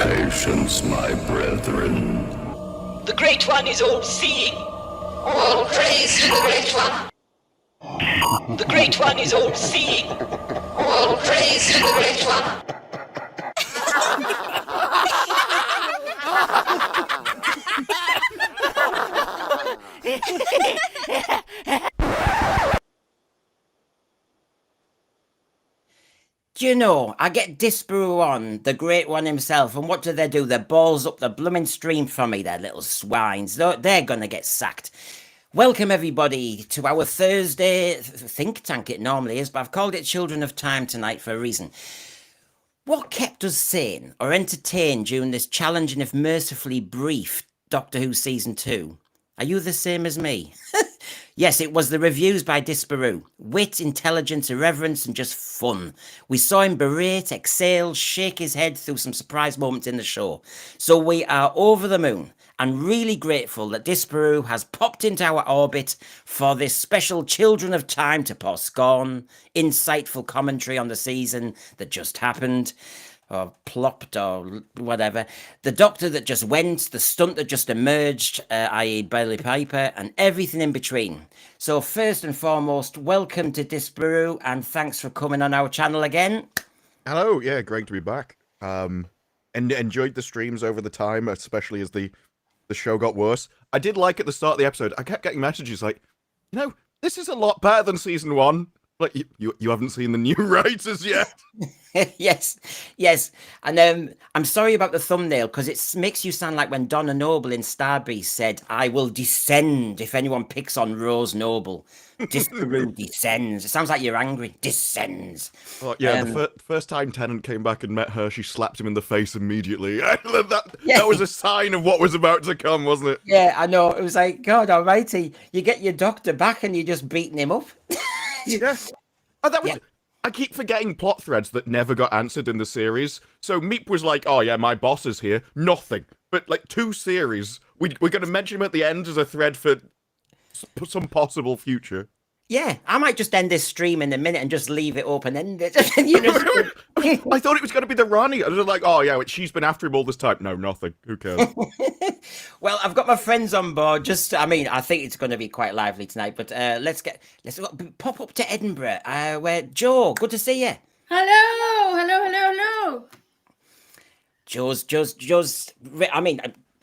Patience, my brethren. The Great One is all-seeing. All praise to the Great One. The Great One is all-seeing. All praise to the Great One. Do you know, I get Disparu on, the Great One himself, and what do? They balls up the blooming stream for me, their little swines. They're gonna get sacked. Welcome, everybody, to our Thursday think tank. It normally is, but I've called it Children of Time tonight for a reason. What kept us sane or entertained during this challenging, if mercifully brief, Doctor Who Season 2? Are you the same as me? Yes, it was the reviews by Disparu. Wit, intelligence, irreverence, and just fun. We saw him berate, exhale, shake his head through some surprise moments in the show. So we are over the moon and really grateful that Disparu has popped into our orbit for this special Children of Time to pour scorn, insightful commentary on the season that just happened, or plopped, or whatever. The Doctor that just went, the stunt that just emerged, i.e. Billy Piper, and everything in between. So first and foremost, welcome to Disparu, and thanks for coming on our channel again. Hello, yeah, great to be back. And enjoyed the streams over the time, especially as the show got worse. I did like at the start of the episode, I kept getting messages like, you know, this is a lot better than season 1. Like, you haven't seen the new writers yet. yes. And I'm sorry about the thumbnail, because it makes you sound like when Donna Noble in Starbreeze said, I will descend if anyone picks on Rose Noble. Disparu descends. It sounds like you're angry. Descends. Oh, yeah, the first time Tennant came back and met her, she slapped him in the face immediately. That was a sign of what was about to come, wasn't it? Yeah, I know. It was like, God almighty, you get your doctor back and you're just beating him up. Yeah. Oh, that was... I keep forgetting plot threads that never got answered in the series. So Meep was like, oh yeah, my boss is here. Nothing. But like 2 series, we're going to mention him at the end as a thread for some possible future. Yeah, I might just end this stream in a minute and just leave it open-ended. I thought it was going to be the Ronnie. I was like, oh yeah, she's been after him all this time. No, nothing. Who cares? Well, I've got my friends on board. I think it's going to be quite lively tonight. But let's pop up to Edinburgh. Where Joe, good to see you. Hello.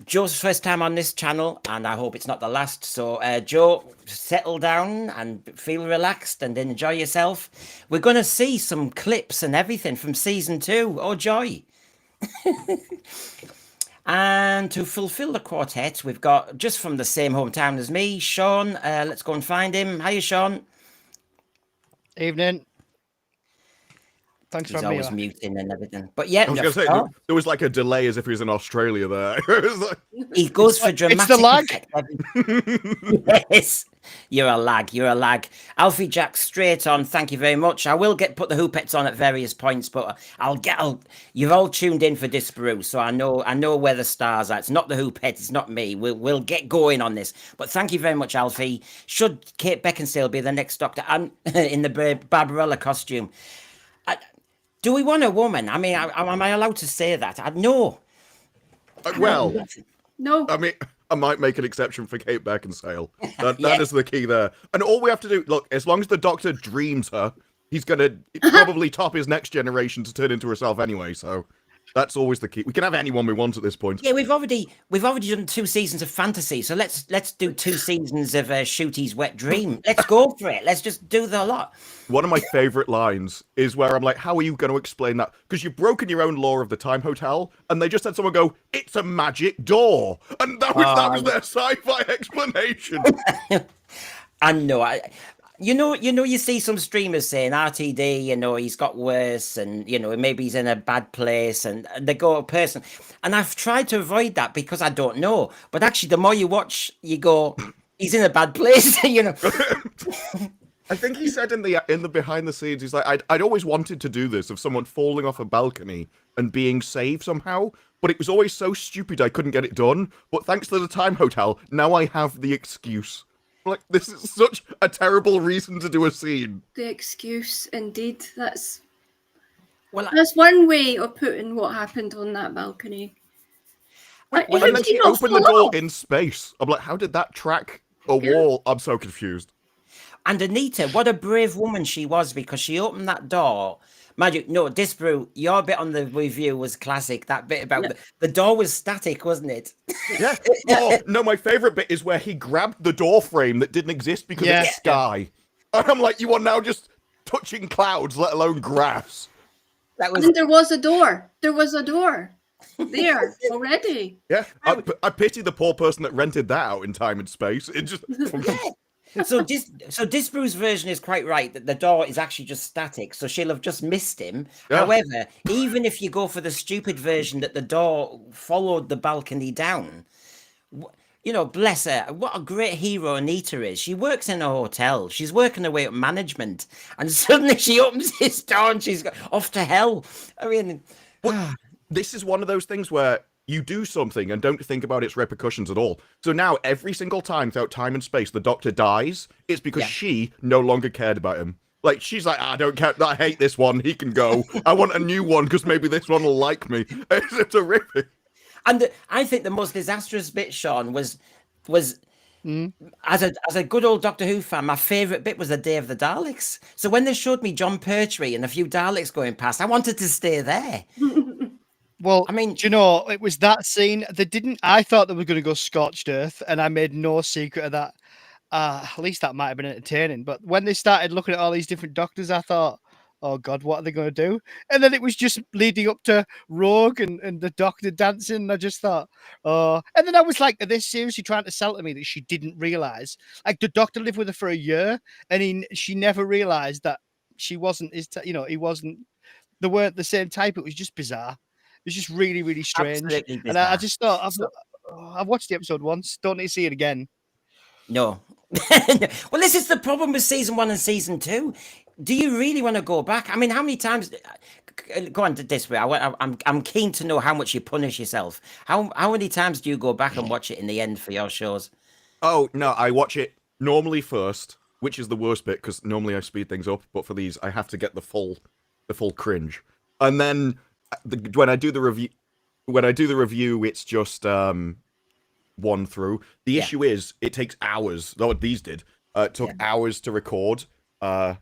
Joe's first time on this channel, and I hope it's not the last. So, Joe, settle down and feel relaxed and enjoy yourself. We're going to see some clips and everything from season 2. Oh, joy. And to fulfill the quartet, we've got, just from the same hometown as me, Sean. Let's go and find him. Hiya, Sean. Evening. Thanks for He's having me. always muting and everything. But yeah, I was going to say, there was like a delay as if he was in Australia there. He goes for dramatic. It's the lag. Yes, you're a lag. Alfie Jack, straight on. Thank you very much. I will put the Hoopettes on at various points, but you've all tuned in for Disparu, so I know where the stars are. It's not the Hoopettes, it's not me. We'll get going on this. But thank you very much, Alfie. Should Kate Beckinsale be the next Doctor and in the Barbarella costume? Do we want a woman? I mean, am I allowed to say that? No. Well, No. I mean, I might make an exception for Kate Beckinsale. That is the key there. And all we have to do, look, as long as the Doctor dreams her, he's going to probably top his next generation to turn into herself anyway, so that's always the key. We can have anyone we want at this point. Yeah, we've already done 2 seasons of fantasy, so let's do 2 seasons of Shooty's Wet Dream. Let's go for it. Let's just do the lot. One of my favorite lines is where I'm like, how are you going to explain that? Because you've broken your own law of the Time Hotel, and they just had someone go, it's a magic door. And that was their sci-fi explanation. I know. You see some streamers saying RTD, he's got worse, and maybe he's in a bad place, and they go a person. And I've tried to avoid that because I don't know. But actually, the more you watch, you go, he's in a bad place, I think he said in the behind the scenes, he's like, I'd always wanted to do this of someone falling off a balcony and being saved somehow, but it was always so stupid I couldn't get it done. But thanks to the Time Hotel, now I have the excuse. Like, this is such a terrible reason to do a scene. The excuse, indeed. That's Well, That's one way of putting what happened on that balcony. Well, How And did then he she not opened the fall door off? in space. I'm like, how did that track a Yeah. wall? I'm so confused. and Anita, what a brave woman she was, because she opened that door. Mind you, no, Disparu, your bit on the review was classic. That bit about Yeah. the door was static, wasn't it? Yeah. Oh, no, my favorite bit is where he grabbed the door frame that didn't exist because Yeah. it's sky. And I'm like, you are now just touching clouds, let alone grass. That was And there was a door. There was a door there already. Yeah. I pity the poor person that rented that out in time and space. It just. so Disparu's version is quite right, that the door is actually just static, so she'll have just missed him. Yeah. However, even if you go for the stupid version that the door followed the balcony down, you know, bless her, what a great hero Anita is. She works in a hotel, she's working her way up management, and suddenly she opens this door and she's off to hell. I mean, This is one of those things where you do something and don't think about its repercussions at all. So now, every single time throughout time and space the Doctor dies, it's because Yeah. she no longer cared about him. Like, she's like, I don't care, I hate this one, he can go. I want a new one because maybe this one will like me. It's terrific. and I think the most disastrous bit, Sean, was as a good old Doctor Who fan, my favourite bit was the Day of the Daleks. So when they showed me John Pertwee and a few Daleks going past, I wanted to stay there. Well, I mean- do you know, it was that scene. I thought they were going to go scorched earth, and I made no secret of that. At least that might have been entertaining. But when they started looking at all these different doctors, I thought, oh God, what are they going to do? And then it was just leading up to Rogue and the Doctor dancing. And I just thought, oh. And then I was like, are they seriously trying to sell to me that she didn't realize? Like, the Doctor lived with her for a year, and she never realized that she wasn't he wasn't. They weren't the same type. It was just bizarre. It was just really, really strange. Absolutely And I bizarre. just thought, I've watched the episode once. Don't need to see it again. No. Well, this is the problem with season 1 and season 2. Do you really want to go back? I mean, how many times? Go on to this way. I'm keen to know how much you punish yourself. How many times do you go back and watch it in the end for your shows? Oh, no, I watch it normally first, which is the worst bit because normally I speed things up, but for these, I have to get the full cringe. And then when I do the review, it's just one through. The issue is it takes hours. Though these did. It took hours to record, and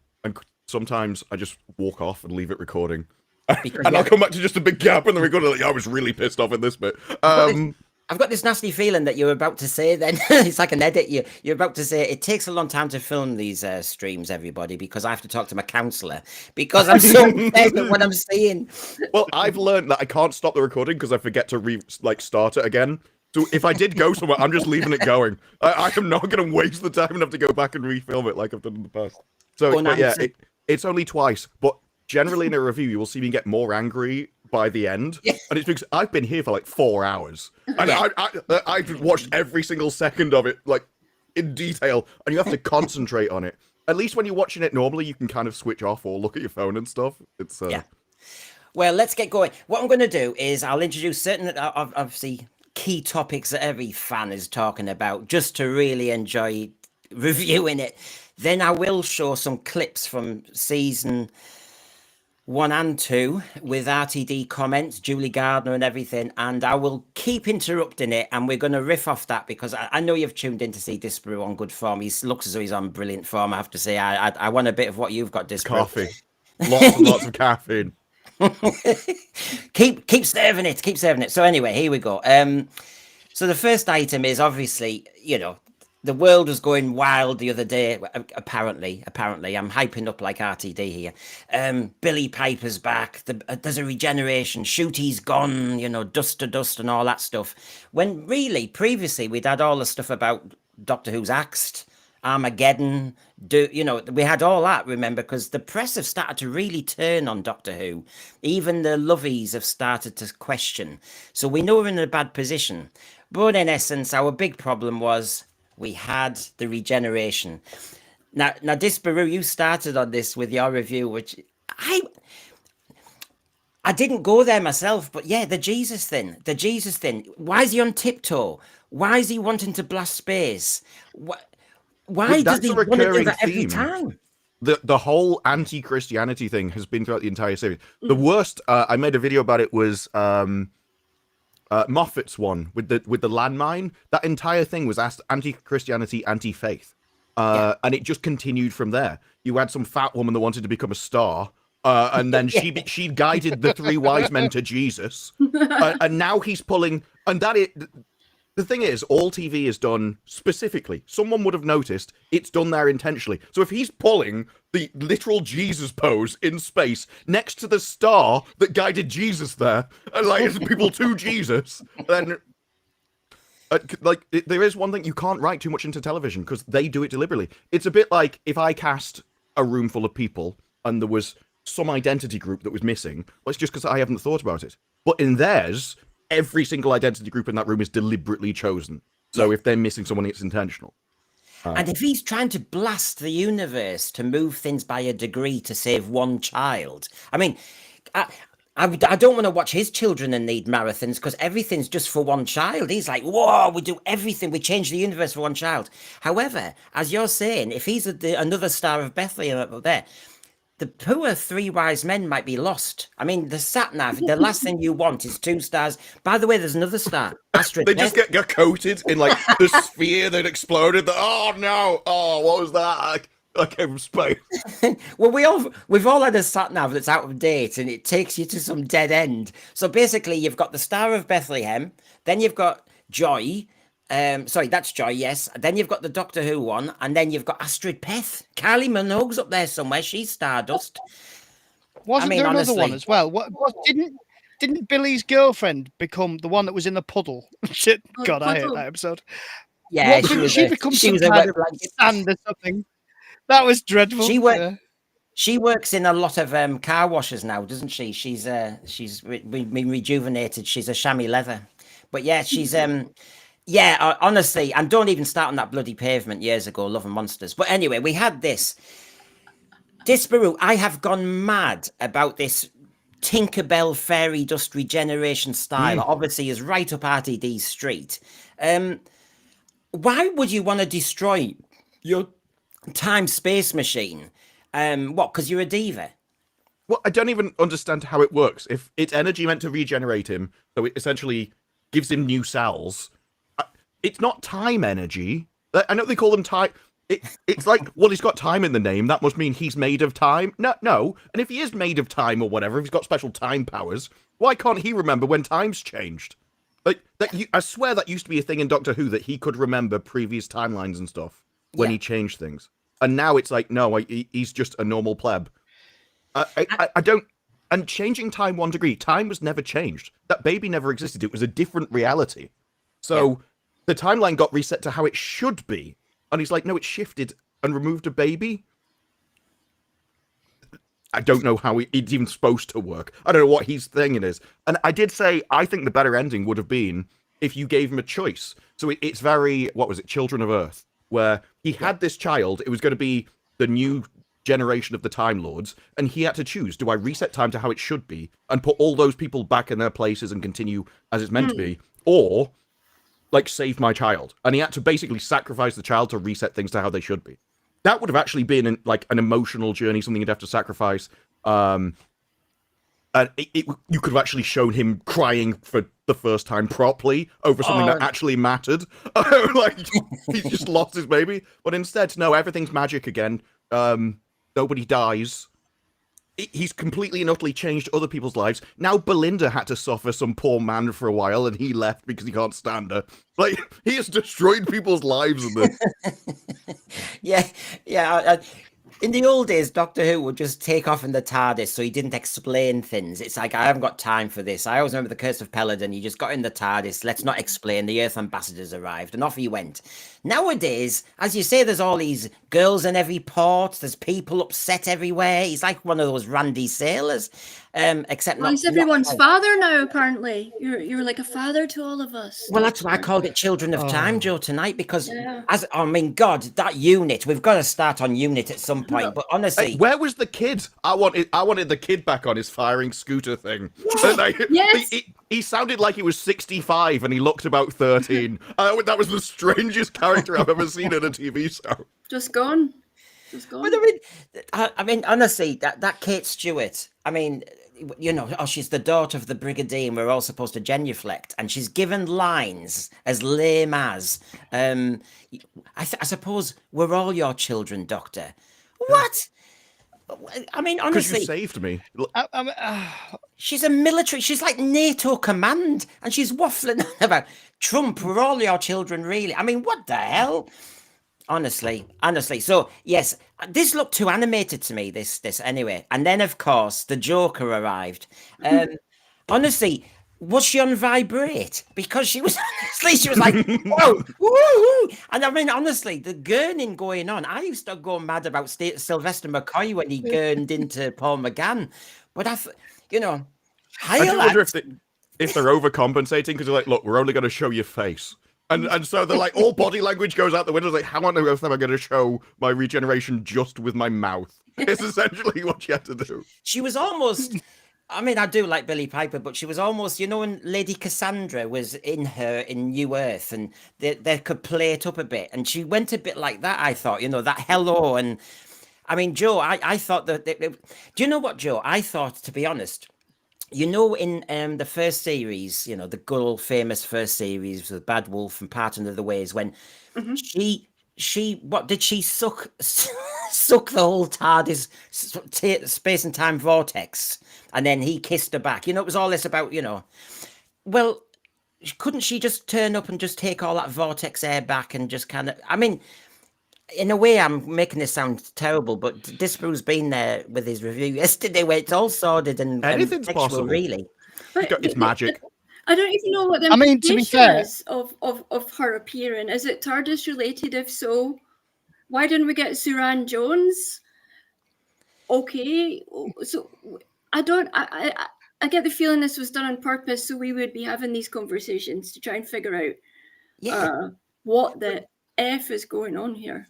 sometimes I just walk off and leave it recording, and I'll come back to just a big gap in the recording. Like, I was really pissed off in this bit. I've got this nasty feeling that you're about to say then, it's like an edit, you're about to say, it takes a long time to film these streams, everybody, because I have to talk to my counsellor, because I'm so upset at what I'm seeing. Well, I've learned that I can't stop the recording because I forget to start it again. So if I did go somewhere, I'm just leaving it going. I am not going to waste the time and have to go back and refilm it like I've done in the past. So, but yeah, it's only twice, but generally in a review, you will see me get more angry by the end, and it's because I've been here for like 4 hours, and I've watched every single second of it, like, in detail, and you have to concentrate on it. At least when you're watching it normally, you can kind of switch off or look at your phone and stuff. It's Yeah. Well, let's get going. What I'm going to do is I'll introduce certain, obviously, key topics that every fan is talking about, just to really enjoy reviewing it. Then I will show some clips from season 1 and 2 with RTD comments, Julie Gardner and everything, and I will keep interrupting it, and we're going to riff off that, because I know you've tuned in to see Disparu on good form. He looks as though he's on brilliant form, I have to say. I want a bit of what you've got, Disparu. coffee. Lots and lots of caffeine. keep serving it. So anyway, here we go. So the first item is obviously, you know, the world was going wild the other day. Apparently, I'm hyping up like RTD here. Billy Piper's back. There's a regeneration. Shooty's gone. You know, dust to dust and all that stuff. When really, previously, we'd had all the stuff about Doctor Who's axed, Armageddon. We had all that. Remember, because the press have started to really turn on Doctor Who. Even the lovies have started to question. So we know we're in a bad position. But in essence, our big problem was, we had the regeneration. Now, Disparu, you started on this with your review, which I didn't go there myself, but yeah, the Jesus thing. Why is he on tiptoe? Why is he wanting to blast space? Why does That's he a want to do recurring that every theme. time? the whole anti-Christianity thing has been throughout the entire series. The worst, I made a video about it, was Moffat's one with the landmine. That entire thing was anti-Christianity, anti-faith, and it just continued from there. You had some fat woman that wanted to become a star, and then she guided the three wise men to Jesus, and now he's pulling. And the thing is, all TV is done specifically. Someone would have noticed it's done there intentionally. So if he's pulling the literal Jesus pose in space next to the star that guided Jesus there, and like people to Jesus, then there is one thing: you can't write too much into television because they do it deliberately. It's a bit like if I cast a room full of people and there was some identity group that was missing. Well, it's just because I haven't thought about it. But in theirs, every single identity group in that room is deliberately chosen. So if they're missing someone, it's intentional. And if he's trying to blast the universe to move things by a degree to save one child, I mean, I don't want to watch his children and need marathons because everything's just for one child. He's like, whoa, we do everything. We change the universe for one child. However, as you're saying, if he's another Star of Bethlehem up there, the poor three wise men might be lost. I mean, the sat-nav, the last thing you want is 2 stars. By the way, there's another star. Astrid They just get coated in like the sphere that exploded. Oh no! Oh, what was that? I came from space. Well, we've all had a sat-nav that's out of date and it takes you to some dead end. So basically, you've got the Star of Bethlehem, then you've got Joy. Sorry, that's Joy, yes. Then you've got the Doctor Who one, and then you've got Astrid Peth. Kylie Minogue's up there somewhere. She's Stardust. Wasn't there another one as well? What didn't Billy's girlfriend become the one that was in the puddle? Shit, God, I hate that episode. Yeah, she become some kind of sand or something. That was dreadful. She works in a lot of car washes now, doesn't she? She's been rejuvenated. She's a chamois leather, but yeah, she's yeah, honestly, and don't even start on that bloody pavement years ago, Love and Monsters. But anyway, we had this. Disparu, I have gone mad about this Tinkerbell fairy dust regeneration style. Obviously, is right up RTD's street. Why would you want to destroy your time-space machine? What, because you're a diva? Well, I don't even understand how it works. If it's energy meant to regenerate him, so it essentially gives him new cells, it's not time energy. I know they call them time. It's like, well, he's got time in the name. That must mean he's made of time. No. And if he is made of time or whatever, if he's got special time powers, why can't he remember when time's changed? Like I swear that used to be a thing in Doctor Who that he could remember previous timelines and stuff when he changed things. And now it's like, no, he's just a normal pleb. I don't. And changing time 1 degree, time was never changed. That baby never existed. It was a different reality. So the timeline got reset to how it should be. And he's like, no, it shifted and removed a baby. I don't know how it's even supposed to work. I don't know what his thing it is. And I did say, I think the better ending would have been if you gave him a choice. So it's very, what was it, Children of Earth, where he had this child. It was going to be the new generation of the Time Lords, and he had to choose, do I reset time to how it should be and put all those people back in their places and continue as it's meant to be, or like save my child? And he had to basically sacrifice the child to reset things to how they should be. That would have actually been an emotional journey, something you'd have to sacrifice. And you could have actually shown him crying for the first time properly over something that actually mattered. Like, he's just lost his baby. But instead, no, everything's magic again. Nobody dies. He's completely and utterly changed other people's lives. Now Belinda had to suffer some poor man for a while, and he left because he can't stand her. Like, he has destroyed people's lives in this. Yeah. In the old days, Doctor Who would just take off in the TARDIS, so he didn't explain things. It's like, I haven't got time for this. I always remember the Curse of Peladon. He just got in the TARDIS. Let's not explain. The Earth ambassadors arrived, and off he went. Nowadays, as you say, there's all these girls in every port. There's people upset everywhere. He's like one of those randy sailors. Except he's everyone's father now. Apparently, you're like a father to all of us. Well, that's why I called it Children of Time, Joe, tonight, because God, that unit. We've got to start on unit at some point. But honestly, where was the kid? I wanted the kid back on his firing scooter thing. Yes. He sounded like he was 65 and he looked about 13. That was the strangest character I've ever seen in a TV show. Just gone. Just gone. But I mean, honestly, that Kate Stewart. I mean, you know, oh, she's the daughter of the brigadier, and we're all supposed to genuflect, and she's given lines as lame as, I suppose we're all your children, Doctor. What? I mean, Because you honestly, saved me. she's a military. She's like NATO command, and she's waffling on about Trump. We're all your children, really. I mean, what the hell? Honestly. So yes, this looked too animated to me. This anyway. And then of course the Joker arrived. Honestly, was she on vibrate? Because she was like, whoa, woo. And I mean, honestly, the gurning going on. I used to go mad about Sylvester McCoy when he gurned into Paul McGann. But you know, I do wonder if they're overcompensating because they're like, look, we're only going to show your face. And so they're like, all body language goes out the window. Like, how on earth am I going to show my regeneration just with my mouth? It's essentially what you had to do. She was almost, I mean, I do like Billie Piper, but she was almost, you know, when Lady Cassandra was in New Earth and they could play it up a bit. And she went a bit like that, I thought, you know, that hello. And I mean, Joe, I thought that, do you know what, Joe? I thought, to be honest, you know, in the first series, you know, the good old famous first series with Bad Wolf and Parting of the Ways, when what did she suck the whole TARDIS space and time vortex, and then he kissed her back. You know, it was all this about, you know, well, couldn't she just turn up and just take all that vortex air back and just kind of, I mean, in a way, I'm making this sound terrible, but Disparu's been there with his review yesterday where it's all sordid and anything's sexual, possible. Really. It's magic. I don't even know what the I mean, to be fair, is of her appearing. Is it TARDIS related? If so, why didn't we get Suran Jones? Okay, so I get the feeling this was done on purpose so we would be having these conversations to try and figure out what the F is going on here.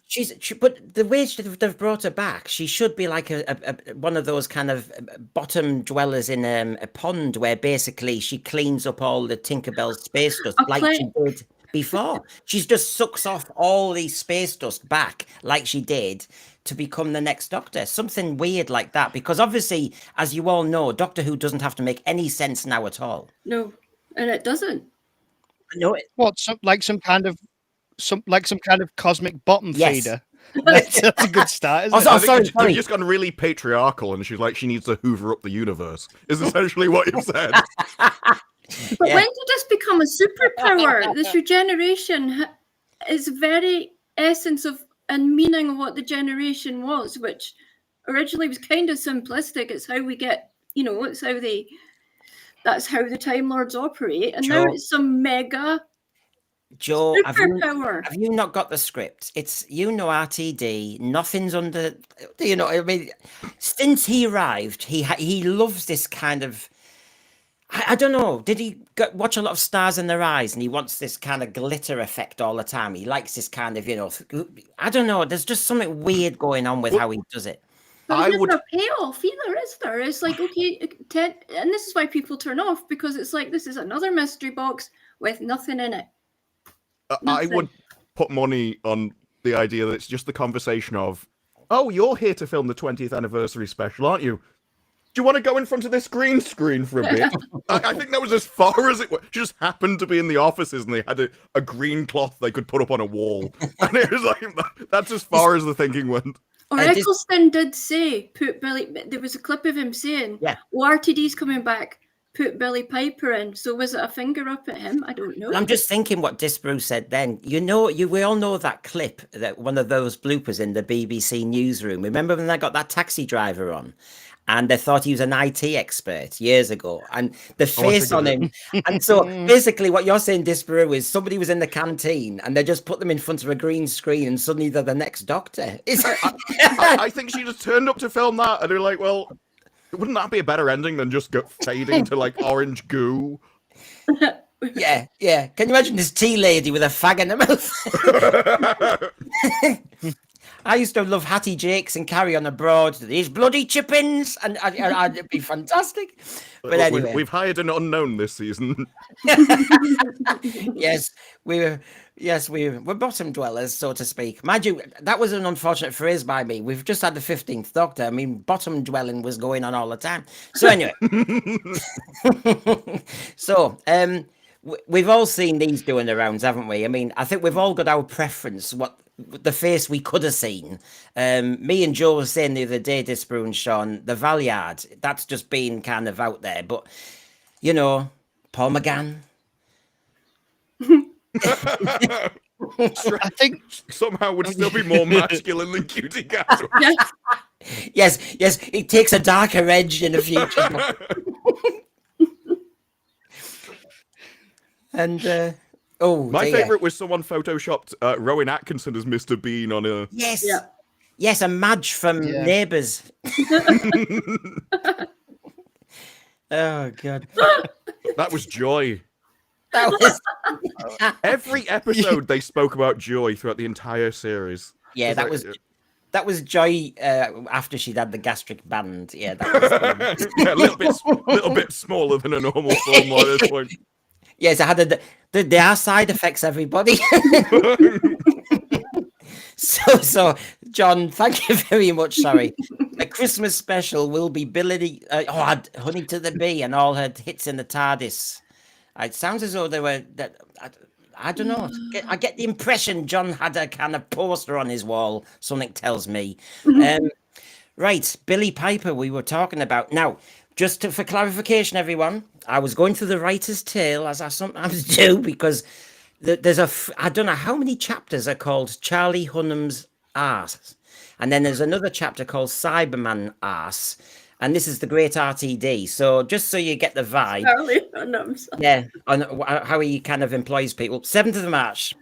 But the way they've brought her back, she should be like a one of those kind of bottom dwellers in a pond where basically she cleans up all the Tinkerbell space dust like she did before. She just sucks off all the space dust back like she did to become the next Doctor. Something weird like that, because obviously, as you all know, Doctor Who doesn't have to make any sense now at all. No, and it doesn't. No, what, some kind of cosmic bottom feeder. That's a good start, isn't it? Sorry. They've just gone really patriarchal, and she's like, she needs to hoover up the universe. Is essentially what you've said. But when did this become a superpower? This regeneration is very essence of and meaning of what the generation was, which originally was kind of simplistic. It's how we get, you know, that's how the Time Lords operate, and now it's some mega. Joe, have you not got the script? It's, you know, RTD, nothing's under, you know, I mean, since he arrived, he loves this kind of, I don't know, did he watch a lot of Stars in Their Eyes and he wants this kind of glitter effect all the time? He likes this kind of, you know, I don't know, there's just something weird going on with how he does it. But there's no payoff either, is there? It's like, okay, and this is why people turn off, because it's like, this is another mystery box with nothing in it. I would put money on the idea that it's just the conversation of, oh, you're here to film the 20th anniversary special, aren't you? Do you want to go in front of this green screen for a bit? I think that was as far as it was. She just happened to be in the offices and they had a green cloth they could put up on a wall. And it was like, that's as far as the thinking went. Or Eccleston did say, there was a clip of him saying, RTD's coming back, put Billie Piper in. So was it a finger up at him? I don't know. I'm just thinking what Disparu said then. You know, we all know that clip, that one of those bloopers in the BBC newsroom. Remember when they got that taxi driver on? And they thought he was an IT expert years ago, and the face on him. And so basically what you're saying, Disparu, is somebody was in the canteen and they just put them in front of a green screen and suddenly they're the next Doctor. I think she just turned up to film that and they're like, well, wouldn't that be a better ending than just fading to like orange goo? Yeah. Can you imagine this tea lady with a fag in her mouth? I used to love Hattie Jakes and Carry On Abroad. These bloody chippins, and it'd be fantastic. But anyway, We've hired an unknown this season. yes, we're bottom dwellers, so to speak. Mind you, that was an unfortunate phrase by me. We've just had the 15th Doctor. I mean, bottom dwelling was going on all the time. So anyway, so we've all seen these doing the rounds, haven't we? I mean, I think we've all got our preference. What the face we could have seen. Me and Joe were saying the other day, Disparu and Sean, the Valiard. That's just been kind of out there, but you know, Paul McGann. I think Somehow would still be more masculine than Cutie Cat. Yes, it takes a darker edge in the future. And My favourite was someone photoshopped Rowan Atkinson as Mr. Bean on a. Yes, Yeah. yes, a Madge from Neighbours. Oh god, That was Joy. that was Every episode they spoke about Joy throughout the entire series. yeah, that It's was like, that was Joy after she'd had the gastric band. Yeah, that was. yeah, a little bit smaller than a normal form at this point. Yes, I had there are side effects, everybody. So, John, thank you very much. Sorry. The Christmas special will be Billy, Honey to the Bee and all her hits in the TARDIS. It sounds as though they were, I don't know. I get the impression John had a kind of poster on his wall, something tells me. Right, Billy Piper, we were talking about. Now, for clarification, everyone, I was going through the writer's tale, as I sometimes do, because there's I don't know how many chapters are called Charlie Hunnam's Arse. And then there's another chapter called Cyberman Arse. And this is the great RTD. So just so you get the vibe. Charlie Hunnam's. Yeah, on how he kind of employs people. 7th of March.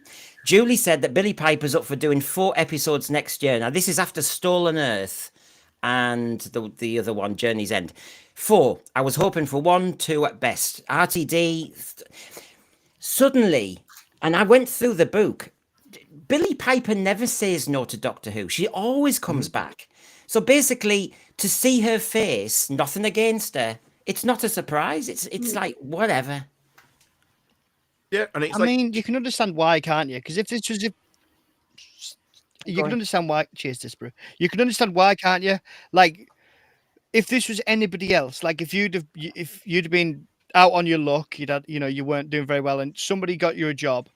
Julie said that Billy Piper's up for doing 4 episodes next year. Now, this is after Stolen Earth and the other one, Journey's End. 4. I was hoping for 1, 2 at best. RTD. Suddenly, and I went through the book, Billy Piper never says no to Doctor Who. She always comes back. So basically, to see her face, nothing against her, it's not a surprise. It's like, whatever. Yeah, and it's I mean, you can understand why, can't you? Because if this was you can understand why. Cheers, Disparu. You can understand why, can't you? Like, if this was anybody else, like if you'd have been out on your luck, you weren't doing very well, and somebody got you a job,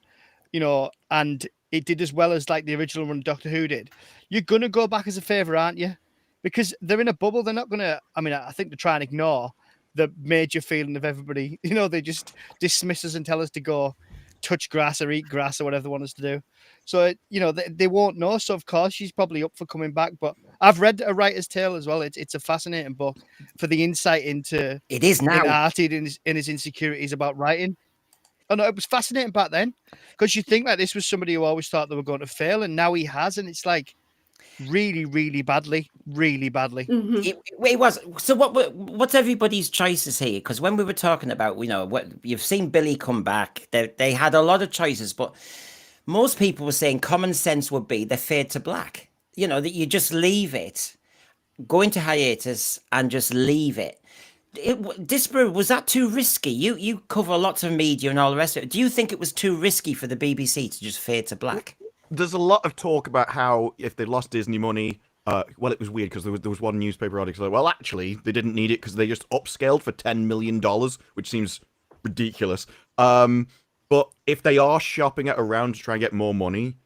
and it did as well as like the original run Doctor Who did, you're gonna go back as a favour, aren't you? Because they're in a bubble. They're not gonna. I mean, I think they try and ignore the major feeling of everybody. They just dismiss us and tell us to go touch grass or eat grass or whatever they want us to do. So they won't know. So of course she's probably up for coming back. But I've read A Writer's Tale as well. It's a fascinating book for the insight into It is now. Artie in his insecurities about writing. Oh no, it was fascinating back then because you think that this was somebody who always thought they were going to fail, and now he has, and it's like really, really badly. It was. So what's everybody's choices here? Because when we were talking about, what you've seen Billy come back, they had a lot of choices, but most people were saying common sense would be they fade to black. That you just leave it, go into hiatus, and just leave it. Disparu, was that too risky? You cover lots of media and all the rest of it. Do you think it was too risky for the BBC to just fade to black? There's a lot of talk about how if they lost Disney money, well, it was weird because there was one newspaper article like, well, actually, they didn't need it because they just upscaled for $10 million, which seems ridiculous. But if they are shopping it around to try and get more money,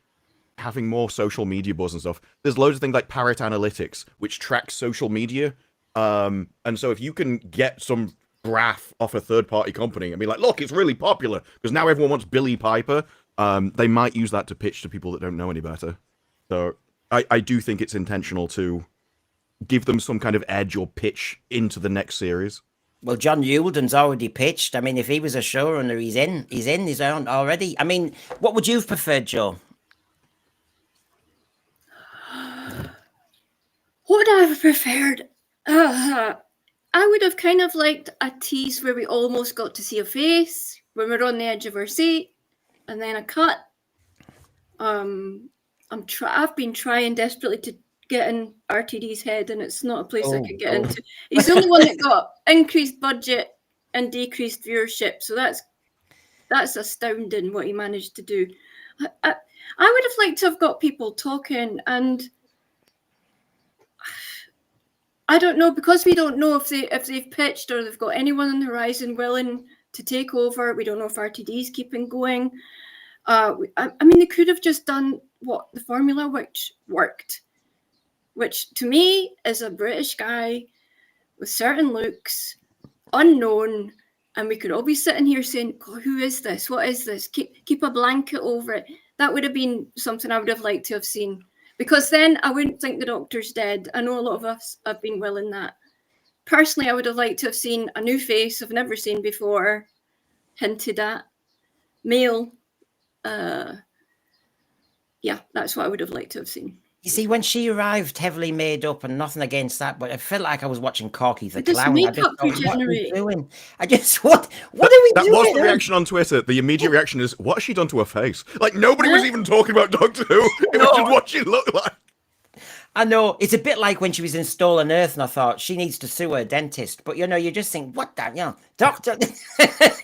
having more social media buzz and stuff, there's loads of things like Parrot Analytics, which tracks social media. And so if you can get some graph off a third-party company and be like, look, it's really popular because now everyone wants Billy Piper, they might use that to pitch to people that don't know any better. So I do think it's intentional to give them some kind of edge or pitch into the next series. Well, John Yulden's already pitched. I mean, if he was a showrunner, he's in his own already. I mean, what would you have preferred, Joe? What would I have preferred? I would have kind of liked a tease where we almost got to see a face when we're on the edge of our seat, and then a cut. I've been trying desperately to get in RTD's head, and it's not a place I could get Oh. into. He's the only one that got increased budget and decreased viewership, so that's astounding what he managed to do. I would have liked to have got people talking, and I don't know, because we don't know if they've pitched or they've got anyone on the horizon willing to take over. We don't know if RTD's keeping going. I mean, they could have just done what the formula which worked, which to me is a British guy with certain looks, unknown, and we could all be sitting here saying, "God, who is this? What is this?" Keep a blanket over it. That would have been something I would have liked to have seen, because then I wouldn't think the Doctor's dead. I know a lot of us have been willing that. Personally, I would have liked to have seen a new face I've never seen before, hinted at, male. Yeah, that's what I would have liked to have seen. You see, when she arrived heavily made up, and nothing against that, but I felt like I was watching Corky the This Clown. I just makeup thought, what are we regenerate. doing? What are we That doing? was the reaction on Twitter. The immediate reaction is, what has she done to her face? Like, nobody was even talking about Doctor Who. It was just what she looked like. I know, it's a bit like when she was in Stolen Earth, and I thought she needs to sue her dentist. But you just think, what the, Doctor.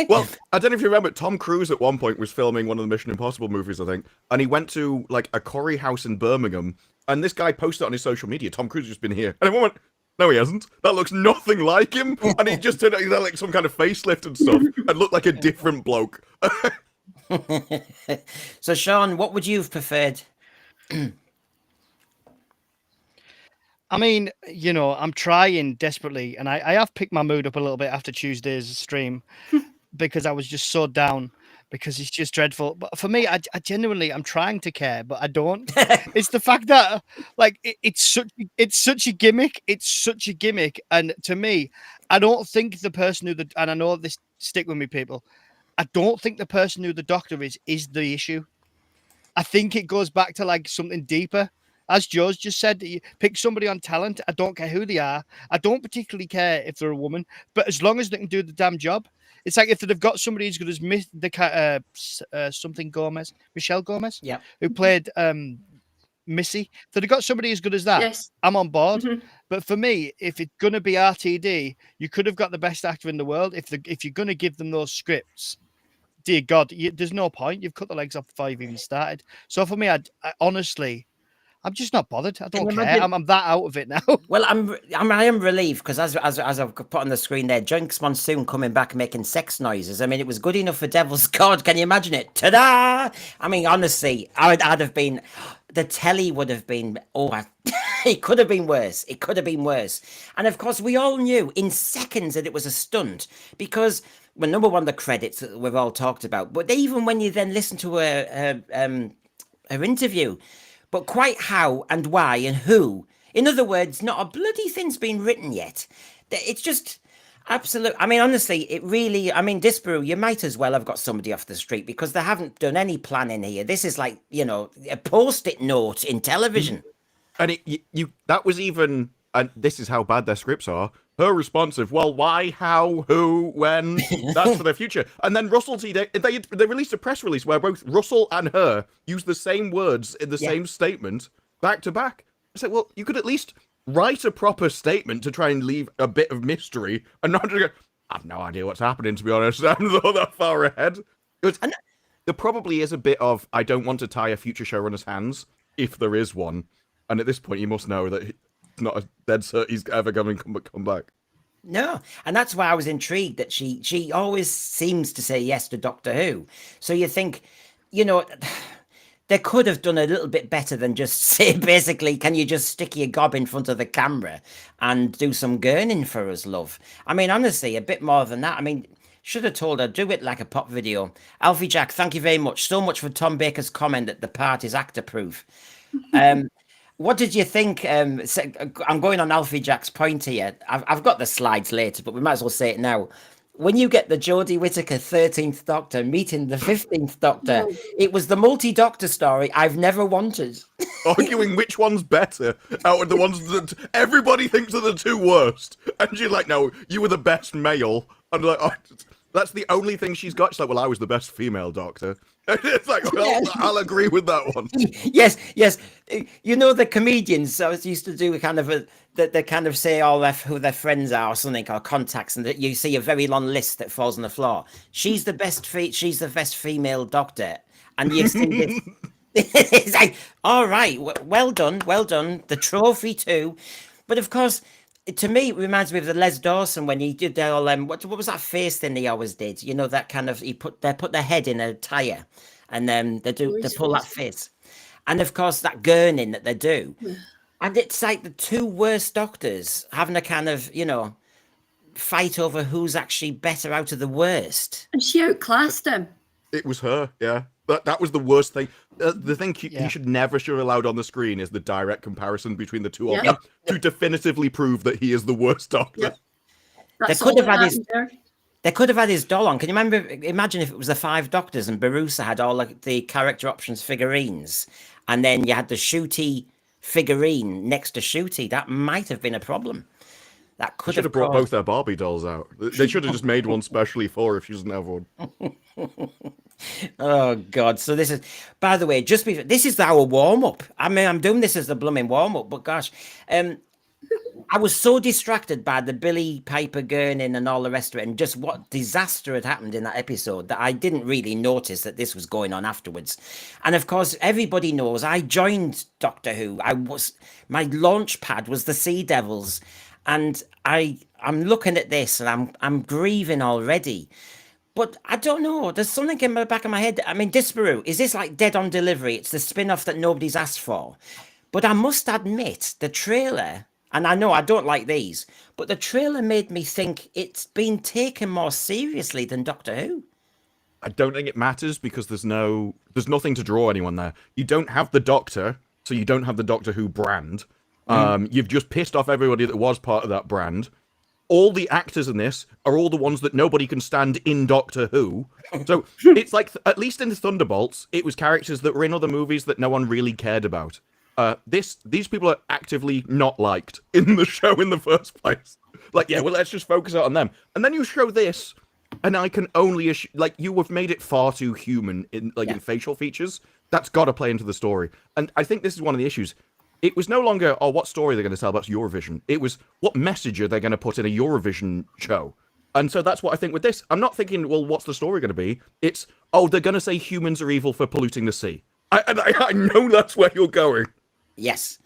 Well, I don't know if you remember, Tom Cruise at one point was filming one of the Mission Impossible movies, I think, and he went to like a curry house in Birmingham, and this guy posted on his social media, "Tom Cruise has just been here," and everyone went, "No, he hasn't. That looks nothing like him." And he just turned out he had like some kind of facelift and stuff, and looked like a different bloke. So, Sean, what would you have preferred? I mean, I'm trying desperately, and I have picked my mood up a little bit after Tuesday's stream because I was just so down because it's just dreadful. But for me, I genuinely, I'm trying to care, but I don't. It's the fact that, like, it's such a gimmick. It's such a gimmick, and to me, I don't think the person who and I know this, stick with me, people. I don't think the person who the Doctor is the issue. I think it goes back to like something deeper. As Joe's just said, you pick somebody on talent. I don't care who they are. I don't particularly care if they're a woman, but as long as they can do the damn job. It's like if they've got somebody as good as Michelle Gomez, Yeah, who played Missy. If they've got somebody as good as that, Yes. I'm on board. Mm-hmm. But for me, if it's going to be RTD, you could have got the best actor in the world. If you're going to give them those scripts, dear God, there's no point. You've cut the legs off before you've even started. So for me, I honestly, I'm just not bothered. I don't care. I'm that out of it now. Well, I am relieved because as I've put on the screen there, Jinx Monsoon coming back making sex noises. I mean, it was good enough for Devil's God. Can you imagine it? Ta-da! I mean, honestly, I'd have been. The telly would have been. It could have been worse. It could have been worse. And of course, we all knew in seconds that it was a stunt because, well, number one, the credits that we've all talked about, but even when you then listen to her interview. But quite how and why and who. In other words, not a bloody thing's been written yet. It's just absolute. I mean, honestly, Disparu, you might as well have got somebody off the street because they haven't done any planning here. This is like, a post-it note in television. And that was even, and this is how bad their scripts are. Her response of, well, why, how, who, when, that's for their future. And then Russell T, they released a press release where both Russell and her used the same words in the same statement back to back. I said, well, you could at least write a proper statement to try and leave a bit of mystery and not just go, I have no idea what's happening, to be honest. I'm not that far ahead. There probably is a bit of, I don't want to tie a future showrunner's hands, if there is one. And at this point, you must know that it's not a dead cert he's ever going to come back. No, and that's why I was intrigued that she always seems to say yes to Doctor Who. So you think, they could have done a little bit better than just say, basically, can you just stick your gob in front of the camera and do some gurning for us, love? I mean, honestly, a bit more than that. I mean, should have told her, do it like a pop video. Alfie Jack, thank you very much. So much for Tom Baker's comment that the part is actor-proof. What did you think? I'm going on Alfie Jack's point here. I've got the slides later, but we might as well say it now. When you get the Jodie Whittaker 13th Doctor meeting the 15th Doctor, it was the multi-Doctor story I've never wanted. Arguing which one's better out of the ones that everybody thinks are the two worst. And you're like, no, you were the best male. And like, That's the only thing she's got. She's like, well, I was the best female doctor. And it's like, well, I'll agree with that one. Yes, yes. You know the comedians I used to do kind of that they kind of say all who their friends are or something or contacts, and that you see a very long list that falls on the floor. She's the best female doctor, and you see this. It's like, all right, well done. The trophy too, but of course. To me, it reminds me of the Les Dawson when he did all what was that face thing he always did? You know, that kind of they put their head in a tire, and then they pull that face, and of course that gurning that they do, and it's like the two worst doctors having a kind of fight over who's actually better out of the worst. And she outclassed him. It was her, yeah. That was the worst thing. The thing he should never show allowed on the screen is the direct comparison between the two of them to definitively prove that he is the worst doctor. They could have had his doll on. Can you imagine if it was the 5 doctors and Barusa had all the character options figurines, and then you had the Shooty figurine next to Shooty? That might have been a problem. That could have brought both their Barbie dolls out. They should have just made one specially for her if she doesn't have one. Oh God! So this is, by the way, this is our warm up. I mean, I'm doing this as the blooming warm up, but gosh, I was so distracted by the Billy Piper gurning and all the rest of it, and just what disaster had happened in that episode that I didn't really notice that this was going on afterwards. And of course, everybody knows I joined Doctor Who. My launch pad was the Sea Devils, and I'm looking at this and I'm grieving already. But I don't know. There's something in the back of my head. I mean, Disparu, is this like Dead on Delivery? It's the spin-off that nobody's asked for. But I must admit, the trailer, and I know I don't like these, but the trailer made me think it's been taken more seriously than Doctor Who. I don't think it matters because there's nothing to draw anyone there. You don't have the Doctor, so you don't have the Doctor Who brand. You've just pissed off everybody that was part of that brand. All the actors in this are all the ones that nobody can stand in Doctor Who. So it's like, at least in the Thunderbolts, it was characters that were in other movies that no one really cared about. These people are actively not liked in the show in the first place. Like, yeah, well, let's just focus on them. And then you show this, and I can only you have made it far too human in facial features. That's got to play into the story. And I think this is one of the issues. It was no longer, what story they're going to tell about Eurovision. It was, what message are they going to put in a Eurovision show? And so that's what I think with this. I'm not thinking, well, what's the story going to be? It's, they're going to say humans are evil for polluting the sea. I know that's where you're going. Yes.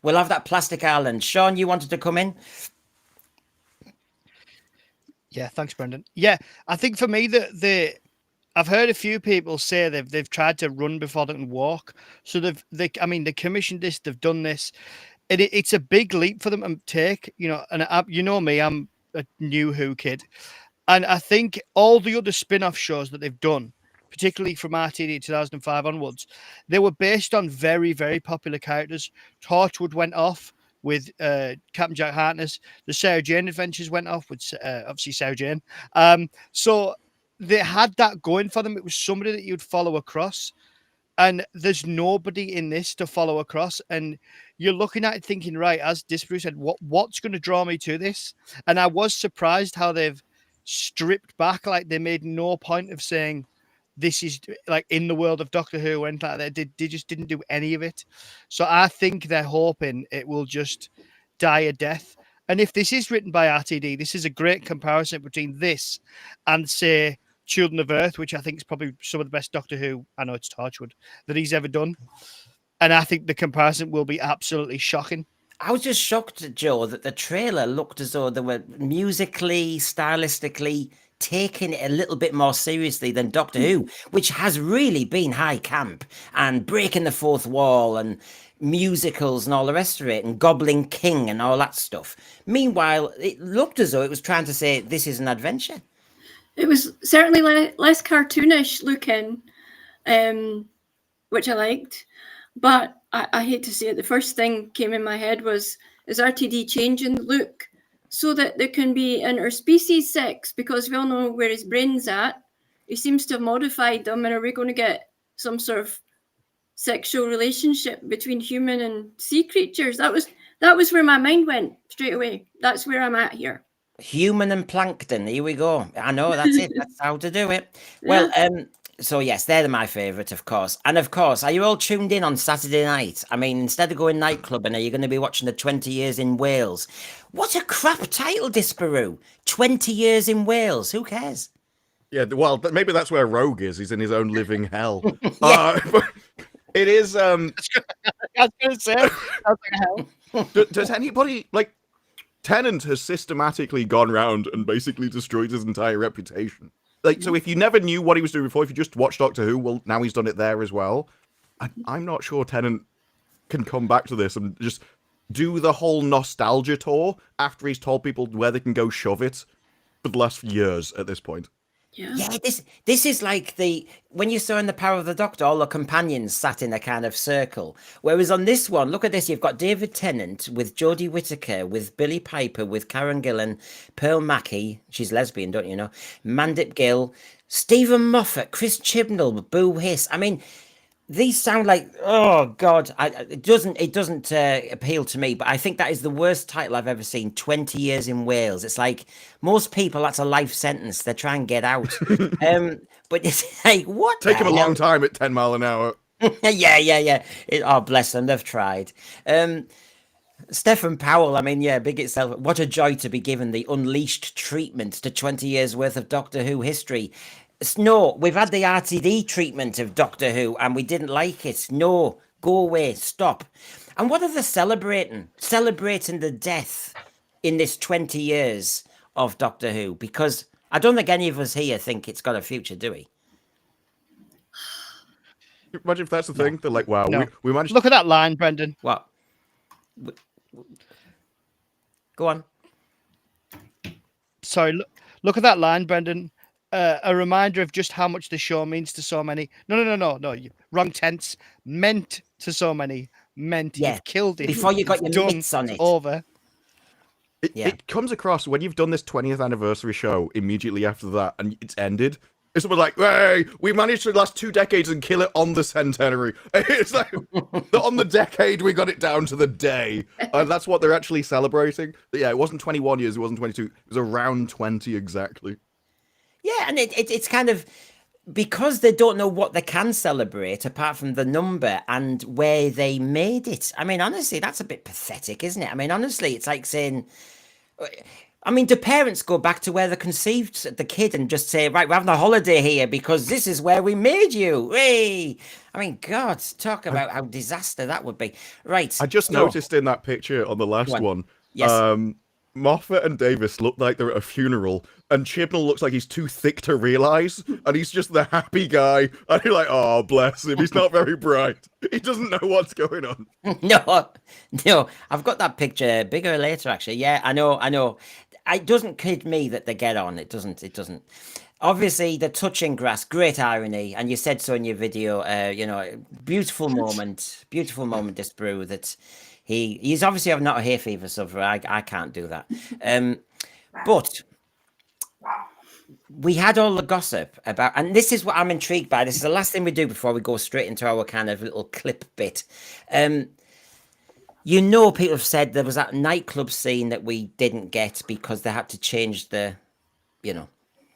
We'll have that plastic island. Sean, you wanted to come in? Yeah, thanks, Brendan. Yeah, I think for me, I've heard a few people say they've tried to run before they can walk. So they commissioned this, they've done this, and it's a big leap for them to take. And you know me, I'm a new Who kid, and I think all the other spin-off shows that they've done, particularly from RTD 2005 onwards, they were based on very, very popular characters. Torchwood went off with Captain Jack Harkness. The Sarah Jane Adventures went off with obviously Sarah Jane. So they had that going for them. It was somebody that you'd follow across. And there's nobody in this to follow across. And you're looking at it thinking, right, as Disparu said, what's going to draw me to this? And I was surprised how they've stripped back. Like, they made no point of saying this is like in the world of Doctor Who or anything like that. They just didn't do any of it. So I think they're hoping it will just die a death. And if this is written by RTD, this is a great comparison between this and, say, Children of Earth, which I think is probably some of the best Doctor Who, I know it's Torchwood, that he's ever done. And I think the comparison will be absolutely shocking. I was just shocked, Joe, that the trailer looked as though they were musically, stylistically taking it a little bit more seriously than Doctor Who, which has really been high camp and breaking the fourth wall and musicals and all the rest of it and Goblin King and all that stuff. Meanwhile, it looked as though it was trying to say this is an adventure. It was certainly less cartoonish looking, which I liked. But I hate to say it, the first thing came in my head was, is RTD changing the look so that there can be interspecies sex? Because we all know where his brain's at. He seems to have modified them. And are we going to get some sort of sexual relationship between human and sea creatures? That was where my mind went straight away. That's where I'm at here. Human and plankton. Here we go. I know that's it. That's how to do it. Well, so yes, they're my favourite, of course. And of course, are you all tuned in on Saturday night? I mean, instead of going nightclubbing, are you going to be watching the 20 Years in Wales? What a crap title, Disparu. 20 Years in Wales. Who cares? Yeah, well, maybe that's where Rogue is. He's in his own living hell. Yeah. But it is. I was going to say, sounds like hell. Does anybody like? Tennant has systematically gone round and basically destroyed his entire reputation. Like, so if you never knew what he was doing before, if you just watched Doctor Who, well, now he's done it there as well. I'm not sure Tennant can come back to this and just do the whole nostalgia tour after he's told people where they can go shove it for the last years at this point. Yeah, this is like when you saw in The Power of the Doctor, all the companions sat in a kind of circle. Whereas on this one, look at this, you've got David Tennant with Jodie Whittaker, with Billy Piper, with Karen Gillan, Pearl Mackie, she's lesbian, don't you know? Mandip Gill, Stephen Moffat, Chris Chibnall, Boo Hiss. I mean, these sound like, oh God, it doesn't appeal to me, but I think that is the worst title I've ever seen. 20 Years in Wales. It's like most people, that's a life sentence. They try and get out. But it's like, what? Take him a long time at 10 mile an hour. Yeah. Oh, bless them. They've tried. Stephen Powell, I mean, yeah, big itself. What a joy to be given the unleashed treatment to 20 years worth of Doctor Who history. No, we've had the RTD treatment of Doctor Who and we didn't like it. No, go away, stop. And what are they celebrating? Celebrating the death in this 20 years of Doctor Who? Because I don't think any of us here think it's got a future, do we? Imagine if that's the thing. They're like, wow, No. we managed. Look at that line, Brendan. What? Go on. Sorry, look at that line, Brendan. A reminder of just how much the show means to so many. No. Wrong tense. Meant to so many. Meant. Yeah. You've killed it. Before you got It's your done. mitts on It's it. over. It comes across when you've done this 20th anniversary show immediately after that and it's ended. It's someone like, hey, we managed to last 2 decades and kill it on the centenary. It's like, on the decade, we got it down to the day. And that's what they're actually celebrating. But yeah, it wasn't 21 years, it wasn't 22. It was around 20 exactly. Yeah, and it's kind of because they don't know what they can celebrate apart from the number and where they made it. I mean, honestly, that's a bit pathetic, isn't it? I mean, honestly, it's like saying, I mean, do parents go back to where they conceived the kid and just say, right, we're having a holiday here because this is where we made you? Hey! I mean, God, talk about how disaster that would be. Right. I just noticed in that picture on the last one, Yes. Moffat and Davis look like they're at a funeral, and Chibnall looks like he's too thick to realise, and he's just the happy guy, and you're like, oh, bless him, he's not very bright. He doesn't know what's going on. No, I've got that picture bigger later, actually. Yeah, I know. It doesn't kid me that they get on. It doesn't. Obviously, the touching grass, great irony, and you said so in your video. Beautiful moment, Disparu, that he's obviously not a hay fever sufferer. I can't do that. But we had all the gossip about, and this is what I'm intrigued by. This is the last thing we do before we go straight into our kind of little clip bit. People have said there was that nightclub scene that we didn't get because they had to change the,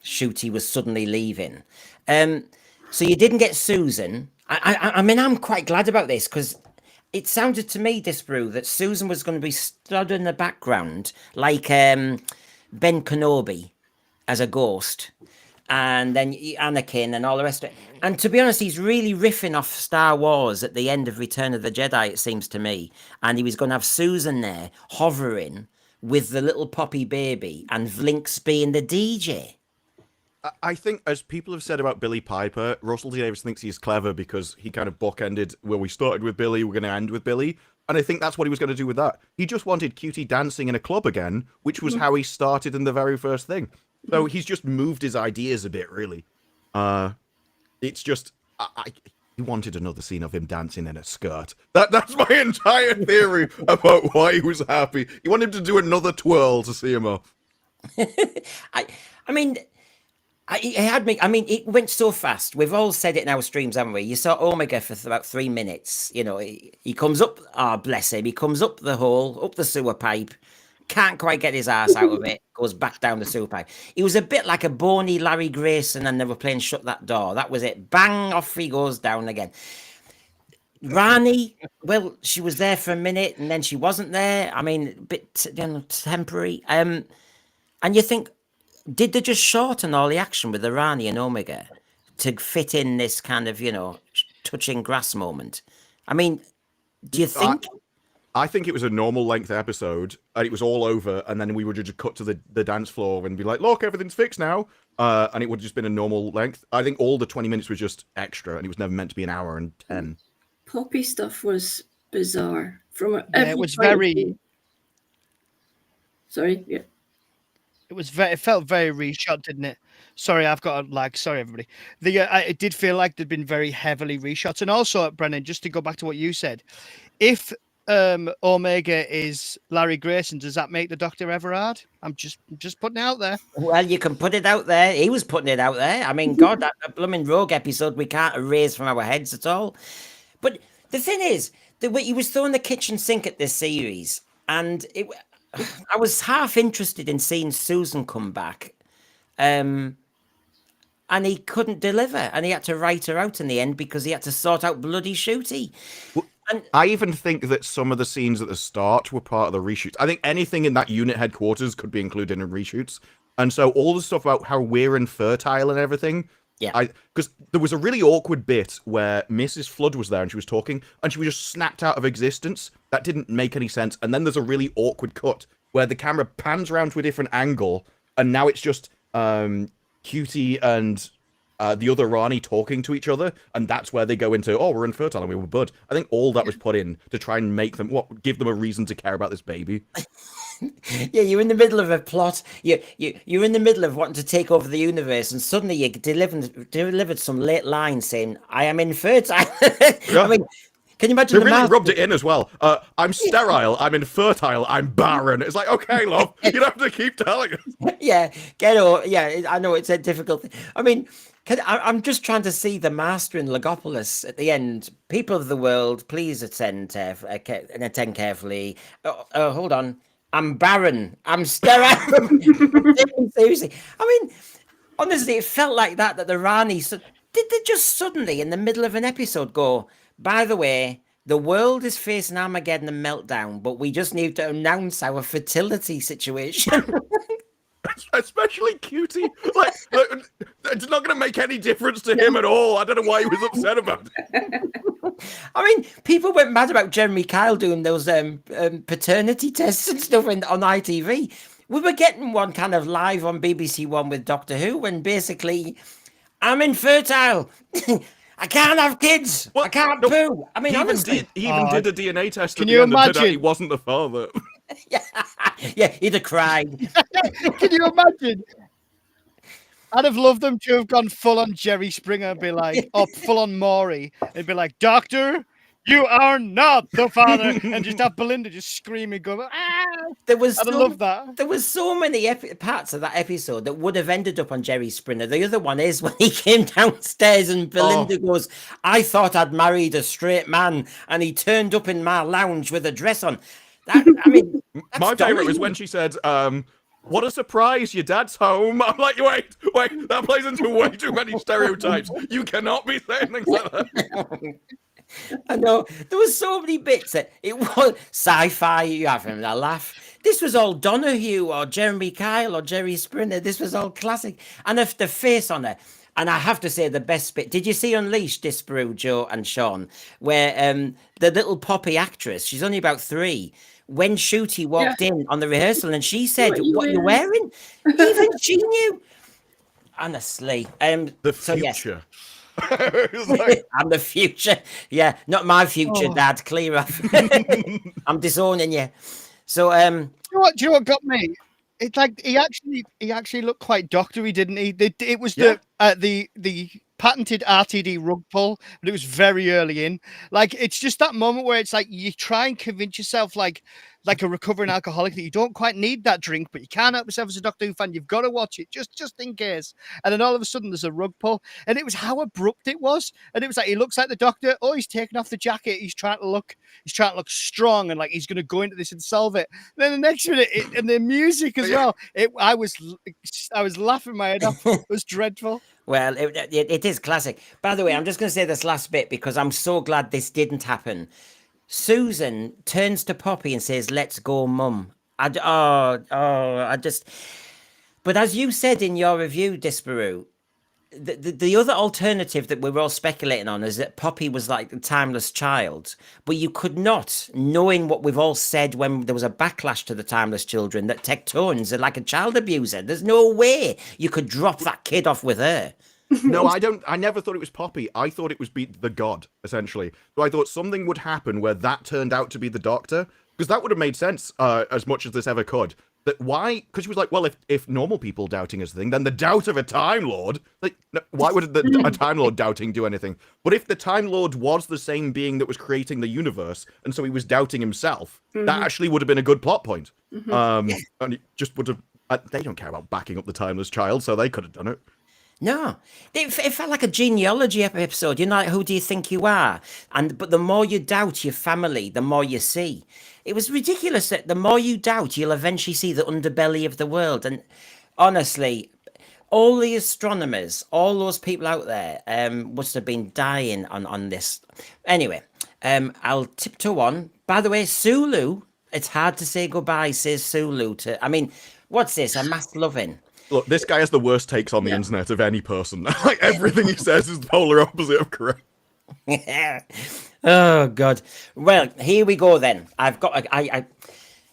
shoot he was suddenly leaving. So you didn't get Susan. I mean, I'm quite glad about this because it sounded to me, Disparu, that Susan was going to be stood in the background like Ben Kenobi as a ghost, and then Anakin and all the rest of it. And to be honest, he's really riffing off Star Wars at the end of Return of the Jedi, it seems to me. And he was going to have Susan there hovering with the little poppy baby and Vlinks being the DJ. I think, as people have said about Billy Piper, Russell T Davies thinks he's clever because he kind of bookended where we started with Billy, we're going to end with Billy. And I think that's what he was going to do with that. He just wanted Cutie dancing in a club again, which was how he started in the very first thing. So he's just moved his ideas a bit, really. It's just, he wanted another scene of him dancing in a skirt. That's my entire theory about why he was happy. He wanted to do another twirl to see him off. It went so fast. We've all said it in our streams, haven't we? You saw Omega for about 3 minutes. He comes up, bless him, he comes up the hole, up the sewer pipe, can't quite get his ass out of it, goes back down the sewer pipe. He was a bit like a bony Larry Grayson, and they were playing Shut That Door. That was it. Bang, off he goes down again. Rani, well, she was there for a minute, and then she wasn't there. I mean, a bit temporary. And you think, did they just shorten all the action with the Rani and Omega to fit in this kind of, touching grass moment? I mean, do you think? I think it was a normal length episode, and it was all over, and then we would just cut to the dance floor and be like, look, everything's fixed now. And it would have just been a normal length. I think all the 20 minutes was just extra, and it was never meant to be an hour and 10. Poppy stuff was bizarre. It was very... Sorry, yeah. It felt very reshot, didn't it? Sorry, I've got a lag. Sorry, everybody. It did feel like there'd been very heavily reshot. And also, Brennan, just to go back to what you said, if Omega is Larry Grayson, does that make the Doctor Everard? I'm just putting it out there. Well, you can put it out there. He was putting it out there. I mean, God, that blooming Rogue episode we can't erase from our heads at all. But the thing is, he was throwing the kitchen sink at this series, and I was half interested in seeing Susan come back, and he couldn't deliver, and he had to write her out in the end because he had to sort out bloody Shooty. And I even think that some of the scenes at the start were part of the reshoots. I think anything in that unit headquarters could be included in reshoots. And so all the stuff about how we're infertile and everything, because there was a really awkward bit where Mrs. Flood was there and she was talking and she was just snapped out of existence. That didn't make any sense. And then there's a really awkward cut where the camera pans around to a different angle and now it's just Cutie and the other Rani talking to each other, and that's where they go into, oh, we're infertile and we were bud. I think all that was put in to try and make them, give them a reason to care about this baby. Yeah, you're in the middle of a plot. You're in the middle of wanting to take over the universe, and suddenly you delivered some late line saying, I am infertile. Yeah. I mean, can you imagine they really rubbed it in as well. I'm sterile, I'm infertile, I'm barren. It's like, okay, love, you don't have to keep telling us. Yeah, get over. Yeah, I know it's a difficult thing. I mean, I'm just trying to see the master in Logopolis at the end. People of the world, please attend carefully. Hold on. I'm barren. I'm sterile. Seriously. I mean, honestly, it felt like that the Rani... Did they just suddenly, in the middle of an episode, go, by the way, the world is facing Armageddon and meltdown, but we just need to announce our fertility situation? Especially Cutie. Like, it's not going to make any difference to him at all. I don't know why he was upset about it. I mean, people went mad about Jeremy Kyle doing those paternity tests and stuff on ITV. We were getting one kind of live on BBC One with Doctor Who, when basically, I'm infertile. I can't have kids. I can't poo. I mean, honestly. He even did a DNA test. Can you imagine? He wasn't the father. Yeah, he'd have cried. Can you imagine? I'd have loved them to have gone full on Jerry Springer and be like, or full on Maury, and be like, Doctor, you are not the father, and just have Belinda just screaming, going, ah! I'd love that. There was so many parts of that episode that would have ended up on Jerry Springer. The other one is when he came downstairs and Belinda goes, I thought I'd married a straight man, and he turned up in my lounge with a dress on. My favorite was when she said, what a surprise, your dad's home. I'm like, wait, that plays into way too many stereotypes. You cannot be saying things like that. I know, there was so many bits that it was sci-fi, you having a laugh. This was all Donahue or Jeremy Kyle or Jerry Springer. This was all classic. And if the face on it, and I have to say the best bit, did you see Unleashed, Disparu, Joe and Sean, where the little Poppy actress, she's only about 3, when Shooty walked in on the rehearsal and she said, what are you wearing? Even she knew. Honestly. The future. I'm the future. Yeah, not my future, Dad. Clear off. I'm disowning you. So, do you know what got me? It's like he actually looked quite doctory, didn't he? It was the patented RTD rug pull, but it was very early in. Like, it's just that moment where it's like you try and convince yourself, like, like a recovering alcoholic that you don't quite need that drink, but you can't help yourself as a Doctor Who fan. You've got to watch it just in case. And then all of a sudden there's a rug pull, and it was how abrupt it was. And it was like he looks like the Doctor. Oh, he's taking off the jacket. He's trying to look strong and like he's going to go into this and solve it. And then the next minute, and the music as well. I was laughing my head off. It was dreadful. Well, it is classic. By the way, I'm just going to say this last bit because I'm so glad this didn't happen. Susan turns to Poppy and says, "Let's go, Mum." But as you said in your review, Disparu, the other alternative that we were all speculating on is that Poppy was like the timeless child, but you could not, knowing what we've all said when there was a backlash to the timeless children, that Tectones are like a child abuser. There's no way you could drop that kid off with her. No, I never thought it was Poppy. I thought it was the god, essentially. So I thought something would happen where that turned out to be the Doctor, because that would have made sense as much as this ever could. That why? Because she was like, well, if normal people doubting is the thing, then the doubt of a Time Lord, like, why would a Time Lord doubting do anything? But if the Time Lord was the same being that was creating the universe, and so he was doubting himself, that actually would have been a good plot point. And it just would have. They don't care about backing up the timeless child, so they could have done it. No, it felt like a genealogy episode. You know, like, who do you think you are? But the more you doubt your family, the more you see. It was ridiculous that the more you doubt, you'll eventually see the underbelly of the world. And honestly, all the astronomers, all those people out there, must have been dying on this. Anyway, I'll tiptoe on. By the way, Sulu, it's hard to say goodbye, says Sulu to. I mean, what's this? A mass loving. Look, this guy has the worst takes on the internet of any person. Like, everything he says is the polar opposite of correct. Oh God. Well, here we go then. I've got.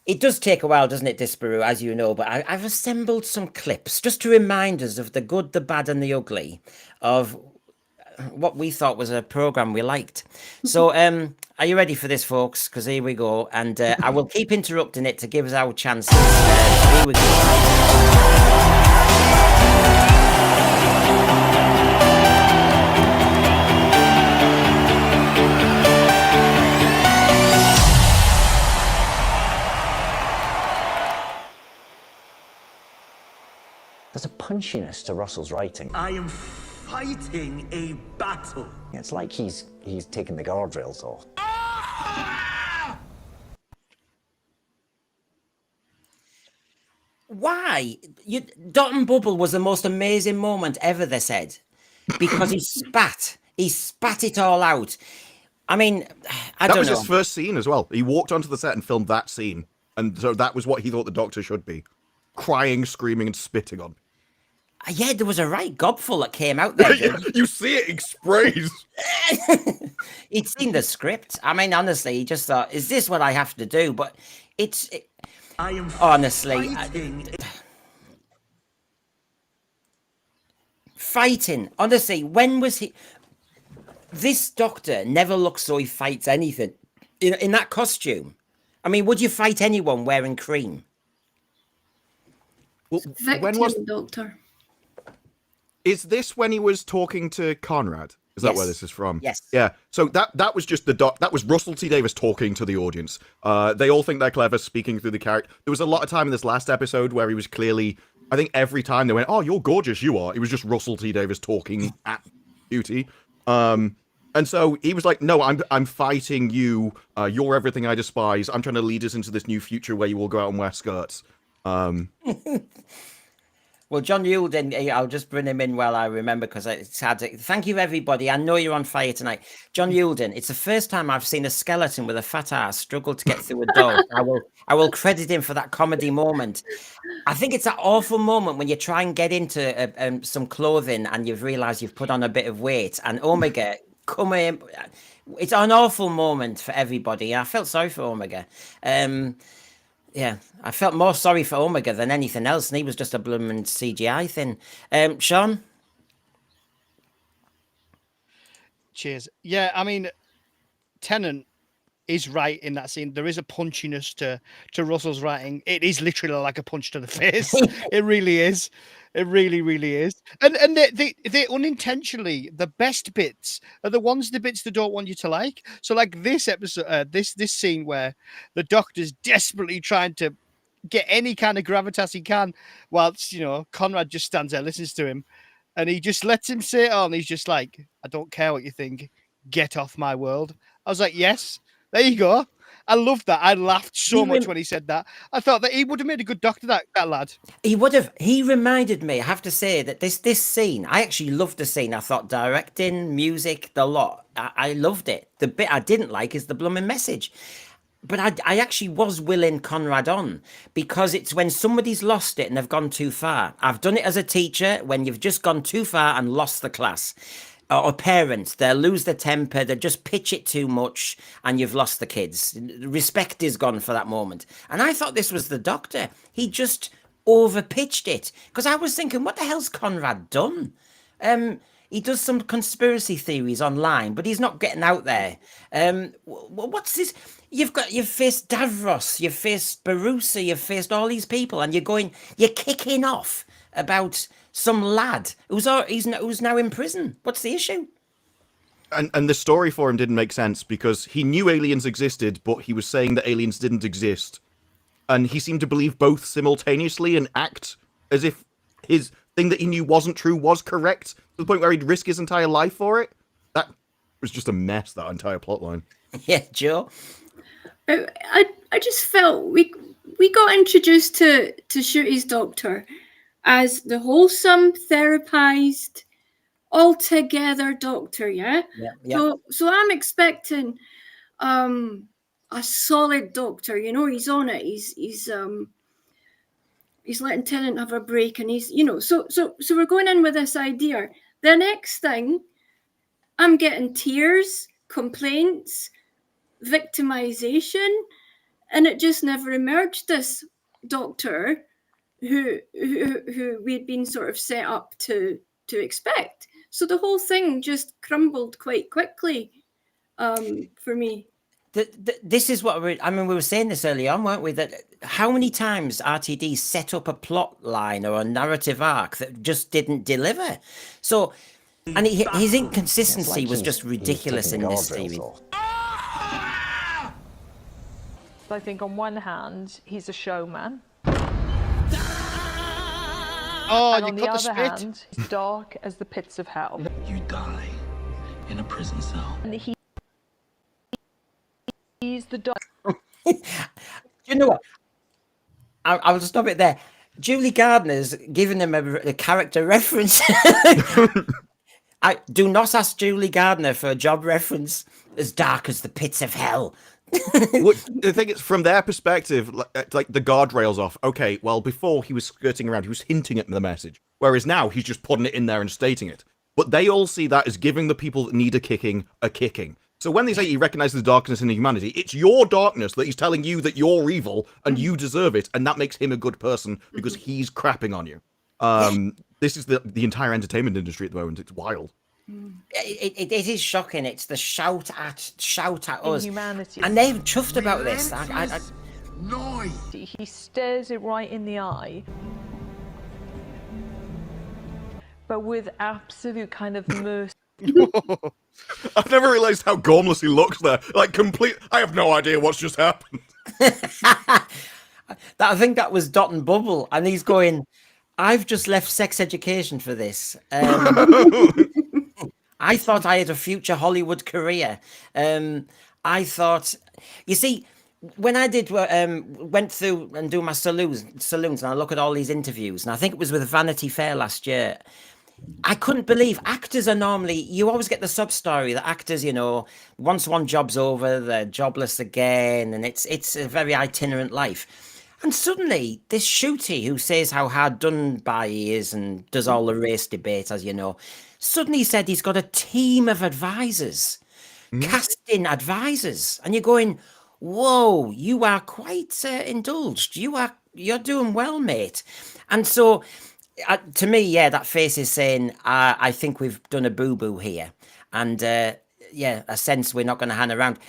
It does take a while, doesn't it, Disparu, as you know? But I've assembled some clips just to remind us of the good, the bad, and the ugly of what we thought was a program we liked. So, are you ready for this, folks? Because here we go, and I will keep interrupting it to give us our chances. Here we go. There's a punchiness to Russell's writing. I am fighting a battle. It's like he's taken the guardrails off. Why? Dot and Bubble was the most amazing moment ever, they said. Because he spat it all out. I mean, I don't know. That was his first scene as well. He walked onto the set and filmed that scene. And so that was what he thought the Doctor should be. Crying, screaming, and spitting on. Yeah, there was a right gobful that came out there. You see it, it sprays. He'd seen the script. I mean, honestly, he just thought, is this what I have to do? But I am honestly... Fighting. Honestly, when was he... This Doctor never looks so he fights anything. In that costume. I mean, would you fight anyone wearing cream? Well, Victim Doctor. Is this when he was talking to Conrad? Is that where this is from? Yes. Yeah. So that was just that was Russell T Davies talking to the audience. They all think they're clever, speaking through the character. There was a lot of time in this last episode where he was clearly, I think every time they went, "Oh, you're gorgeous, you are." It was just Russell T Davies talking at Beauty. And so he was like, "No, I'm fighting you. You're everything I despise. I'm trying to lead us into this new future where you will go out and wear skirts." Well, John Yulden, I'll just bring him in while I remember, because it's hard to... Thank you, everybody. I know you're on fire tonight. John Yulden, it's the first time I've seen a skeleton with a fat ass struggle to get through a door. I will credit him for that comedy moment. I think it's that awful moment when you try and get into some clothing and you've realised you've put on a bit of weight, and Omega come in. It's an awful moment for everybody. I felt sorry for Omega. Yeah, I felt more sorry for Omega than anything else, and he was just a blooming CGI thing. Sean? Cheers. Yeah, I mean, Tennant is right in that scene. There is a punchiness to Russell's writing. It is literally like a punch to the face. It really is. It really, really is. And they unintentionally, the best bits are the bits they don't want you to like. So like this episode, this scene where the Doctor's desperately trying to get any kind of gravitas he can, whilst Conrad just stands there, listens to him, and he just lets him say it on. He's just like, I don't care what you think. Get off my world. I was like, yes, there you go. I loved that. I laughed so much when he said that. I thought that he would have made a good Doctor, that lad. He would have. He reminded me, I have to say, that this scene, I actually loved the scene. I thought directing, music, the lot. I loved it. The bit I didn't like is the blooming message. But I actually was willing Conrad on, because it's when somebody's lost it and they've gone too far. I've done it as a teacher, when you've just gone too far and lost the class. Or parents, they'll lose their temper, they just pitch it too much, and you've lost the kids. Respect is gone for that moment. And I thought this was the Doctor. He just overpitched it. Because I was thinking, what the hell's Conrad done? He does some conspiracy theories online, but he's not getting out there. What's this? You've faced Davros, you've faced Barusa, you've faced all these people, and you're kicking off about some lad who's now in prison. What's the issue? And the story for him didn't make sense, because he knew aliens existed, but he was saying that aliens didn't exist. And he seemed to believe both simultaneously and act as if his thing that he knew wasn't true was correct, to the point where he'd risk his entire life for it. That was just a mess, that entire plotline. Yeah, Joe. I just felt we got introduced to Shooty's Doctor as the wholesome, therapized, altogether Doctor, yeah? Yeah. So I'm expecting a solid Doctor, he's on it. He's letting Tennant have a break, and he's, so we're going in with this idea. The next thing, I'm getting tears, complaints, victimization, and it just never emerged, this Doctor who we'd been sort of set up to expect. So the whole thing just crumbled quite quickly for me. This is what we were saying this early on, weren't we? That how many times RTD set up a plot line or a narrative arc that just didn't deliver. So, and his inconsistency was just ridiculous in this series. I think on one hand, he's a showman. Oh, and you on the cut the other spit. hand, he's dark as the pits of hell. You die in a prison cell. And he's the dark. You know what? I'll stop it there. Julie Gardner's giving him a character reference. I do not ask Julie Gardner for a job reference. As dark as the pits of hell. Look, the thing is, from their perspective, like the guardrails off. Okay, well, before he was skirting around, he was hinting at the message, whereas now he's just putting it in there and stating it. But they all see that as giving the people that need a kicking a kicking. So when they say he recognizes the darkness in humanity, it's your darkness that he's telling you that you're evil and you deserve it, and that makes him a good person because he's crapping on you. This is the entire entertainment industry at the moment. It's wild. It is shocking. It's the shout at us, Humanity. and they're chuffed about this. He stares it right in the eye, but with absolute kind of mercy. I've never realized how gormless he looks there. Like, I have no idea what's just happened. I think that was Dot and Bubble, and he's going, I've just left sex education for this. I thought I had a future Hollywood career. I thought, you see, when I went through and do my saloons, and I look at all these interviews, and I think it was with Vanity Fair last year, I couldn't believe actors are normally, you always get the sub story that actors, once one job's over, they're jobless again, and it's a very itinerant life. And suddenly, this Shooty, who says how hard done by he is and does all the race debate, as you know, suddenly said he's got a team of advisors, casting advisors, and you're going, whoa, you are quite indulged. You're doing well, mate. And so, to me, yeah, that face is saying, I think we've done a boo-boo here. And, a sense we're not going to hang around.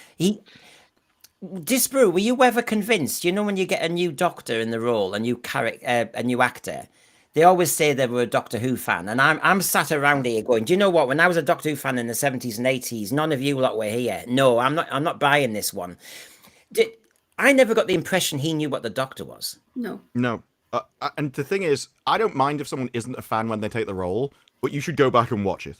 Disparu, were you ever convinced? You know, when you get a new doctor in the role, a new character, a new actor, they always say they were a Doctor Who fan, and I'm sat around here going, do you know what? When I was a Doctor Who fan in the 70s and 80s, none of you lot were here. No, I'm not buying this one. I never got the impression he knew what the Doctor was. No. No. And the thing is, I don't mind if someone isn't a fan when they take the role, but you should go back and watch it.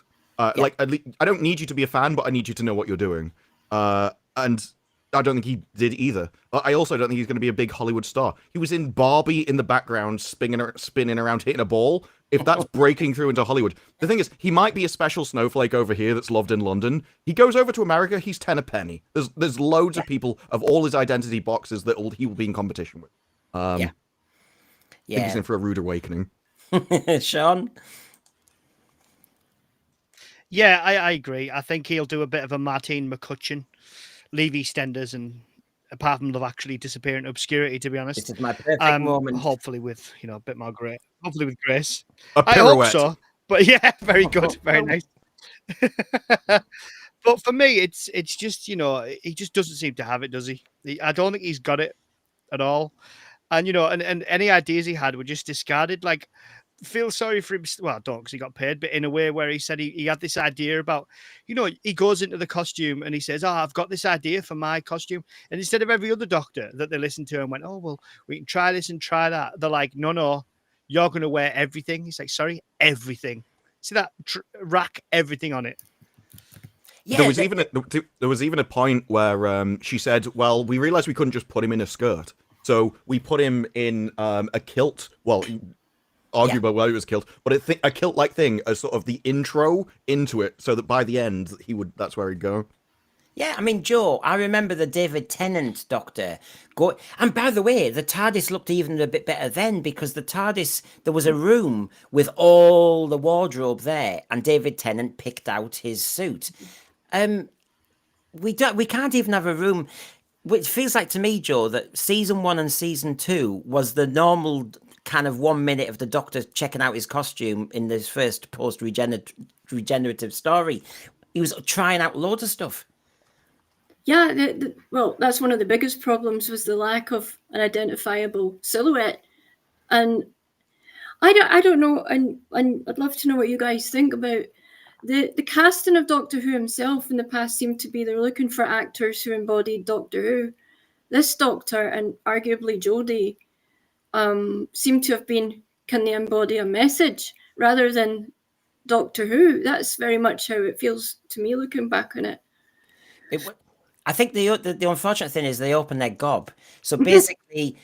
Like, at least, I don't need you to be a fan, but I need you to know what you're doing. And I don't think he did either. I also don't think he's going to be a big Hollywood star. He was in Barbie in the background, spinning around, hitting a ball. If that's breaking through into Hollywood, the thing is, he might be a special snowflake over here that's loved in London. He goes over to America, he's 10 a penny. There's loads of people of all his identity boxes that he will be in competition with. I think he's in for a rude awakening. Sean? Yeah, I agree. I think he'll do a bit of a Martine McCutcheon, leave EastEnders, and apart from Love Actually disappear into obscurity, to be honest. This is my perfect moment. Hopefully with, a bit more grace. Hopefully with grace. A I hope pirouette. so. But yeah, very good. Very nice. But for me, it's just, he just doesn't seem to have it, does he? I don't think he's got it at all. And, and any ideas he had were just discarded. Like, feel sorry for him. Well, I don't, because he got paid, but in a way where he said he had this idea about, he goes into the costume and he says, I've got this idea for my costume. And instead of every other doctor that they listened to and went, oh, well, we can try this and try that. They're like, no, you're going to wear everything. He's like, sorry, everything. See that? Rack everything on it. Yeah, there was even a point where she said, well, we realized we couldn't just put him in a skirt. So we put him in a kilt. Well, arguably why he was killed, but a kilt-like thing as sort of the intro into it, so that by the end that's where he'd go. Yeah, I mean, Joe, I remember the David Tennant Doctor go. And by the way, the TARDIS looked even a bit better then, because the TARDIS, there was a room with all the wardrobe there, and David Tennant picked out his suit. We can't even have a room. Which feels like to me, Joe, that season 1 and season 2 was the normal kind of 1 minute of the Doctor checking out his costume in this first post-regenerative story. He was trying out loads of stuff. Yeah, well, that's one of the biggest problems, was the lack of an identifiable silhouette. And I don't know, and I'd love to know what you guys think about the casting of Doctor Who himself. In the past seemed to be they're looking for actors who embodied Doctor Who. This Doctor, and arguably Jodie, seem to have been, can they embody a message rather than Doctor Who? That's very much how it feels to me looking back on it. I think the unfortunate thing is they opened their gob. So basically,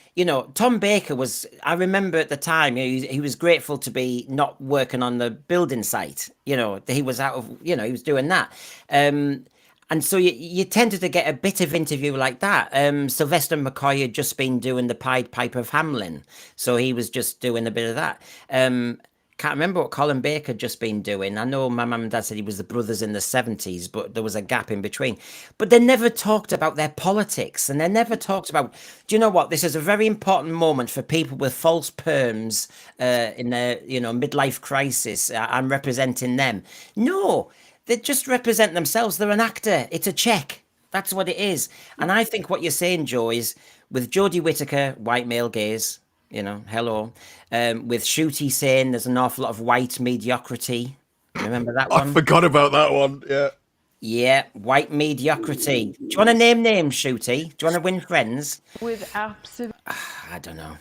Tom Baker was, I remember at the time, he was grateful to be not working on the building site. He was out of, he was doing that. And so you tended to get a bit of interview like that. Sylvester McCoy had just been doing the Pied Piper of Hamelin. So he was just doing a bit of that. Can't remember what Colin Baker had just been doing. I know my mum and dad said he was the Brothers in the 70s, but there was a gap in between. But they never talked about their politics, and they never talked about, do you know what? This is a very important moment for people with false perms in their, midlife crisis. I'm representing them. No, they just represent themselves. They're an actor. It's a check. That's what it is. And I think what you're saying, Joe, is with Jodie Whittaker, white male gaze, hello. With Shooty saying there's an awful lot of white mediocrity. Remember that one? I forgot about that one. Yeah. Yeah, white mediocrity. Do you want to name names, Shooty? Do you want to win friends? With absolute. I don't know.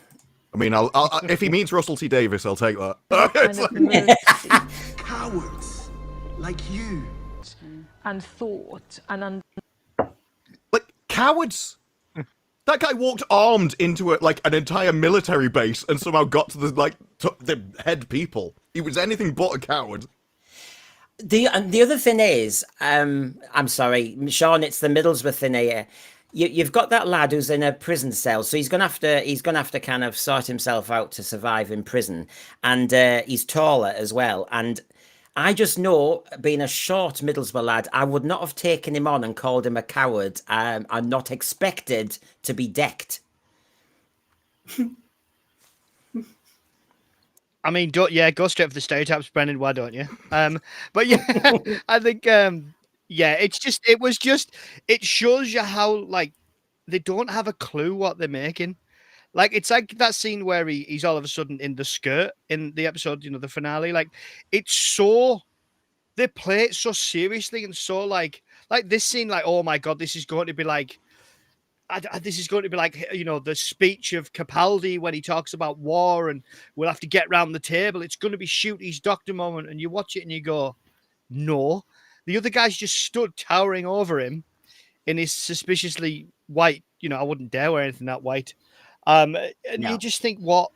I mean, I'll if he means Russell T Davies, I'll take that. Cowards like you. And thought and like cowards. That guy walked armed into an entire military base and somehow got to the head people. He was anything but a coward. The other thing is, I'm sorry, Sean, it's the Middlesbrough thing here. You've got that lad who's in a prison cell, so he's gonna have to kind of sort himself out to survive in prison, and he's taller as well. And I just know, being a short Middlesbrough lad, I would not have taken him on and called him a coward. I'm not expected to be decked. I mean, go straight for the stereotypes, Brendan. Why don't you? But yeah, I think, it shows you how they don't have a clue what they're making. Like, it's like that scene where he's all of a sudden in the skirt in the episode, you know, the finale. Like, it's so, they play it so seriously and so like this scene, like, oh my God, this is going to be like, this is going to be like, you know, the speech of Capaldi when he talks about war and we'll have to get round the table. It's going to be Shooty's doctor moment. And you watch it and you go, no. The other guy's just stood towering over him in his suspiciously white, you know, I wouldn't dare wear anything that white. And you just think, what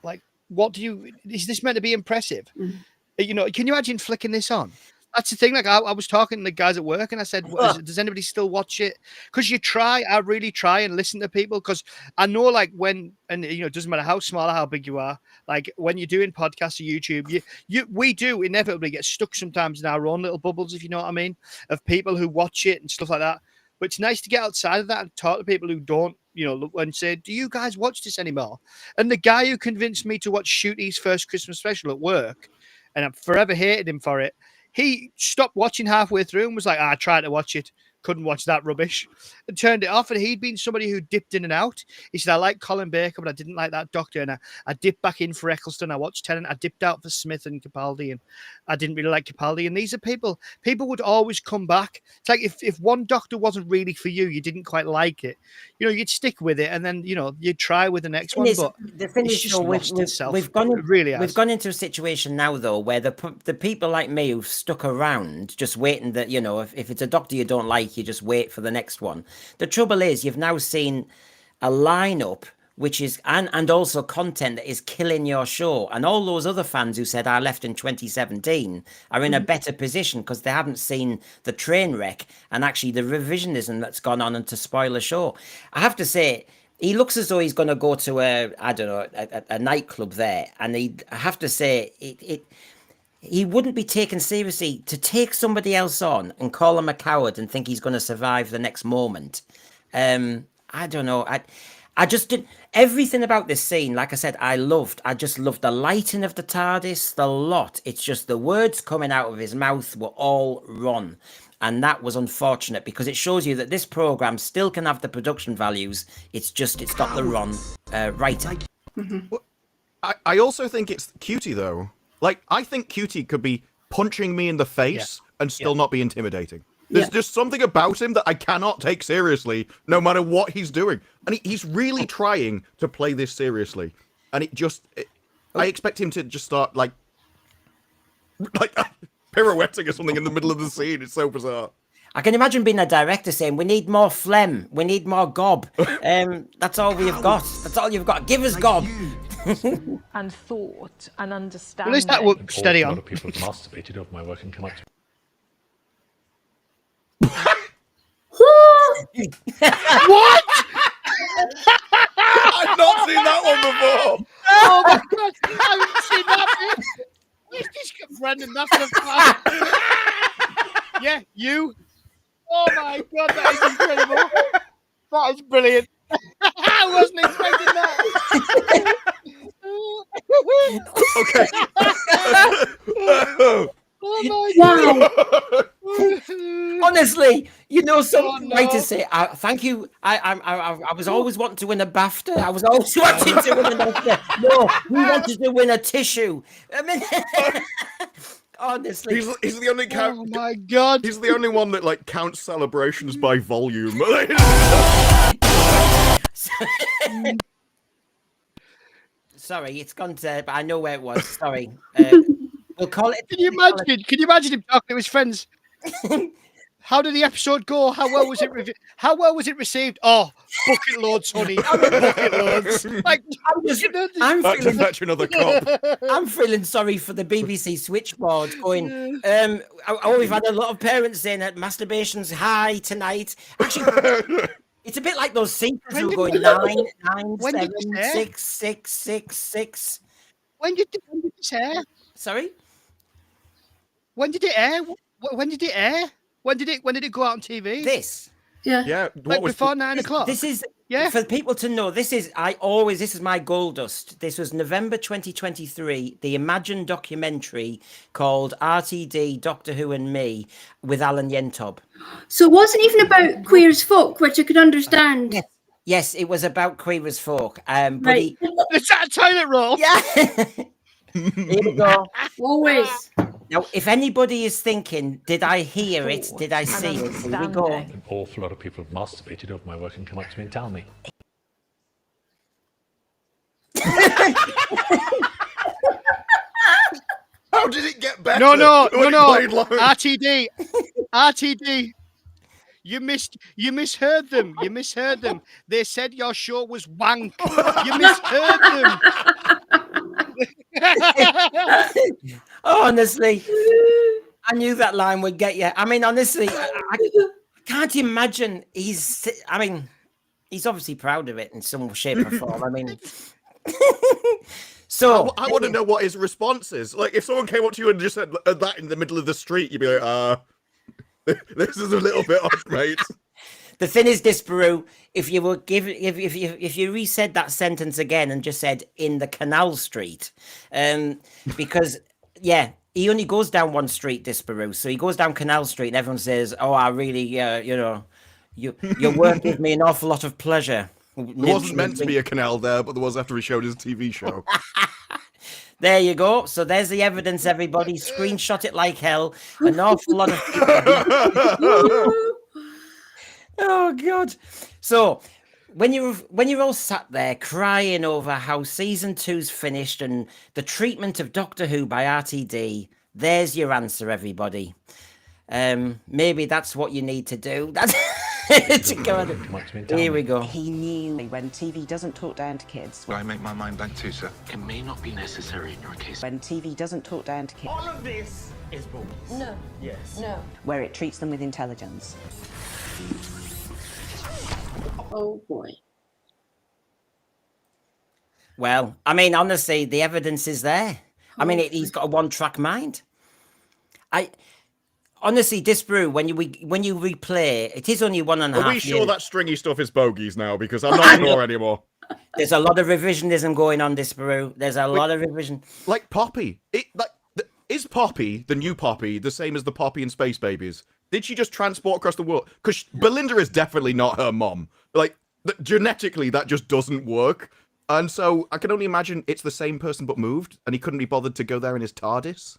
do you, is this meant to be impressive? Mm. You know, can you imagine flicking this on? That's the thing. Like, I was talking to the guys at work and I said, does anybody still watch it? Because I really try and listen to people, because I know, like, when, and you know, it doesn't matter how small or how big you are, like when you're doing podcasts or YouTube, we do inevitably get stuck sometimes in our own little bubbles, if you know what I mean, of people who watch it and stuff like that. But it's nice to get outside of that and talk to people who don't, you know, and say, do you guys watch this anymore? And the guy who convinced me to watch Shooty's first Christmas special at work, and I've forever hated him for it, he stopped watching halfway through and was like, I tried to watch it, couldn't watch that rubbish, and turned it off. And he'd been somebody who dipped in and out. He said, I like Colin Baker, but I didn't like that Doctor. And I dipped back in for Eccleston. I watched Tennant. I dipped out for Smith and Capaldi, and I didn't really like Capaldi. And these are people would always come back. It's like if one Doctor wasn't really for you, you didn't quite like it, you know, you'd stick with it, and then, you know, you'd try with the next one. But the thing it's is, just though, lost itself. we've gone into a situation now, though, where the people like me who've stuck around just waiting, that, you know, if it's a Doctor you don't like, you just wait for the next one. The trouble is, you've now seen a lineup which is and also content that is killing your show, and all those other fans who said I left in 2017 are in a better position because they haven't seen the train wreck and actually the revisionism that's gone on and to spoil a show. I have to say, he looks as though he's going to go to a nightclub there, and I have to say he wouldn't be taken seriously to take somebody else on and call him a coward and think he's going to survive the next moment. I don't know. I just did everything about this scene. Like I said, I just loved the lighting of the TARDIS, the lot. It's just the words coming out of his mouth were all wrong. And that was unfortunate because it shows you that this program still can have the production values. It's got the wrong writer. I also think it's Cutie, though. Like, I think Cutie could be punching me in the face and still not be intimidating. There's just something about him that I cannot take seriously, no matter what he's doing. And he's really trying to play this seriously. And I expect him to just start, like pirouetting or something in the middle of the scene. It's so bizarre. I can imagine being a director saying, we need more phlegm, we need more gob. That's all we've got. That's all you've got. Give us gob. And thought and understanding. At least that would steady A on. lot of people have masturbated over my work and come up to What? I've not seen that one before. Oh my God, I haven't seen that bit. Where's this Brendan? That's the plan. Yeah, you. Oh my God, that is incredible. That is brilliant. I wasn't expecting that. Okay. Oh my God. Honestly, you know, some writers say, thank you. I was always wanting to win a BAFTA. I was always wanting to win a BAFTA. No, we wanted to win a tissue. I mean, honestly. He's the only Oh my God. He's the only one that, like, counts celebrations by volume. Sorry, it's gone to, but I know where it was. Sorry. We'll call it. Can you imagine him talking to his friends? How did the episode go? How well was it? How well was it received? Oh, bucket loads, honey. Bucket loads. Like, I'm fetch another cup. I'm feeling sorry for the BBC switchboard going, we've had a lot of parents saying that masturbation's high tonight. Actually, it's a bit like those seekers who are going 9, 7, 6, 6, 6, 6. When did this air? Sorry? When did it air? When did it air? When did it go out on TV? This. Yeah. Like before 9 o'clock. This is, yeah. For people to know, this is my gold dust. This was November 2023, the Imagine documentary called RTD, Doctor Who and Me with Alan Yentob. So it wasn't even about queer as folk, which I could understand. Yes. Yes, it was about queer as folk. But Right. Is that a toilet roll? yeah. Here we go. Always. Now, if anybody is thinking, did I hear it? Did I see it? Here we go. An awful lot of people have masturbated over my work and come up to me and tell me. How did it get better? No. Long? RTD. You misheard them. You misheard them. They said your show was wank. You misheard them. Honestly, I knew that line would get you. I mean, honestly, I can't imagine he's obviously proud of it in some shape or form. I mean, so I want to know what his response is. Like, if someone came up to you and just said that in the middle of the street, you'd be like, this is a little bit odd, mate. The thing is, Disparu, if you resaid that sentence again and just said in the canal street, because he only goes down one street, Disparu, so he goes down Canal Street and everyone says, "Oh, I really, your work gives me an awful lot of pleasure." There wasn't meant to be a canal there, but there was after he showed his TV show. There you go. So there's the evidence, everybody. Screenshot it like hell. An awful lot of people. Oh God. So when you're all sat there crying over how season 2's finished and the treatment of Doctor Who by RTD, there's your answer, everybody. Maybe that's what you need to do. That's here we go. He knew when TV doesn't talk down to kids. I make my mind blank too, sir. It may not be necessary in your case. When TV doesn't talk down to kids. All of this is bogus. No. Yes. No. Where it treats them with intelligence. Oh boy. Well, I mean, honestly, the evidence is there. I mean, he's got a one-track mind. Honestly, Disparu, when you replay, it is only 1.5 Are we sure that stringy stuff is bogeys now? Because I'm not sure anymore. There's a lot of revisionism going on, Disparu. There's a lot of revision. Like Poppy. Is Poppy, the new Poppy, the same as the Poppy in Space Babies? Did she just transport across the world? Because Belinda is definitely not her mom. Like, genetically, that just doesn't work. And so I can only imagine it's the same person but moved, and he couldn't be bothered to go there in his TARDIS.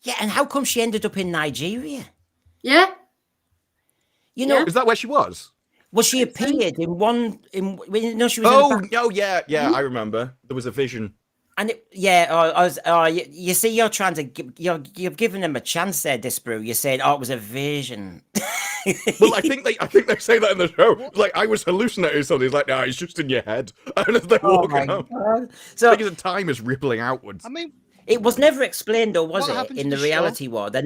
Yeah, and how come she ended up in Nigeria? Yeah. You know, is that where she was? Well, she appeared in one. She was. I remember. There was a vision. And you see, you're trying to you're giving them a chance there, Disparu. You're saying, "Oh, it was a vision." Well, I think they say that in the show. Like, I was hallucinating something. It's like, no, it's just in your head. And as they walk out, so the time is rippling outwards. I mean, it was never explained, or was What it, in the reality war? They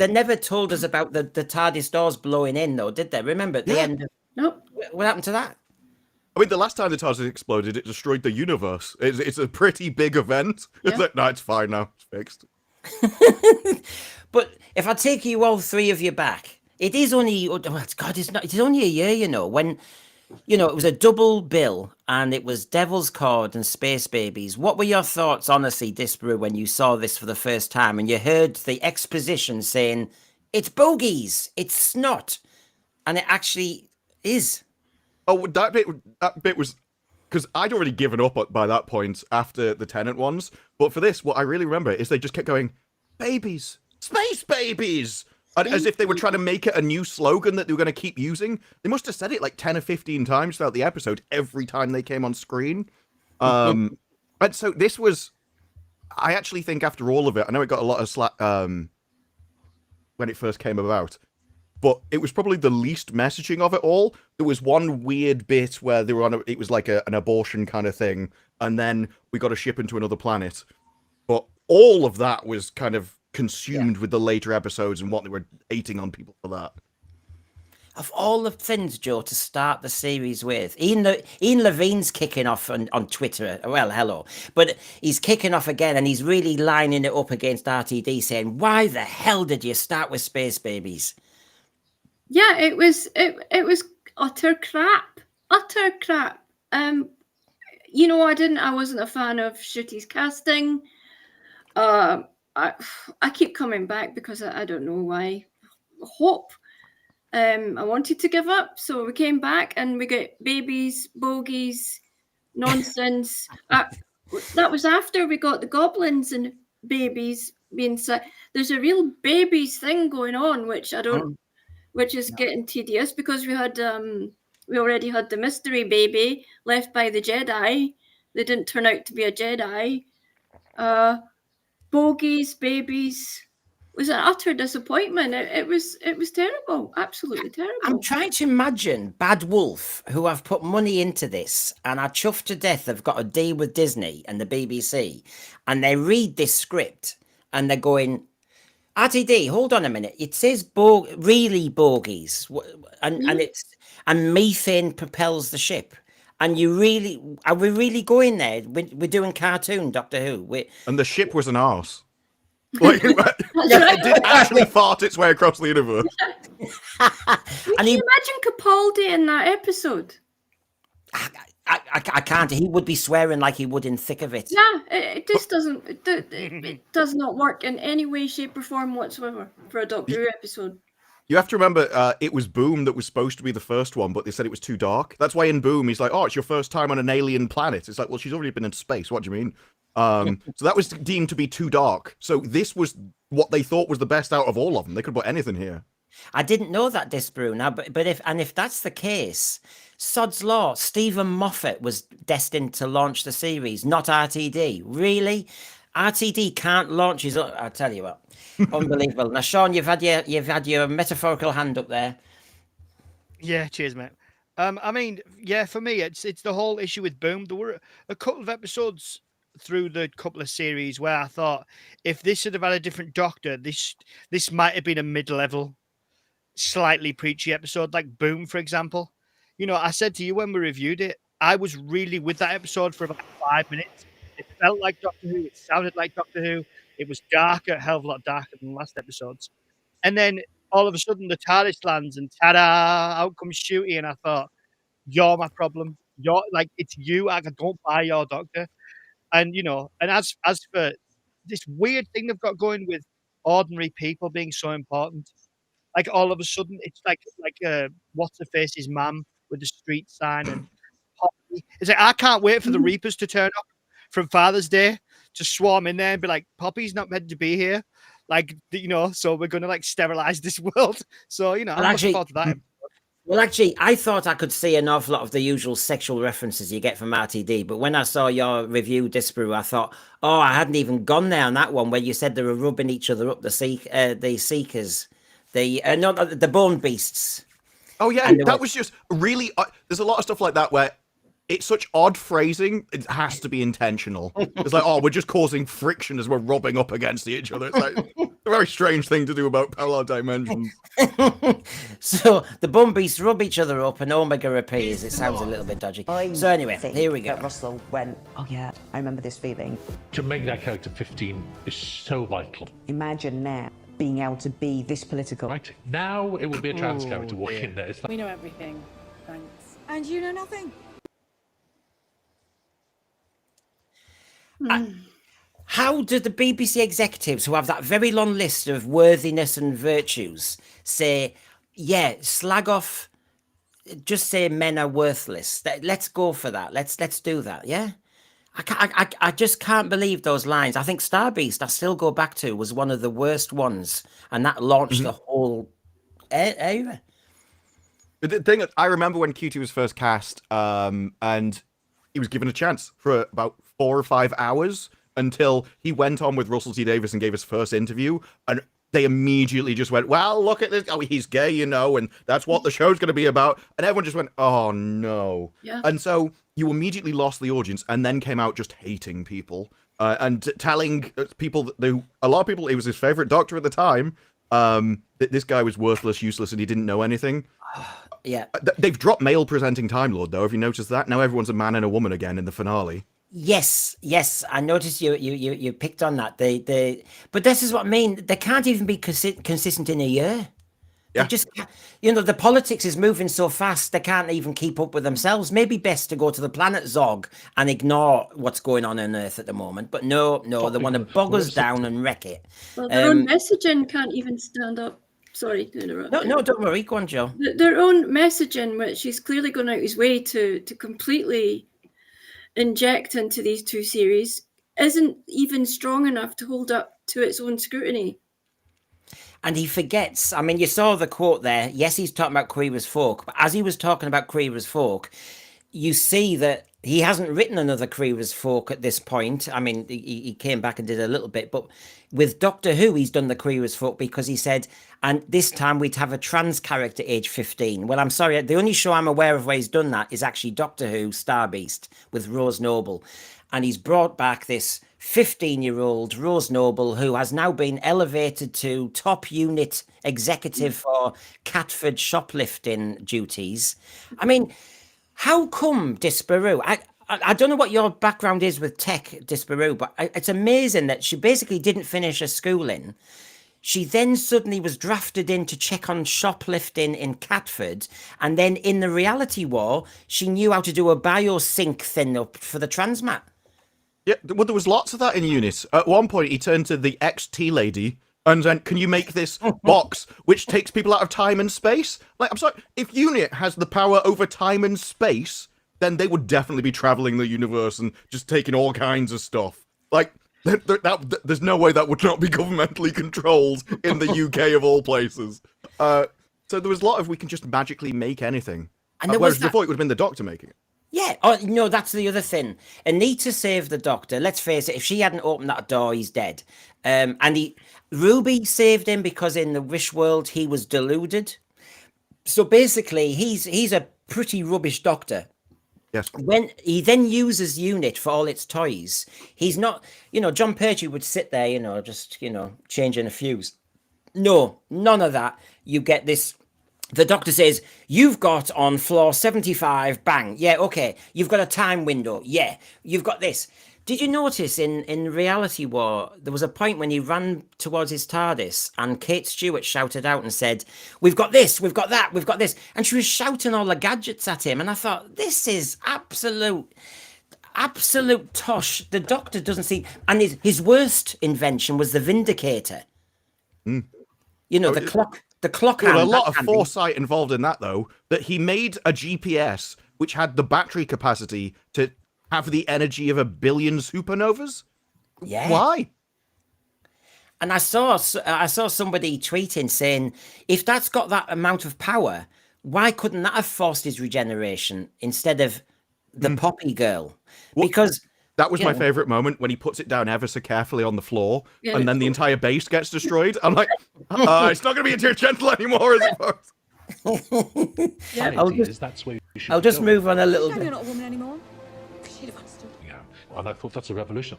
never told us about the TARDIS doors blowing in, though, did they? Remember at the end? Nope. What happened to that? I mean, the last time the TARDIS exploded, it destroyed the universe. It's a pretty big event. It's like, no, it's fine now. It's fixed. But if I take you all three of you back, it is only it's only a year, when it was a double bill and it was Devil's Cord and Space Babies. What were your thoughts, honestly, Disparu, when you saw this for the first time and you heard the exposition saying it's bogies, it's snot, and it actually is? Oh, that bit was because I'd already given up by that point after the Tennant ones. But for this, what I really remember is they just kept going, babies, space babies. And as if they were trying to make it a new slogan that they were going to keep using. They must have said it like 10 or 15 times throughout the episode, every time they came on screen. And so this was, I actually think after all of it, I know it got a lot of slack when it first came about, but it was probably the least messaging of it all. There was one weird bit where they were it was like an abortion kind of thing, and then we got a ship into another planet. But all of that was kind of consumed with the later episodes and what they were hating on people for that. Of all the things, Joe, to start the series with, Ian Levine's kicking off on Twitter. Well, hello. But he's kicking off again, and he's really lining it up against RTD, saying, why the hell did you start with Space Babies? Yeah, it was utter crap. Utter crap. I wasn't a fan of Shooty's casting. I keep coming back because I don't know why. Hope I wanted to give up, so we came back and we got babies, bogies, nonsense. That was after we got the goblins and babies being sick. There's a real babies thing going on, which I don't, which is getting tedious because we already had the mystery baby left by the Jedi. They didn't turn out to be a Jedi. Bogies, babies. Was an utter disappointment. It was terrible, absolutely terrible. I'm trying to imagine Bad Wolf, who have put money into this and are chuffed to death. They've got a deal with Disney and the BBC, and they read this script and they're going, RTD, hold on a minute. It says really bogies, and methane propels the ship. And are we really going there? We're doing cartoon Doctor Who. And the ship was an arse. Like, it did actually fart its way across the universe. Can you imagine Capaldi in that episode? I can't. He would be swearing like he would in thick of it. Yeah, it just doesn't. It does not work in any way, shape, or form whatsoever for a Doctor Who episode. You have to remember, it was Boom that was supposed to be the first one, but they said it was too dark. That's why in Boom, he's like, oh, it's your first time on an alien planet. It's like, well, she's already been in space. What do you mean? So that was deemed to be too dark. So this was what they thought was the best out of all of them. They could put anything here. I didn't know that, Disparu. Now, but if that's the case, sod's law, Stephen Moffat was destined to launch the series, not RTD. Really? RTD can't launch his own. I'll tell you what. Unbelievable. Now, Sean, you've had your metaphorical hand up there. Yeah, cheers, mate. I mean, yeah, for me, it's the whole issue with Boom. There were a couple of episodes through the couple of series where I thought if this had have had a different Doctor, this might have been a mid-level, slightly preachy episode, like Boom, for example. You know, I said to you when we reviewed it, I was really with that episode for about 5 minutes. It felt like Doctor Who. It sounded like Doctor Who. It was darker, a hell of a lot darker than the last episodes. And then all of a sudden the TARDIS lands and ta-da, out comes Shooty. And I thought, you're my problem. You're like, it's you. I don't buy your Doctor. And, you know, and as for this weird thing they've got going with ordinary people being so important, like all of a sudden it's like what's her face's mum with the street sign and Poppy. It's like, I can't wait for the Reapers to turn up from Father's Day to swarm in there and be like, Poppy's not meant to be here. Like, you know, so we're going to like sterilize this world. So, you know, I'm looking forward to that. Well, actually, I thought I could see an awful lot of the usual sexual references you get from RTD, but when I saw your review, Disparu, I thought, oh, I hadn't even gone there on that one where you said they were rubbing each other up, the Seekers, the Bone Beasts. Oh, yeah, that was just really... there's a lot of stuff like that where it's such odd phrasing, it has to be intentional. It's like, oh, we're just causing friction as we're rubbing up against each other. It's like a very strange thing to do about parallel dimensions. So the Bone Beasts rub each other up and Omega appears. It sounds a little bit dodgy. So anyway, here we go. Russell went, oh yeah, I remember this feeling. To make that character 15 is so vital. Imagine now being able to be this political. Right, now it will be a trans character walking in there. It's like, we know everything, thanks. And you know nothing? How do the BBC executives, who have that very long list of worthiness and virtues, say, yeah, slag off, just say men are worthless. Let's go for that. Let's do that. Yeah. I just can't believe those lines. I think Starbeast, I still go back to, was one of the worst ones, and that launched the whole era. The thing, I remember when QT was first cast, and he was given a chance for about 4 or 5 hours until he went on with Russell T Davies and gave his first interview, and they immediately just went, well, look at this. Oh, he's gay, you know, and that's what the show's going to be about. And everyone just went, oh, no. Yeah. And so you immediately lost the audience and then came out just hating people and telling people that a lot of people, it was his favorite Doctor at the time, that this guy was worthless, useless, and he didn't know anything. Yeah. They've dropped male presenting Time Lord, though. Have you noticed that? Now everyone's a man and a woman again in the finale. Yes, I noticed you picked on that. But this is what I mean. They can't even be consistent in a year. Yeah. They just, you know, the politics is moving so fast they can't even keep up with themselves. Maybe best to go to the planet Zog and ignore what's going on Earth at the moment. But no, they want to bog us down and wreck it. Well, their own messaging can't even stand up Sorry to interrupt. No, don't worry. Go on, Joe. Their own messaging, which he's clearly gone out his way to completely inject into these two series, isn't even strong enough to hold up to its own scrutiny. And he forgets. I mean, you saw the quote there. Yes, he's talking about Queer as Folk, but as he was talking about Queer as Folk, you see that he hasn't written another Queer as Folk at this point. I mean, he came back and did a little bit, but with Doctor Who, he's done the Queer as Folk because he said, and this time we'd have a trans character age 15. Well, I'm sorry, the only show I'm aware of where he's done that is actually Doctor Who Star Beast with Rose Noble. And he's brought back this 15-year-old Rose Noble who has now been elevated to top unit executive for Catford shoplifting duties. I mean, how come Disparu? I don't know what your background is with tech, Disparu, but it's amazing that she basically didn't finish her schooling. She then suddenly was drafted in to check on shoplifting in Catford, and then in the reality war, she knew how to do a biosync thing up for the transmat. Yeah, well, there was lots of that in Unit. At one point, he turned to the ex-tea lady and went, "Can you make this box which takes people out of time and space?" Like, I'm sorry, if Unit has the power over time and space, then they would definitely be traveling the universe and just taking all kinds of stuff. Like, there's no way that would not be governmentally controlled in the UK of all places. So there was a lot of we can just magically make anything. And there whereas was that... before it would have been the Doctor making it. Yeah, oh, no, that's the other thing. Anita saved the Doctor. Let's face it, if she hadn't opened that door, he's dead. Ruby saved him because in the Wish world, he was deluded. So basically, he's a pretty rubbish Doctor. Yes. When he then uses Unit for all its toys, he's not, John Pertwee would sit there, just, changing a fuse. No, none of that. You get this. The Doctor says, you've got on floor 75, bang. Yeah, okay. You've got a time window. Yeah, you've got this. Did you notice in Reality War, there was a point when he ran towards his TARDIS and Kate Stewart shouted out and said, we've got this, we've got that, we've got this. And she was shouting all the gadgets at him. And I thought, this is absolute tosh. The Doctor doesn't see. And his worst invention was the Vindicator. Mm. The clock. The clock hand. A lot of foresight involved in that, though, that he made a GPS which had the battery capacity to have the energy of 1 billion supernovas. Yeah. Why? And I saw somebody tweeting saying, if that's got that amount of power, why couldn't that have forced his regeneration instead of the Poppy Girl? Because... That was my favourite moment when he puts it down ever so carefully on the floor, and then the entire base gets destroyed. I'm like, it's not going to be Dear Gentle anymore, is it? I'll just move on a little bit. You're not a woman anymore. She'd have understood. Yeah, well, I thought that's a revolution.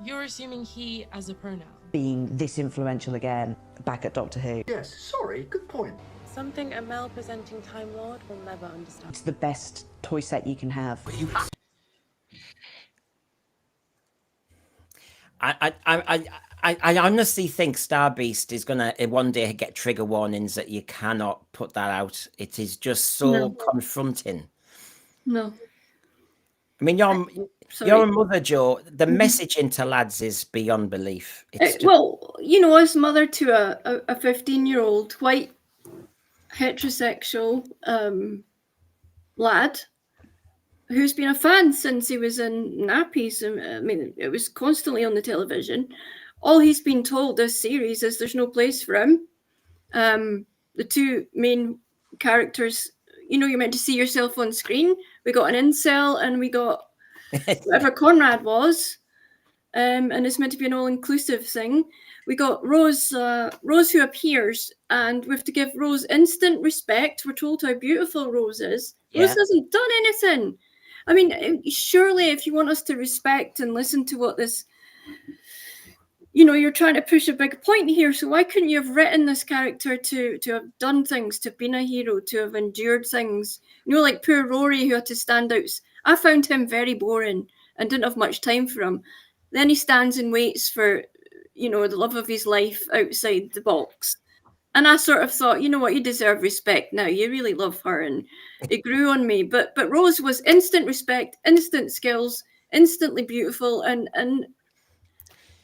You're assuming he as a pronoun. Being this influential again, back at Doctor Who. Yes, sorry, good point. Something a male presenting Time Lord will never understand. It's the best toy set you can have. I honestly think Star Beast is gonna one day get trigger warnings that you cannot put that out. It is just so confronting. No. I mean, you're a mother, Joe. The messaging to lads is beyond belief. Well, as mother to a 15-year-old white heterosexual lad who's been a fan since he was in nappies. I mean, it was constantly on the television. All he's been told this series is there's no place for him. The two main characters, you're meant to see yourself on screen. We got an incel and we got whatever Conrad was. And it's meant to be an all-inclusive thing. We got Rose who appears, and we have to give Rose instant respect. We're told how beautiful Rose is. Yeah. Rose hasn't done anything. I mean, surely if you want us to respect and listen to what this, you're trying to push a big point here. So why couldn't you have written this character to have done things, to have been a hero, to have endured things? Like poor Rory who had to stand out. I found him very boring and didn't have much time for him. Then he stands and waits for, the love of his life outside the box. And I sort of thought, you know what, you deserve respect now. You really love her, and it grew on me. But Rose was instant respect, instant skills, instantly beautiful, and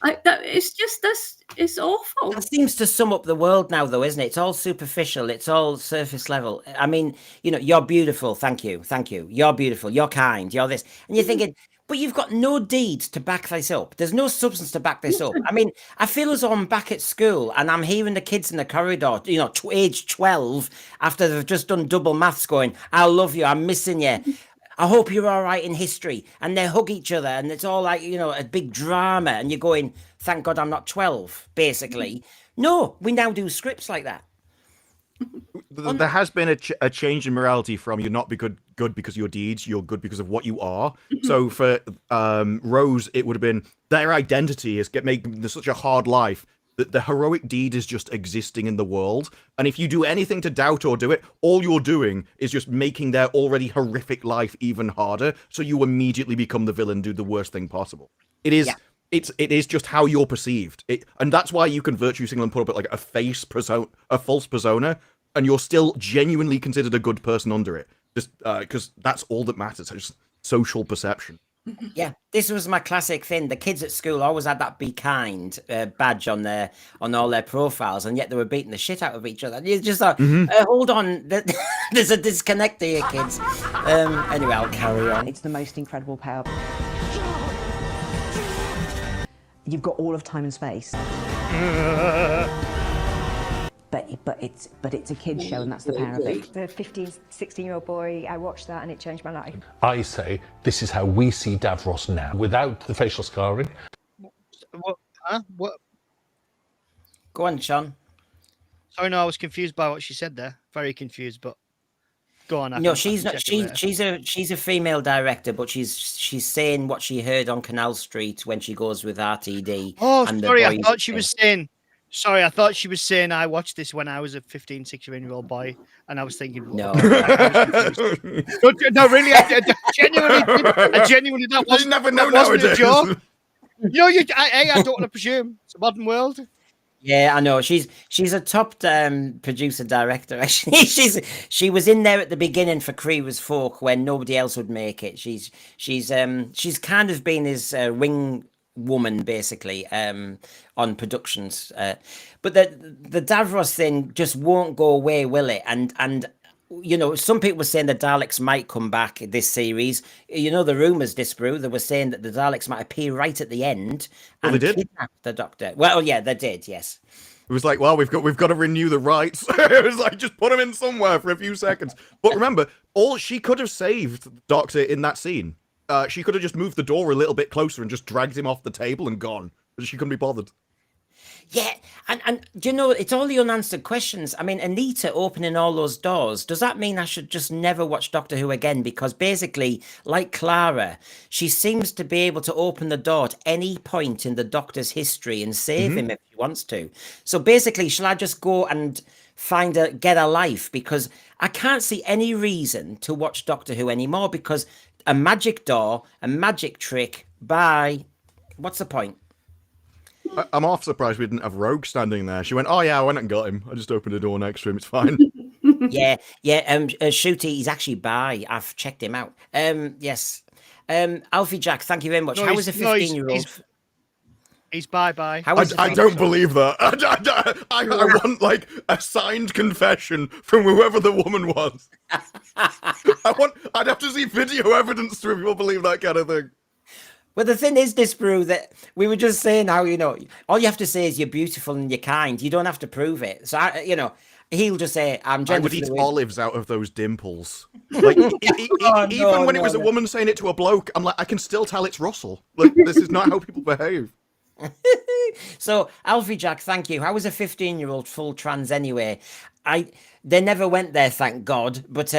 It's just this. It's awful. That seems to sum up the world now, though, isn't it? It's all superficial. It's all surface level. I mean, you're beautiful. Thank you. Thank you. You're beautiful. You're kind. You're this. And you're thinking, but you've got no deeds to back this up. There's no substance to back this up. I mean, I feel as though I'm back at school and I'm hearing the kids in the corridor, age 12, after they've just done double maths going, I love you. I'm missing you. I hope you're all right in history. And they hug each other and it's all like, a big drama. And you're going, thank God I'm not 12, basically. No, we now do scripts like that. There has been a change in morality from you're not good because of your deeds, you're good because of what you are. So for Rose, it would have been their identity is making such a hard life that the heroic deed is just existing in the world. And if you do anything to doubt or do it, all you're doing is just making their already horrific life even harder. So you immediately become the villain, do the worst thing possible. It is. Yeah. It is just how you're perceived, and that's why you can virtue signal and put up like a false persona, and you're still genuinely considered a good person under it, just because that's all that matters. It's just social perception. Yeah, this was my classic thing. The kids at school always had that "be kind" badge on all their profiles, and yet they were beating the shit out of each other. You just thought, hold on, there's a disconnect here, kids. Anyway, I'll carry on. It's the most incredible power. You've got all of time and space. But it's a kid's show, and that's the power of it. The 15, 16-year-old boy, I watched that and it changed my life. I say this is how we see Davros now, without the facial scarring. What? Huh? What? Go on, Sean. Sorry, no, I was confused by what she said there. Very confused, but go on. No, she's not. She's a female director, but she's saying what she heard on Canal Street when she goes with RTD. Oh, sorry, I thought she was saying. Sorry, I thought she was saying I watched this when I was a 15, 16-year-old boy, and I was thinking, no, no, really, I genuinely, that wasn't, never know that wasn't a nowadays. joke. I don't want to presume. It's a modern world. Yeah, I know. She's a top producer director. Actually, she was in there at the beginning for Creever's Folk when nobody else would make it. She's kind of been his wing woman basically on productions, but the Davros thing just won't go away, will it? And some people were saying the Daleks might come back this series. The rumors, Disparu, they were saying that the Daleks might appear right at the end and they did kidnap the Doctor. Well, yeah, they did. Yes. It was like, well, we've got to renew the rights. It was like, just put him in somewhere for a few seconds. But remember, she could have saved the Doctor in that scene. She could have just moved the door a little bit closer and just dragged him off the table and gone. But she couldn't be bothered. Yeah, and it's all the unanswered questions. I mean, Anita opening all those doors, does that mean I should just never watch Doctor Who again? Because basically, like Clara, she seems to be able to open the door at any point in the Doctor's history and save him if she wants to. So basically, shall I just go and get a life? Because I can't see any reason to watch Doctor Who anymore, because a magic door, a magic trick, bye. What's the point? I'm half surprised we didn't have Rogue standing there. She went, oh yeah, I went and got him. I just opened the door next to him. It's fine. yeah. Shooty, he's actually by. I've checked him out. Yes. Alfie Jack, thank you very much. How was a 15-year-old? He's bye. I don't believe that. I want like a signed confession from whoever the woman was. I'd have to see video evidence to people believe that kind of thing. Well, the thing is, Disparu, that we were just saying how, all you have to say is you're beautiful and you're kind. You don't have to prove it. So, he'll just say, I'm gender I would eat fluid. olives out of those dimples. Like, even when it was a woman saying it to a bloke, I'm like, I can still tell it's Russell. Like, this is not how people behave. So, Alfie Jack, thank you. How was a 15-year-old full trans anyway? They never went there, thank God. But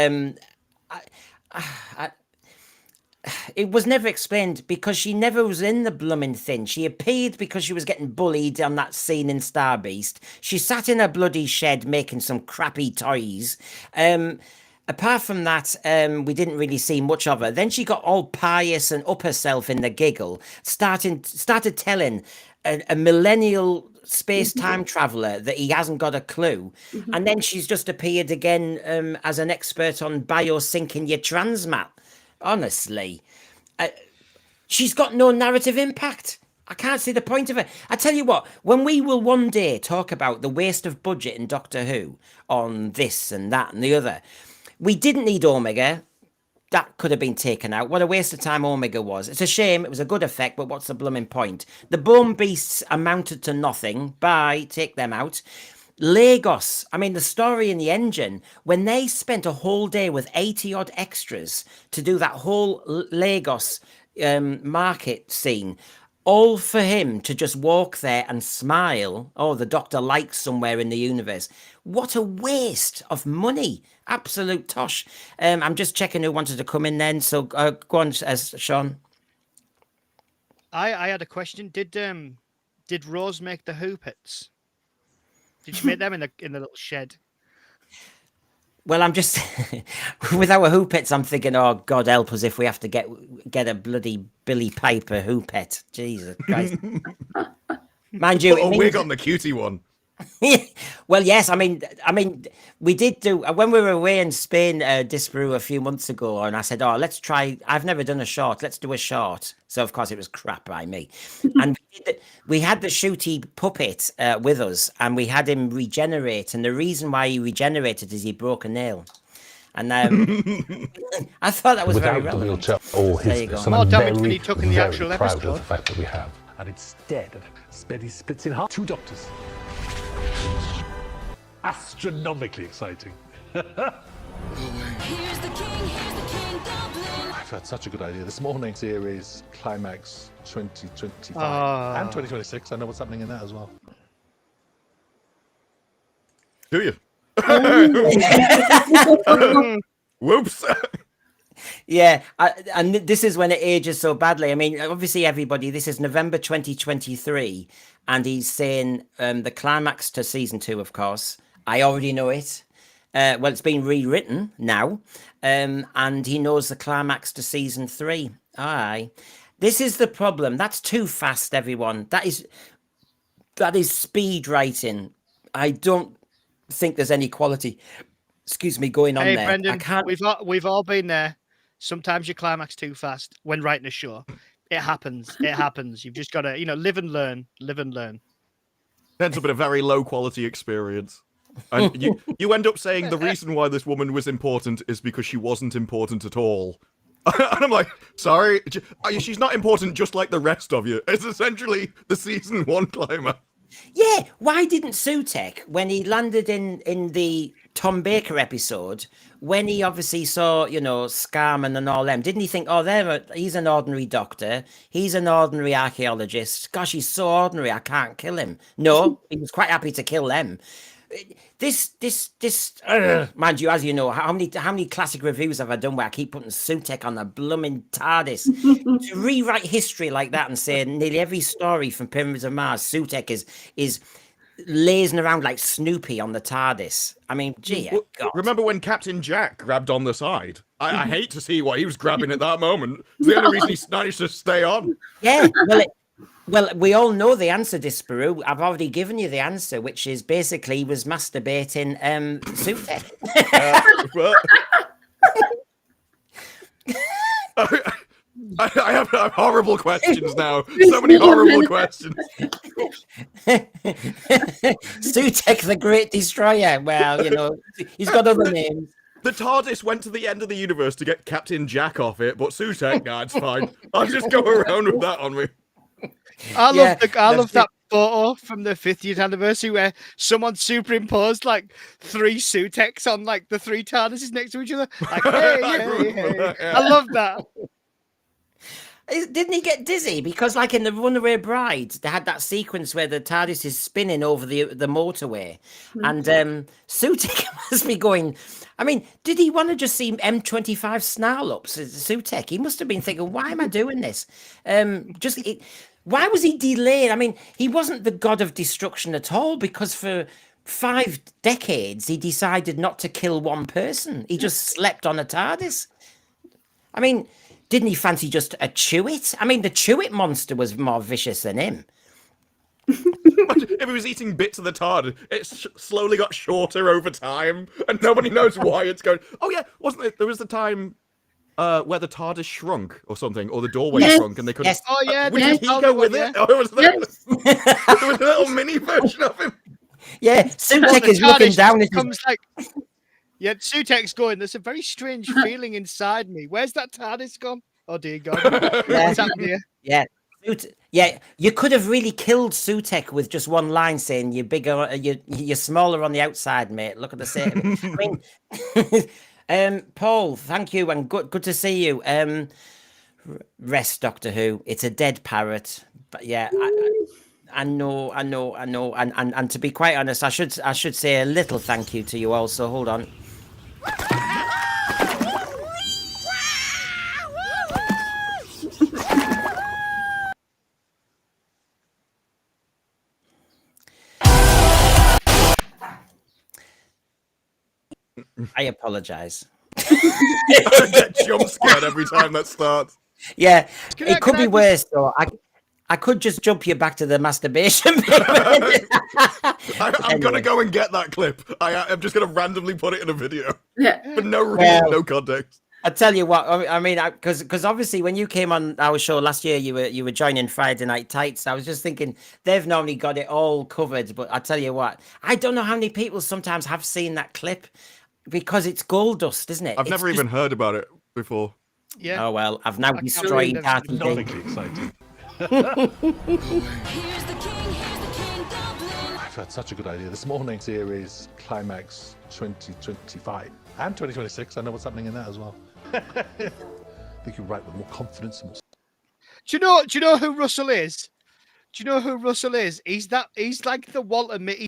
it was never explained because she never was in the blooming thing. She appeared because she was getting bullied on that scene in Star Beast. She sat in a bloody shed making some crappy toys. Apart from that, we didn't really see much of her. Then she got all pious and up herself in the giggle, started telling a millennial space-time traveler that he hasn't got a clue. And then she's just appeared again as an expert on biosyncing your transmat. Honestly, she's got no narrative impact. I can't see the point of it. I tell you what, when we will one day talk about the waste of budget in Doctor Who on this and that and the other, we didn't need Omega. That could have been taken out. What a waste of time Omega was. It's a shame. It was a good effect, but what's the blooming point? The Bone Beasts amounted to nothing. Bye. Take them out. Lagos. I mean, the story in the engine, when they spent a whole day with 80 odd extras to do that whole Lagos market scene, all for him to just walk there and smile. Oh, the Doctor likes somewhere in the universe. What a waste of money. Absolute tosh. I'm just checking who wanted to come in then. So go on, Sean. I had a question. Did Rose make the hoopets? Did she make them in the little shed? Well, I'm just with our hoopets. I'm thinking, oh God, help us if we have to get a bloody Billy Piper hoopet. Jesus Christ! Mind you, put a wig on the cutie one. Well, yes. I mean, we did do when we were away in Spain, Disparu a few months ago, and I said, "Oh, let's try." I've never done a short. Let's do a short. So of course it was crap by me, and we had the shooty puppet with us, and we had him regenerate. And the reason why he regenerated is he broke a nail. And I thought that was very relevant. There you go. More damage than he took in the actual episode. Of the fact that we have, and instead, Speddy splits in half. 2 doctors. Astronomically exciting. Here's the king, I've had such a good idea this morning. Series Climax 2025 and 2026. I know what's happening in that as well. Do you? Whoops. Yeah, and this is when it ages so badly. I mean, obviously, everybody, this is November 2023, and he's saying the climax to season 2, of course. I already know it. Well, it's been rewritten now, and he knows the climax to season 3. Aye. This is the problem. That's too fast, everyone. That is speed writing. I don't think there's any quality, excuse me, going on there. Brendan, I can't... we've all been there. Sometimes you climax too fast when writing a show. It happens. It happens. You've just got to, live and learn. Live and learn. Ends up in a very low quality experience. And you end up saying the reason why this woman was important is because she wasn't important at all. And I'm like, sorry, she's not important just like the rest of you. It's essentially the season 1 climax. Yeah, why didn't Sutek, when he landed in the Tom Baker episode, when he obviously saw, Scarman and all them, didn't he think, oh, he's an ordinary doctor, he's an ordinary archaeologist, gosh, he's so ordinary, I can't kill him. No, he was quite happy to kill them. This, mind you, as you know, how many classic reviews have I done where I keep putting Sutek on the blooming TARDIS? To rewrite history like that and say nearly every story from Pyramids of Mars, Sutek is lazing around like Snoopy on the TARDIS. I mean, gee, God. Remember when Captain Jack grabbed on the side? I hate to see what he was grabbing at that moment. It's the only reason he managed to stay on. Yeah, well, we all know the answer, Disparu. I've already given you the answer, which is basically he was masturbating Sutek. I have horrible questions now. So many horrible questions. Sutek the Great Destroyer. Well, he's got other names. The TARDIS went to the end of the universe to get Captain Jack off it, but Sutek, nah, it's fine. I'll just go around with that on me. I love that photo from the 50th anniversary where someone superimposed like 3 Suteks on like the 3 TARDISes next to each other. Like, hey. I love that. Didn't he get dizzy? Because like in the Runaway Bride, they had that sequence where the TARDIS is spinning over the motorway. And Sutek must be going... I mean, did he want to just see M25 snarl ups as Sutek? He must have been thinking, why am I doing this? Why was he delayed? I mean, he wasn't the god of destruction at all because for 5 decades, he decided not to kill one person. He just slept on a TARDIS. I mean... Didn't he fancy just a Chewit? I mean, the Chewit monster was more vicious than him. If he was eating bits of the TARDIS, it slowly got shorter over time, and nobody knows why it's going. Oh yeah, wasn't it? There was the time. where the TARDIS shrunk or something, or the doorway Yes. shrunk, and they couldn't. Yes. Oh yeah, Did he go with it? Oh, it was there was a little mini version of him. Yeah, Sutek is looking down at his... comes like. Yeah, Sutek's going. There's a very strange feeling inside me. Where's that TARDIS gone? Oh dear God, what's happened here? Yeah. Yeah, you could have really killed Sutek with just one line saying you're bigger, you're smaller on the outside, mate. Look at the same. I mean, Paul, thank you, and good to see you. Rest, Doctor Who. It's a dead parrot, but yeah, I know, and to be quite honest, I should say a little thank you to you also. Hold on. I apologize. I get jump scared every time that starts. Yeah, it could be worse though. I could just jump you back to the masturbation. I'm gonna go and get that clip. I'm just gonna randomly put it in a video. Yeah. For no reason, no context. I tell you what, I mean, because obviously when you came on our show last year, you were joining Friday Night Tights. I was just thinking they've normally got it all covered, but I tell you what, I don't know how many people sometimes have seen that clip because it's gold dust, isn't it? I've never even heard about it before. Yeah. Oh well, I've now destroyed Darty Nothing D. exciting. I've had such a good idea this morning. Series Climax 2025 and 2026. I know what's happening in that as well. I think you write with more confidence. And more... Do you know who Russell is? Do you know who Russell is? He's like the Walter Mitty.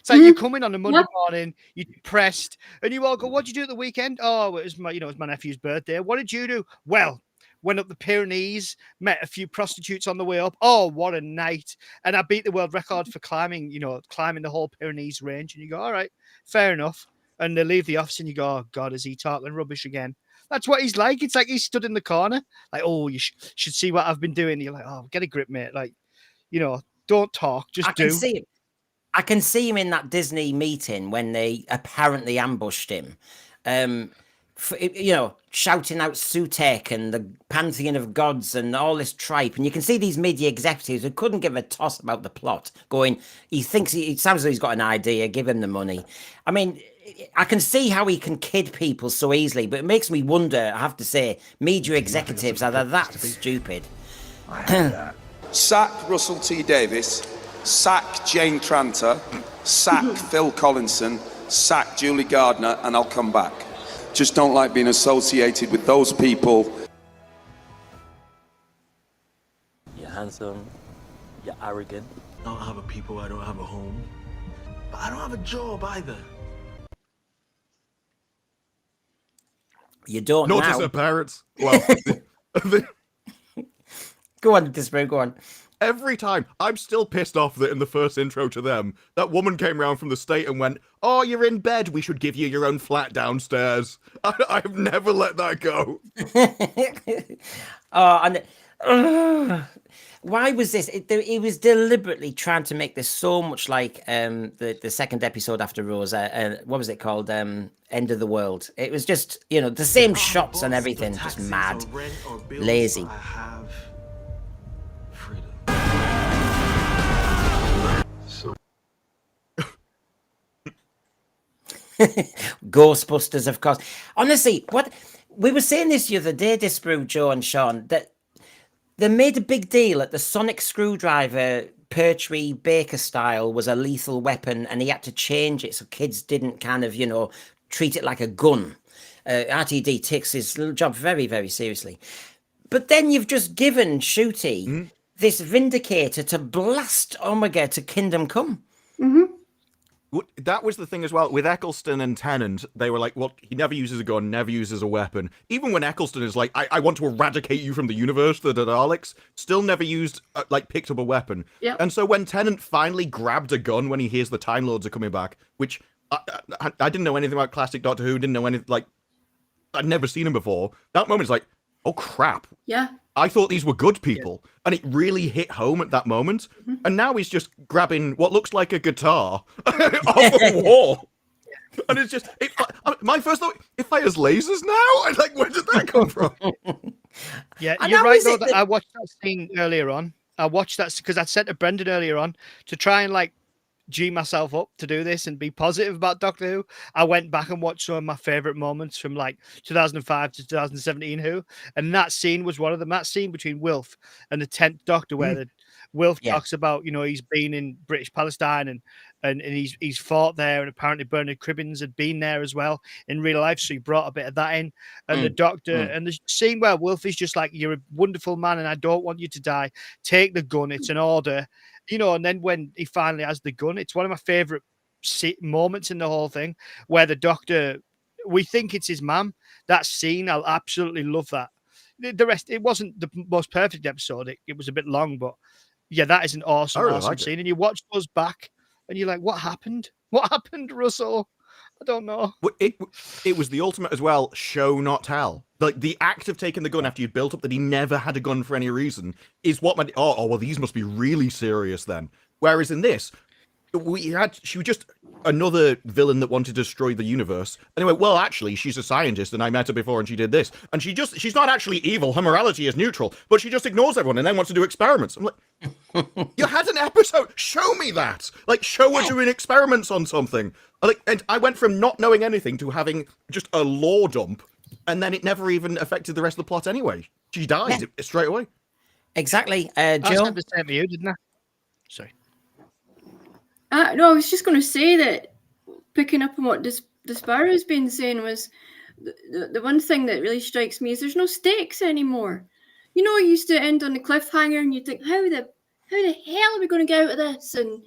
It's like you come in on a Monday morning, you're depressed, and you all go, "What'd you do at the weekend?" "Oh, it was my nephew's birthday." "What did you do?" "Well, went up the Pyrenees, met a few prostitutes on the way up." "Oh, what a night." "And I beat the world record for climbing the whole Pyrenees range." And you go, "All right, fair enough." And they leave the office and you go, "Oh God, is he talking rubbish again?" That's what he's like. It's like he's stood in the corner, like, "Oh, you should see what I've been doing." You're like, "Oh, get a grip, mate. Like, don't talk, just do." I can see him in that Disney meeting when they apparently ambushed him. Shouting out Sutek and the pantheon of gods and all this tripe. And you can see these media executives who couldn't give a toss about the plot going, it sounds like he's got an idea, give him the money. I mean, I can see how he can kid people so easily, but it makes me wonder, I have to say, media executives are that stupid. Sack Russell T. Davis, sack Jane Tranter, sack Phil Collinson, sack Julie Gardner, and I'll come back. Just don't like being associated with those people. You're handsome, you're arrogant. I don't have a people, I don't have a home. But I don't have a job either. You don't Not now. just her parents. Well, Go on, Disparu, go on. Every time, I'm still pissed off that in the first intro to them, that woman came round from the state and went, "Oh, you're in bed, we should give you your own flat downstairs." I've never let that go. Why was this? It was deliberately trying to make this so much like the second episode after Rosa. What was it called? End of the World. It was just, the same shots and everything, just mad, lazy. Ghostbusters, of course. Honestly, what we were saying this the other day, Disparu, Joe and Sean, that they made a big deal that the sonic screwdriver, Pertwee Baker style, was a lethal weapon, and he had to change it so kids didn't kind of, treat it like a gun. RTD takes his little job very, very seriously. But then you've just given Shooty this Vindicator to blast Omega to Kingdom Come. Mm-hmm. That was the thing as well. With Eccleston and Tennant, they were like, well, he never uses a gun, never uses a weapon. Even when Eccleston is like, I want to eradicate you from the universe, the Daleks, still never used, picked up a weapon. Yep. And so when Tennant finally grabbed a gun when he hears the Time Lords are coming back, which I didn't know anything about classic Doctor Who, didn't know anything, I'd never seen him before. That moment's like, oh crap. Yeah. I thought these were good people, and it really hit home at that moment. And now he's just grabbing what looks like a guitar off a wall. And it's just, my first thought, it fires lasers now? And like, where did that come from? Yeah, And you're how right, is though, it that that- I watched that scene earlier on. I watched that because I said to Brendan earlier on to try and like G myself up to do this and be positive about Doctor Who. I went back and watched some of my favorite moments from like 2005 to 2017 Who, and that scene was one of them. That scene between Wilf and the 10th Doctor, where the Wilf talks about, you know, he's been in British Palestine and he's fought there, and apparently Bernard Cribbins had been there as well in real life, so he brought a bit of that in. And the Doctor, and the scene where Wilf is just like, "You're a wonderful man, and I don't want you to die. Take the gun. It's an order." You know, and then when he finally has the gun, it's one of my favorite moments in the whole thing, where the Doctor, we think it's his mum. That scene, I'll absolutely love that. The rest, it wasn't the most perfect episode. It was a bit long, but yeah, that is an awesome, awesome scene. And you watch those back, and you're like, "What happened? What happened, Russell? I don't know." It was the ultimate as well, show not tell. Like the act of taking the gun after you'd built up that he never had a gun for any reason is what my well, these must be really serious then. Whereas in this, she was just another villain that wanted to destroy the universe. Anyway, well, actually, she's a scientist, and I met her before, and she did this, and she's not actually evil. Her morality is neutral, but she just ignores everyone and then wants to do experiments. I'm like, you had an episode. Show me that. Like, show her doing experiments on something. Like, and I went from not knowing anything to having just a lore dump, and then it never even affected the rest of the plot anyway. She died straight away. Exactly, I Jill. said the same to you, didn't I? Sorry. No, I was just going to say that, picking up on what Disparu's been saying, was the one thing that really strikes me is there's no stakes anymore. You know, it used to end on a cliffhanger, and you think, how the hell are we going to get out of this? And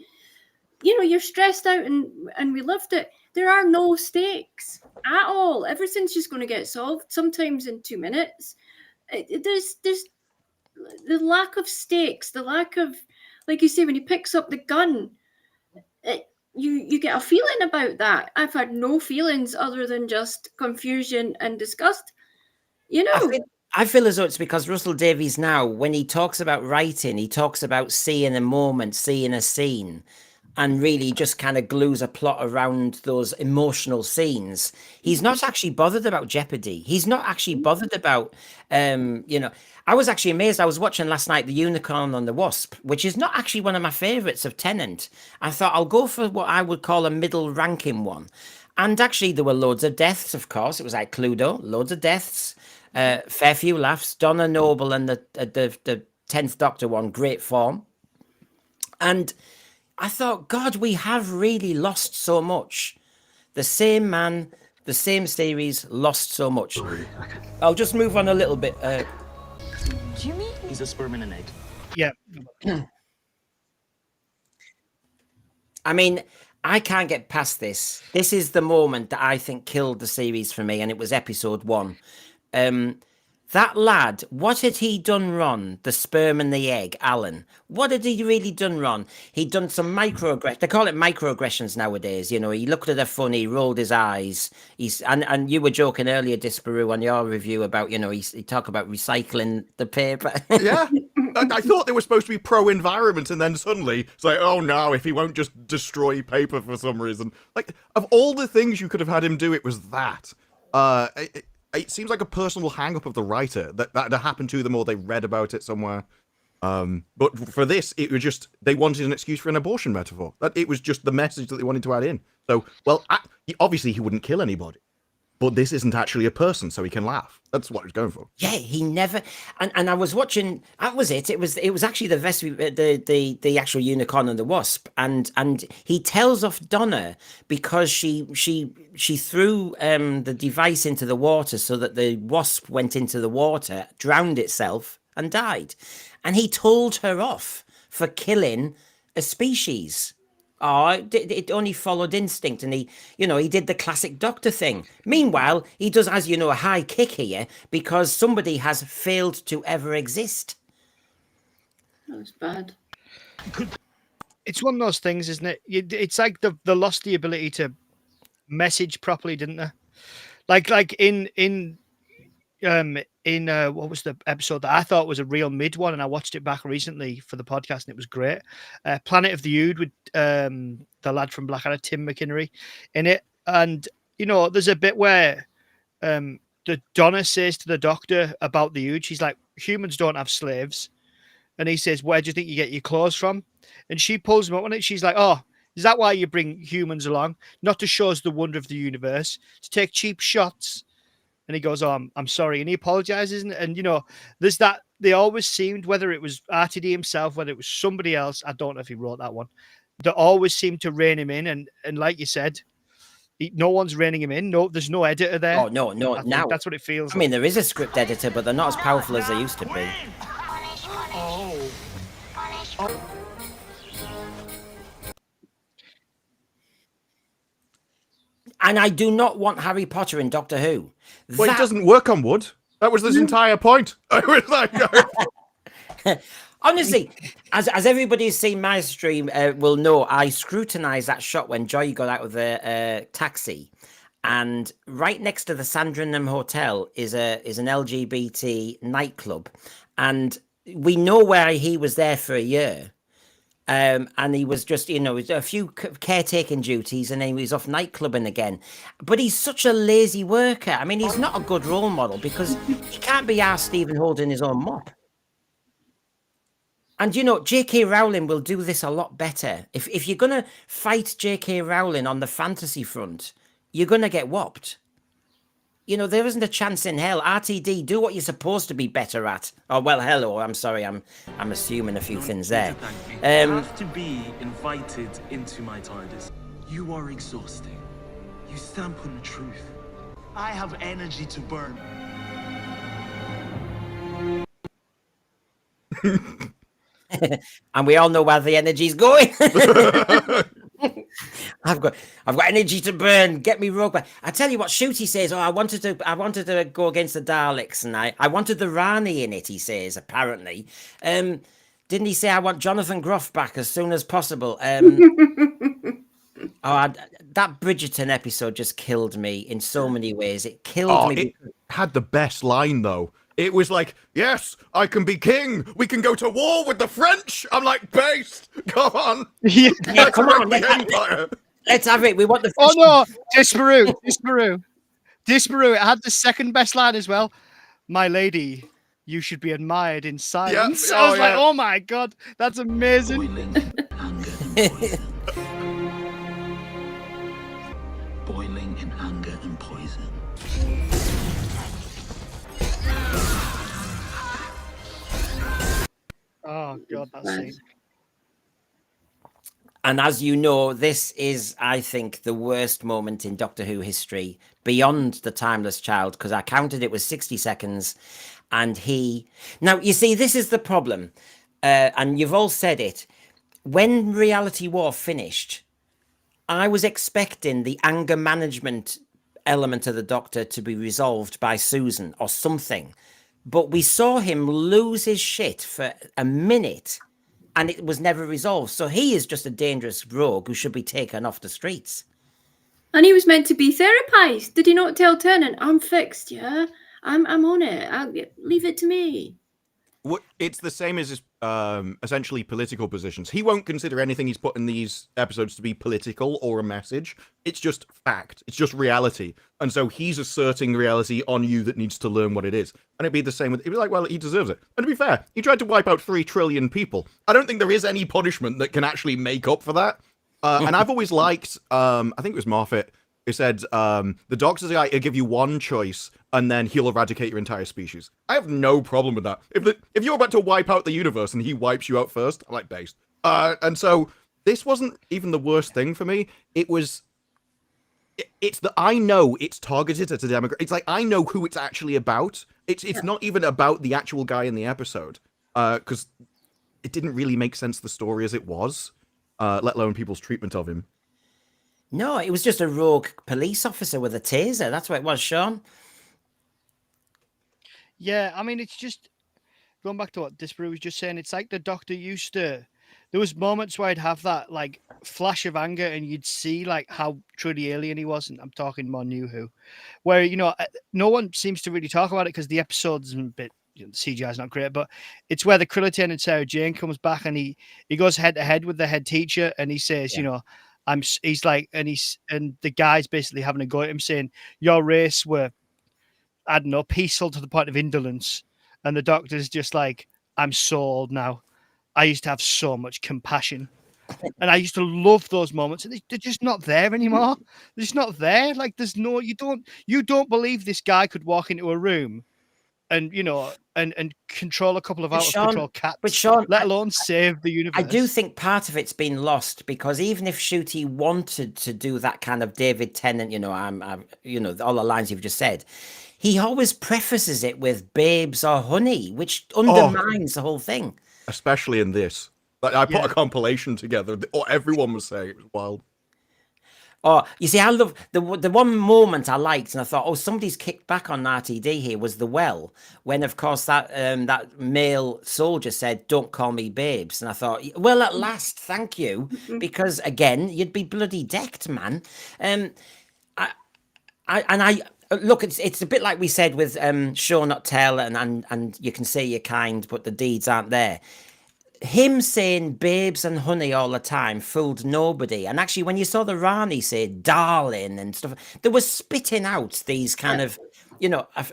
you know, you're stressed out, and we loved it. There are no stakes at all. Everything's just going to get solved, sometimes in 2 minutes. There's the lack of stakes, the lack of, like you say, when he picks up the gun, you get a feeling about that. I've had no feelings other than just confusion and disgust. You know, I feel as though it's because Russell Davies now, when he talks about writing, he talks about seeing a moment, seeing a scene, and really just kind of glues a plot around those emotional scenes. He's not actually bothered about jeopardy. He's not actually bothered about, you know, I was actually amazed. I was watching last night The Unicorn and the Wasp, which is not actually one of my favorites of Tennant. I thought I'll go for what I would call a middle ranking one. And actually there were loads of deaths, of course. It was like Cluedo, loads of deaths, fair few laughs. Donna Noble and the 10th Doctor one, great form. And I thought, God, we have really lost so much. The same man, the same series, lost so much. I'll just move on a little bit. Do you mean he's a sperm and an egg? Yeah. I mean, I can't get past this. This is the moment that I think killed the series for me, and it was episode 1. That lad, what had he done wrong? The sperm and the egg, Alan. What had he really done wrong? He'd done some microaggressions. They call it microaggressions nowadays. You know, he looked at her funny, rolled his eyes. And you were joking earlier, Disparu, on your review about, you know, he talked about recycling the paper. Yeah. I thought they were supposed to be pro-environment, and then suddenly it's like, oh no, if he won't just destroy paper for some reason. Like, of all the things you could have had him do, it was that. It seems like a personal hang-up of the writer that happened to them, or they read about it somewhere. But for this, it was just, they wanted an excuse for an abortion metaphor. It was just the message that they wanted to add in. So, well, obviously he wouldn't kill anybody, but this isn't actually a person, so he can laugh. That's what he was going for. Yeah, he never. And I was watching. That was it. It was actually the actual Unicorn and the Wasp, and he tells off Donna because she threw the device into the water so that the wasp went into the water, drowned itself, and died, and he told her off for killing a species. Oh, it only followed instinct, and he did the classic Doctor thing. Meanwhile, he does, as you know, a high kick here because somebody has failed to ever exist. That was bad. It's one of those things, isn't it? It's like they lost the ability to message properly, didn't they? Like in what was the episode that I thought was a real mid one, and I watched it back recently for the podcast, and it was great. Planet of the Ood with the lad from Blackadder, Tim McInnery, in it. And there's a bit where the Donna says to the doctor about the huge. She's like, humans don't have slaves. And he says, where do you think you get your clothes from? And she pulls him up on it. She's like, oh, is that why you bring humans along? Not to show us the wonder of the universe, to take cheap shots. And he goes, oh, I'm sorry. And he apologizes. And there's that. They always seemed, whether it was RTD himself, whether it was somebody else, I don't know if he wrote that one, they always seemed to rein him in. And like you said, no one's reining him in. No, there's no editor there. Oh, no. Now that's what it feels I mean, there is a script editor, but they're not as powerful as they used to be. And I do not want Harry Potter in Doctor Who. Well, it doesn't work on wood. That was this entire point. I was like, honestly, as everybody who's seen my stream will know, I scrutinized that shot when Joy got out of the taxi, and right next to the Sandringham Hotel is an LGBT nightclub, and we know where he was there for a year. And he was just, a few caretaking duties, and then he was off nightclubbing again. But he's such a lazy worker. I mean, he's not a good role model because he can't be asked even holding his own mop. And, J.K. Rowling will do this a lot better. If you're going to fight J.K. Rowling on the fantasy front, you're going to get whopped. There isn't a chance in hell. RTD, do what you're supposed to be better at. Oh, well, hello. I'm sorry. I'm assuming a few things there. You have to be invited into my TARDIS. You are exhausting. You stamp on the truth. I have energy to burn. And we all know where the energy's going. I've got energy to burn. Get me Rogue. I tell you what, Shooty says. Oh, I wanted to go against the Daleks, and I wanted the Rani in it. He says apparently. Didn't he say I want Jonathan Groff back as soon as possible? That Bridgerton episode just killed me in so many ways. It killed me. It had the best line though. It was like, yes, I can be king. We can go to war with the French. I'm like, based. Come on. Yeah, come on. Let's have it. We want the. Oh no, Disparu. It had the second best line as well. My lady, you should be admired in silence. Yeah. I was like, oh my god, that's amazing. Boiling in anger and poison. Oh god, that scene. And as you know, this is, I think, the worst moment in Doctor Who history beyond the Timeless Child, because I counted it was 60 seconds. And now, you see, this is the problem. And you've all said it. When Reality War finished, I was expecting the anger management element of the Doctor to be resolved by Susan or something. But we saw him lose his shit for a minute, and it was never resolved. So he is just a dangerous rogue who should be taken off the streets. And he was meant to be therapized. Did he not tell Tennant, I'm fixed, yeah? I'm on it. Leave it to me. It's the same as his essentially political positions. He won't consider anything he's put in these episodes to be political or a message. It's just fact. It's just reality. And so he's asserting reality on you that needs to learn what it is. And it'd be the same with, it'd be like, well, he deserves it. And to be fair, he tried to wipe out 3 trillion people. I don't think there is any punishment that can actually make up for that. And I've always liked, I think it was Moffat, who said, the Doctor's guy will give you one choice, and then he'll eradicate your entire species. I have no problem with that. If you're about to wipe out the universe and he wipes you out first, I'm like, based. And so this wasn't even the worst thing for me. It's that I know it's targeted at a demographic. It's like, I know who it's actually about. It's not even about the actual guy in the episode, because it didn't really make sense, the story as it was, let alone people's treatment of him. No, it was just a rogue police officer with a taser. That's what it was, Sean. Yeah, I mean, it's just going back to what Disparu was just saying. It's like the Doctor used to. There was moments where I'd have that like flash of anger, and you'd see like how truly alien he was. And I'm talking more New Who, where no one seems to really talk about it because the episode's a bit. CGI is not great, but it's where the Krillin and Sarah Jane comes back, and he goes head to head with the head teacher, and he says, He's like, and the guy's basically having a go at him, saying your race were, I don't know, peaceful to the point of indolence, and the Doctor's just like, I'm so old now. I used to have so much compassion, and I used to love those moments, and they're just not there anymore. They're just not there. Like there's no, you don't believe this guy could walk into a room and and control a couple of out of control cats, but Sean, let alone save the universe. I do think part of it's been lost, because even if Shooty wanted to do that kind of David Tennant, I'm all the lines you've just said, he always prefaces it with babes or honey, which undermines the whole thing. Especially in this. Like, I put a compilation together, or everyone was saying it was wild. Oh, you see, I love the one moment I liked, and I thought, somebody's kicked back on RTD here, was the well, when of course that male soldier said, "Don't call me babes," and I thought, well, at last, thank you, because again, you'd be bloody decked, man. I look, it's a bit like we said with show not tell, and you can say you're kind, but the deeds aren't there. Him saying babes and honey all the time fooled nobody. And actually, when you saw the Rani say darling and stuff, they were spitting out these kind of,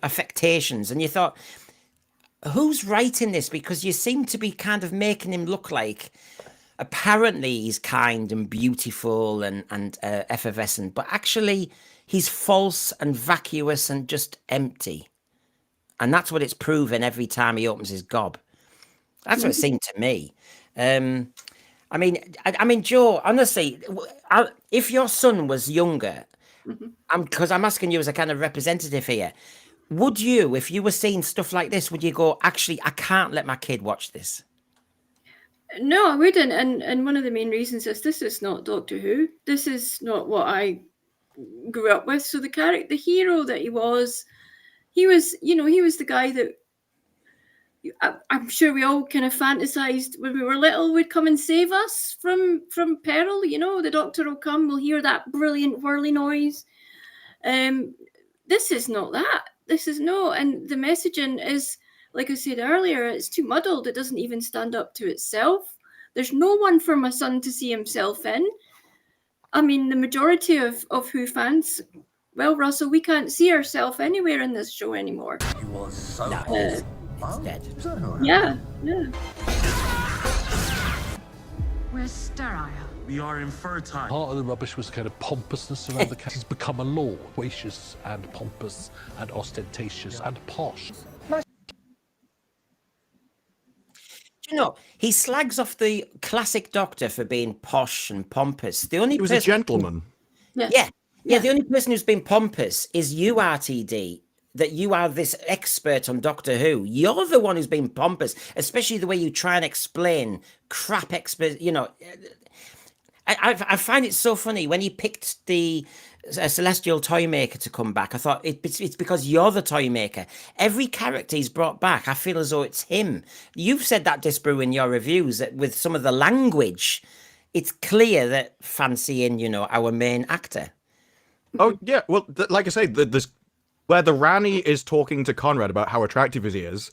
affectations. And you thought, who's writing this? Because you seem to be kind of making him look like, apparently he's kind and beautiful and effervescent, but actually he's false and vacuous and just empty. And that's what it's proven every time he opens his gob. That's what it seemed to me. I mean, Joe, honestly, if your son was younger, because I'm asking you as a kind of representative here, would you, if you were seeing stuff like this, would you go, actually, I can't let my kid watch this? No, I wouldn't. And one of the main reasons is this is not Doctor Who. This is not what I grew up with. So the hero that he was the guy that I'm sure we all kind of fantasized when we were little would come and save us from peril. The Doctor will come, we'll hear that brilliant whirly noise. This is not that. This is no. And the messaging is, like I said earlier, it's too muddled. It doesn't even stand up to itself. There's no one for my son to see himself in. I mean, the majority of Who fans, well, Russell, we can't see ourselves anywhere in this show anymore. He was so it's dead. Yeah. We're sterile. We are infertile. Part of the rubbish was kind of pompousness around the cat. He's become a lord, gracious and pompous and ostentatious and posh. He slags off the classic Doctor for being posh and pompous. The only he was a gentleman. Yeah. The only person who's been pompous is you, RTD. That you are this expert on Doctor Who. You're the one who's been pompous, especially the way you try and explain crap expert. I find it so funny when he picked the Celestial Toy Maker to come back. I thought it's because you're the toy maker. Every character he's brought back, I feel as though it's him. You've said that, Disparu, in your reviews, that with some of the language, it's clear that fancying, our main actor. Oh yeah, well, like I say, there's where the Rani is talking to Conrad about how attractive he is.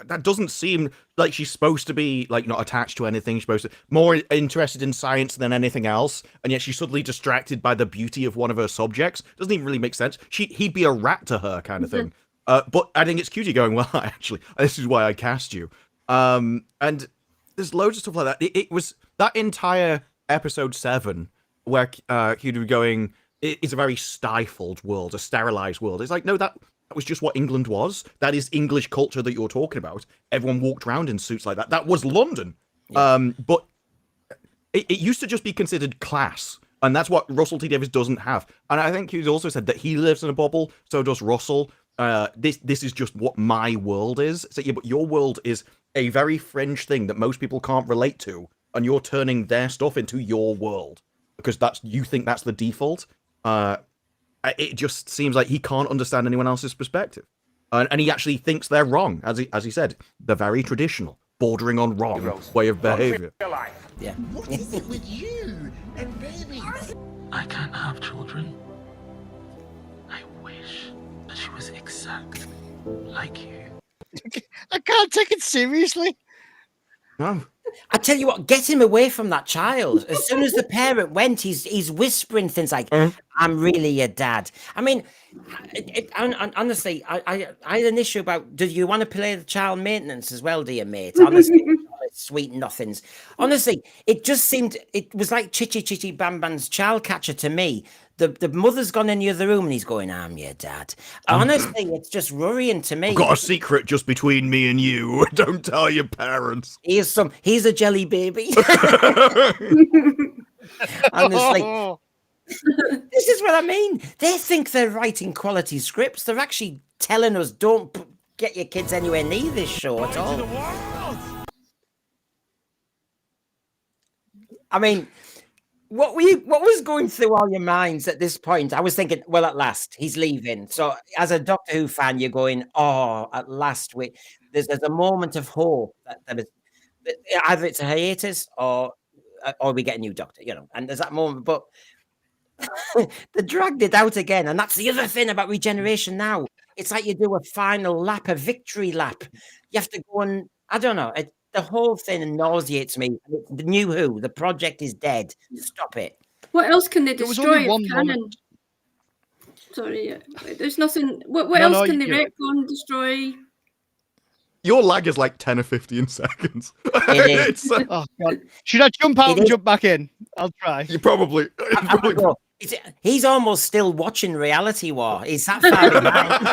That doesn't seem like she's supposed to be like not attached to anything. She's supposed to more interested in science than anything else, and yet she's suddenly distracted by the beauty of one of her subjects. Doesn't even really make sense. He'd be a rat to her, kind of thing. But I think it's cutie going, well, actually, this is why I cast you. And there's loads of stuff like that. It was that entire episode 7 where he'd be going, it's a very stifled world, a sterilized world. It's like, no, that was just what England was. That is English culture that you're talking about. Everyone walked around in suits like that. That was London. Yeah. But it used to just be considered class. And that's what Russell T. Davies doesn't have. And I think he's also said that he lives in a bubble, so does Russell. This is just what my world is. So, yeah, but your world is a very fringe thing that most people can't relate to. And you're turning their stuff into your world. Because you think that's the default. It just seems like he can't understand anyone else's perspective, and he actually thinks they're wrong. As he said, the very traditional, bordering on wrong way of behavior. Yeah. What is it with you and baby? I can't have children. I wish that she was exactly like you. I can't take it seriously. No. I tell you what, get him away from that child. As soon as the parent went, he's whispering things like, "I'm really your dad." I mean, honestly, I had an issue about, do you want to play the child maintenance as well, dear mate? Honestly, sweet nothings. Honestly, it just seemed, it was like Chichi Chichi Bam Bam's child catcher to me. The mother's gone in the other room and he's going, "I'm your dad." Honestly, it's just worrying to me. I've got a secret just between me and you. Don't tell your parents. He's a jelly baby. Honestly. This is what I mean. They think they're writing quality scripts. They're actually telling us, don't get your kids anywhere near this show at all. I mean, what was going through all your minds at this point? I was thinking, well, at last he's leaving. So, as a Doctor Who fan, you're going, "Oh, at last there's a moment of hope that either it's a hiatus or we get a new Doctor, you know." And there's that moment, but they dragged it out again, and that's the other thing about regeneration. Now it's like you do a final lap, a victory lap. You have to go and I don't know. The whole thing nauseates me. The new Who, the project is dead. Stop it. What else can they There was destroy only if one canon? moment. Sorry, there's nothing. What No, else no, can they you're right. retcon, destroy? Your lag is like 10 or 15 seconds. It is. Oh, God. Should I jump out and jump back in? I'll try. You probably. He's almost still watching Reality War. He's that far behind.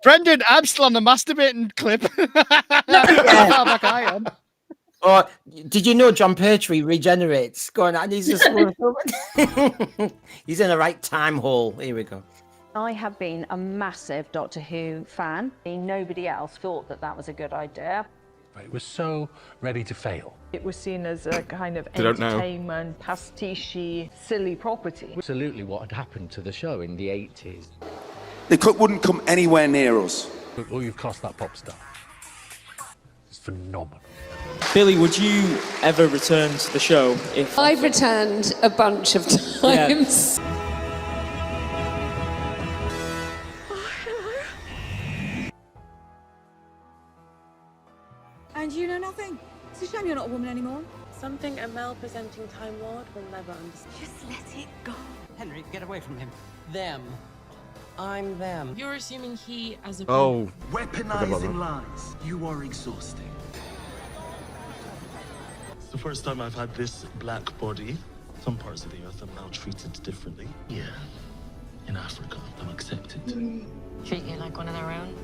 Brendan, I'm still on the masturbating clip. How far back I am. Or did you know John Pertwee regenerates? Go on, and he's just he's in the right time hole. Here we go. I have been a massive Doctor Who fan. Nobody else thought that was a good idea. It was so ready to fail. It was seen as a kind of They don't know. entertainment, pastiche, silly property. Absolutely what had happened to the show in the 80s. They wouldn't come anywhere near us. Look, all you've cost that pop star. It's phenomenal. Billy, would you ever return to the show if... I've returned a bunch of times. And you know nothing. It's a shame you're not a woman anymore. Something a male presenting Time Lord will never understand. Just let it go. Henry, get away from him. Them. I'm them. You're assuming he, as a Oh. Weaponizing lies. You are exhausting. It's the first time I've had this black body. Some parts of the earth are now treated differently. Yeah. In Africa, I'm accepted. Treat you like one of their own.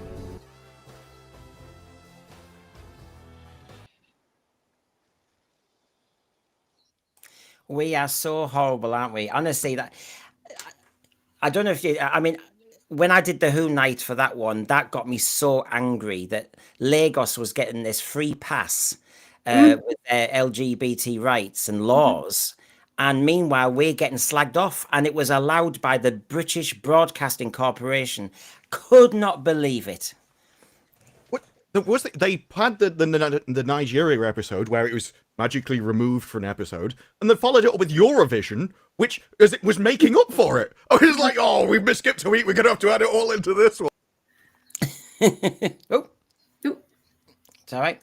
We are so horrible, aren't we? Honestly, that I don't know if you. I mean, when I did the Who night for that one, that got me so angry that Lagos was getting this free pass with their LGBT rights and laws, and meanwhile we're getting slagged off, and it was allowed by the British Broadcasting Corporation. Could not believe it. They had the Nigeria episode where it was magically removed for an episode, and then followed it up with Eurovision, which as it was making up for it. I was like, "Oh, we've skipped a week. We're gonna have to add it all into this one." Oh, it's all right.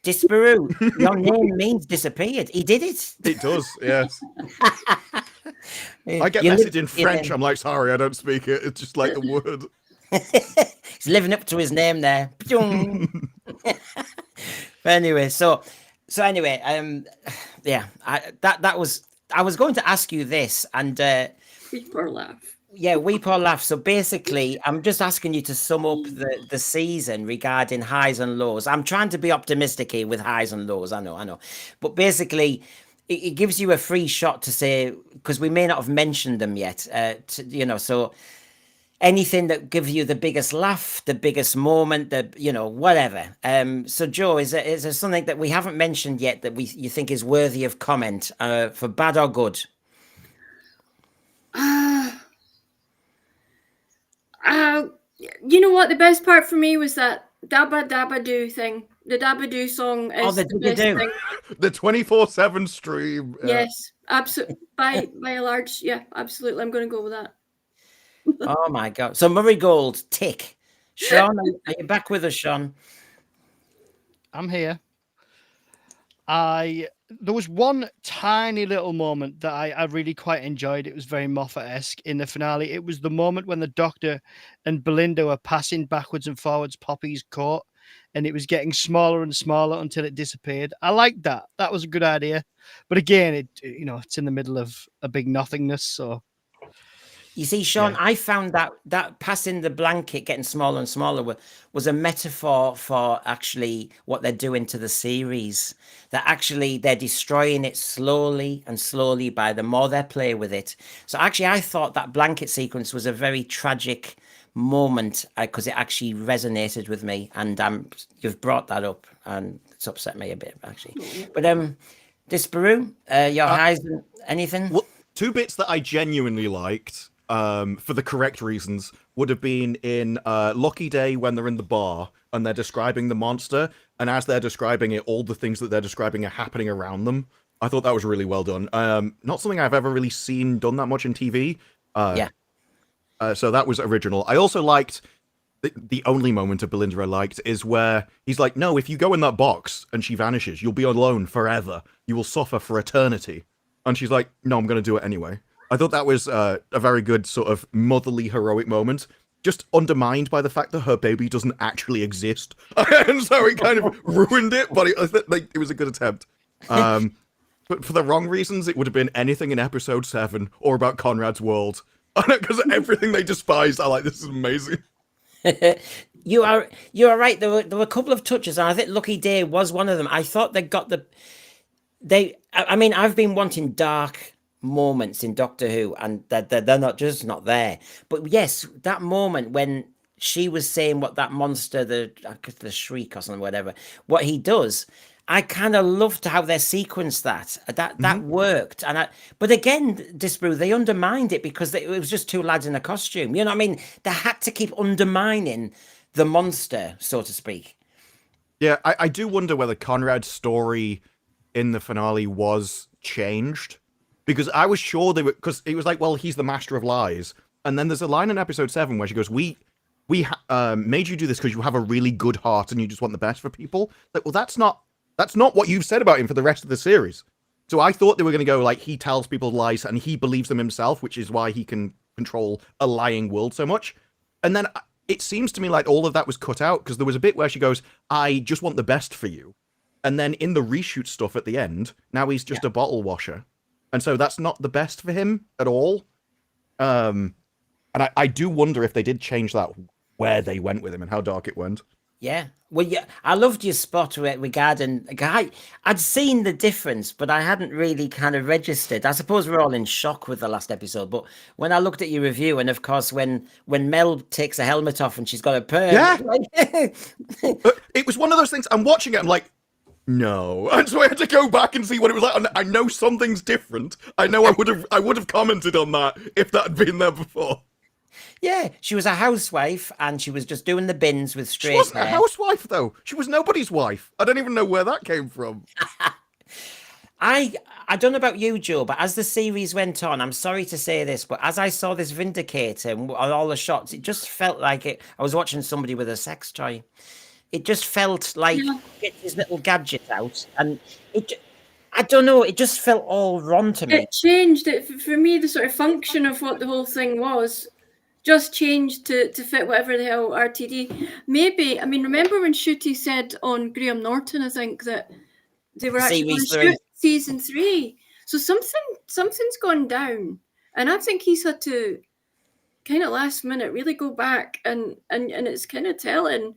Disparu, your name means disappeared. He did it. It does, yes. I get You message live- in French. I'm like, sorry, I don't speak it. It's just like the word. He's living up to his name there. But anyway, so anyway, yeah, that was. I was going to ask you this, and Weep or laugh. yeah, weep or laugh. So basically, I'm just asking you to sum up the season regarding highs and lows. I'm trying to be optimistic here with highs and lows. I know, but basically, it gives you a free shot to say, because we may not have mentioned them yet. So anything that gives you the biggest laugh, the biggest moment, whatever. So Joe, is there something that we haven't mentioned yet that you think is worthy of comment, for bad or good? You know what? The best part for me was that Dabba Dabba Doo thing. The Dabba Doo song is the the best thing. The 24/7 stream. Yes, absolutely. By a large, yeah, absolutely. I'm going to go with that. Oh my God. So Murray Gold, tick. Sean, are you back with us, Sean? I'm here. There was one tiny little moment that I really quite enjoyed. It was very Moffat-esque in the finale. It was the moment when the Doctor and Belinda were passing backwards and forwards Poppy's coat, and it was getting smaller and smaller until it disappeared. I liked that. That was a good idea. But again, it's in the middle of a big nothingness. So You see, Sean, I found that passing the blanket, getting smaller and smaller, was a metaphor for actually what they're doing to the series. That actually they're destroying it slowly and slowly by the more they play with it. So actually, I thought that blanket sequence was a very tragic moment because it actually resonated with me. And you've brought that up, and it's upset me a bit, actually. But Disparu, your highs, anything? Well, two bits that I genuinely liked. For the correct reasons, would have been in Lucky Day when they're in the bar and they're describing the monster, and as they're describing it, all the things that they're describing are happening around them. I thought that was really well done. Not something I've ever really seen done that much in TV. So that was original. I also liked the only moment of Belinda I liked is where he's like, no, if you go in that box and she vanishes, you'll be alone forever. You will suffer for eternity. And she's like, no, I'm going to do it anyway. I thought that was a very good sort of motherly, heroic moment, just undermined by the fact that her baby doesn't actually exist. And so it kind of ruined it, but it was a good attempt. But for the wrong reasons, it would have been anything in episode 7 or about Conrad's world. Because everything they despised, I like, this is amazing. You are right. There were a couple of touches, and I think Lucky Day was one of them. I thought they got I mean, I've been wanting dark moments in Doctor Who, and they're not there. But yes, that moment when she was saying what that monster, the shriek or something, whatever, what he does, I kind of loved how they sequenced that worked. But again, Disparu, they undermined it because it was just two lads in a costume. You know what I mean? They had to keep undermining the monster, so to speak. Yeah, I do wonder whether Conrad's story in the finale was changed. Because I was sure they were, because it was like, well, he's the master of lies. And then there's a line in episode 7 where she goes, we made you do this because you have a really good heart and you just want the best for people. Like, well, that's not what you've said about him for the rest of the series. So I thought they were going to go like, he tells people lies and he believes them himself, which is why he can control a lying world so much. And then it seems to me like all of that was cut out because there was a bit where she goes, I just want the best for you. And then in the reshoot stuff at the end, now he's just a bottle washer. And so that's not the best for him at all. And I do wonder if they did change that, where they went with him and how dark it went. Yeah. Well, yeah, I loved your spot regarding a guy. I'd seen the difference, but I hadn't really kind of registered. I suppose we're all in shock with the last episode. But when I looked at your review, and of course, when Mel takes a helmet off and she's got a perm. Yeah. It was one of those things. I'm watching it. I'm like, no, and so I had to go back and see what it was like. And I know something's different. I know I would have commented on that if that had been there before. Yeah, she was a housewife and she was just doing the bins with straight hair. She wasn't a housewife though. She was nobody's wife. I don't even know where that came from. I don't know about you, Joe, but as the series went on, I'm sorry to say this, but as I saw this Vindicator and all the shots, it just felt like I was watching somebody with a sex toy. It just felt like get his little gadget out, and I don't know, it just felt all wrong to me. It changed it for me. The sort of function of what the whole thing was just changed to fit whatever the hell RTD. Maybe, I mean, remember when Shooty said on Graham Norton, I think, that they were actually going to shoot season 3. So something's gone down, and I think he's had to kind of last minute really go back and it's kind of telling.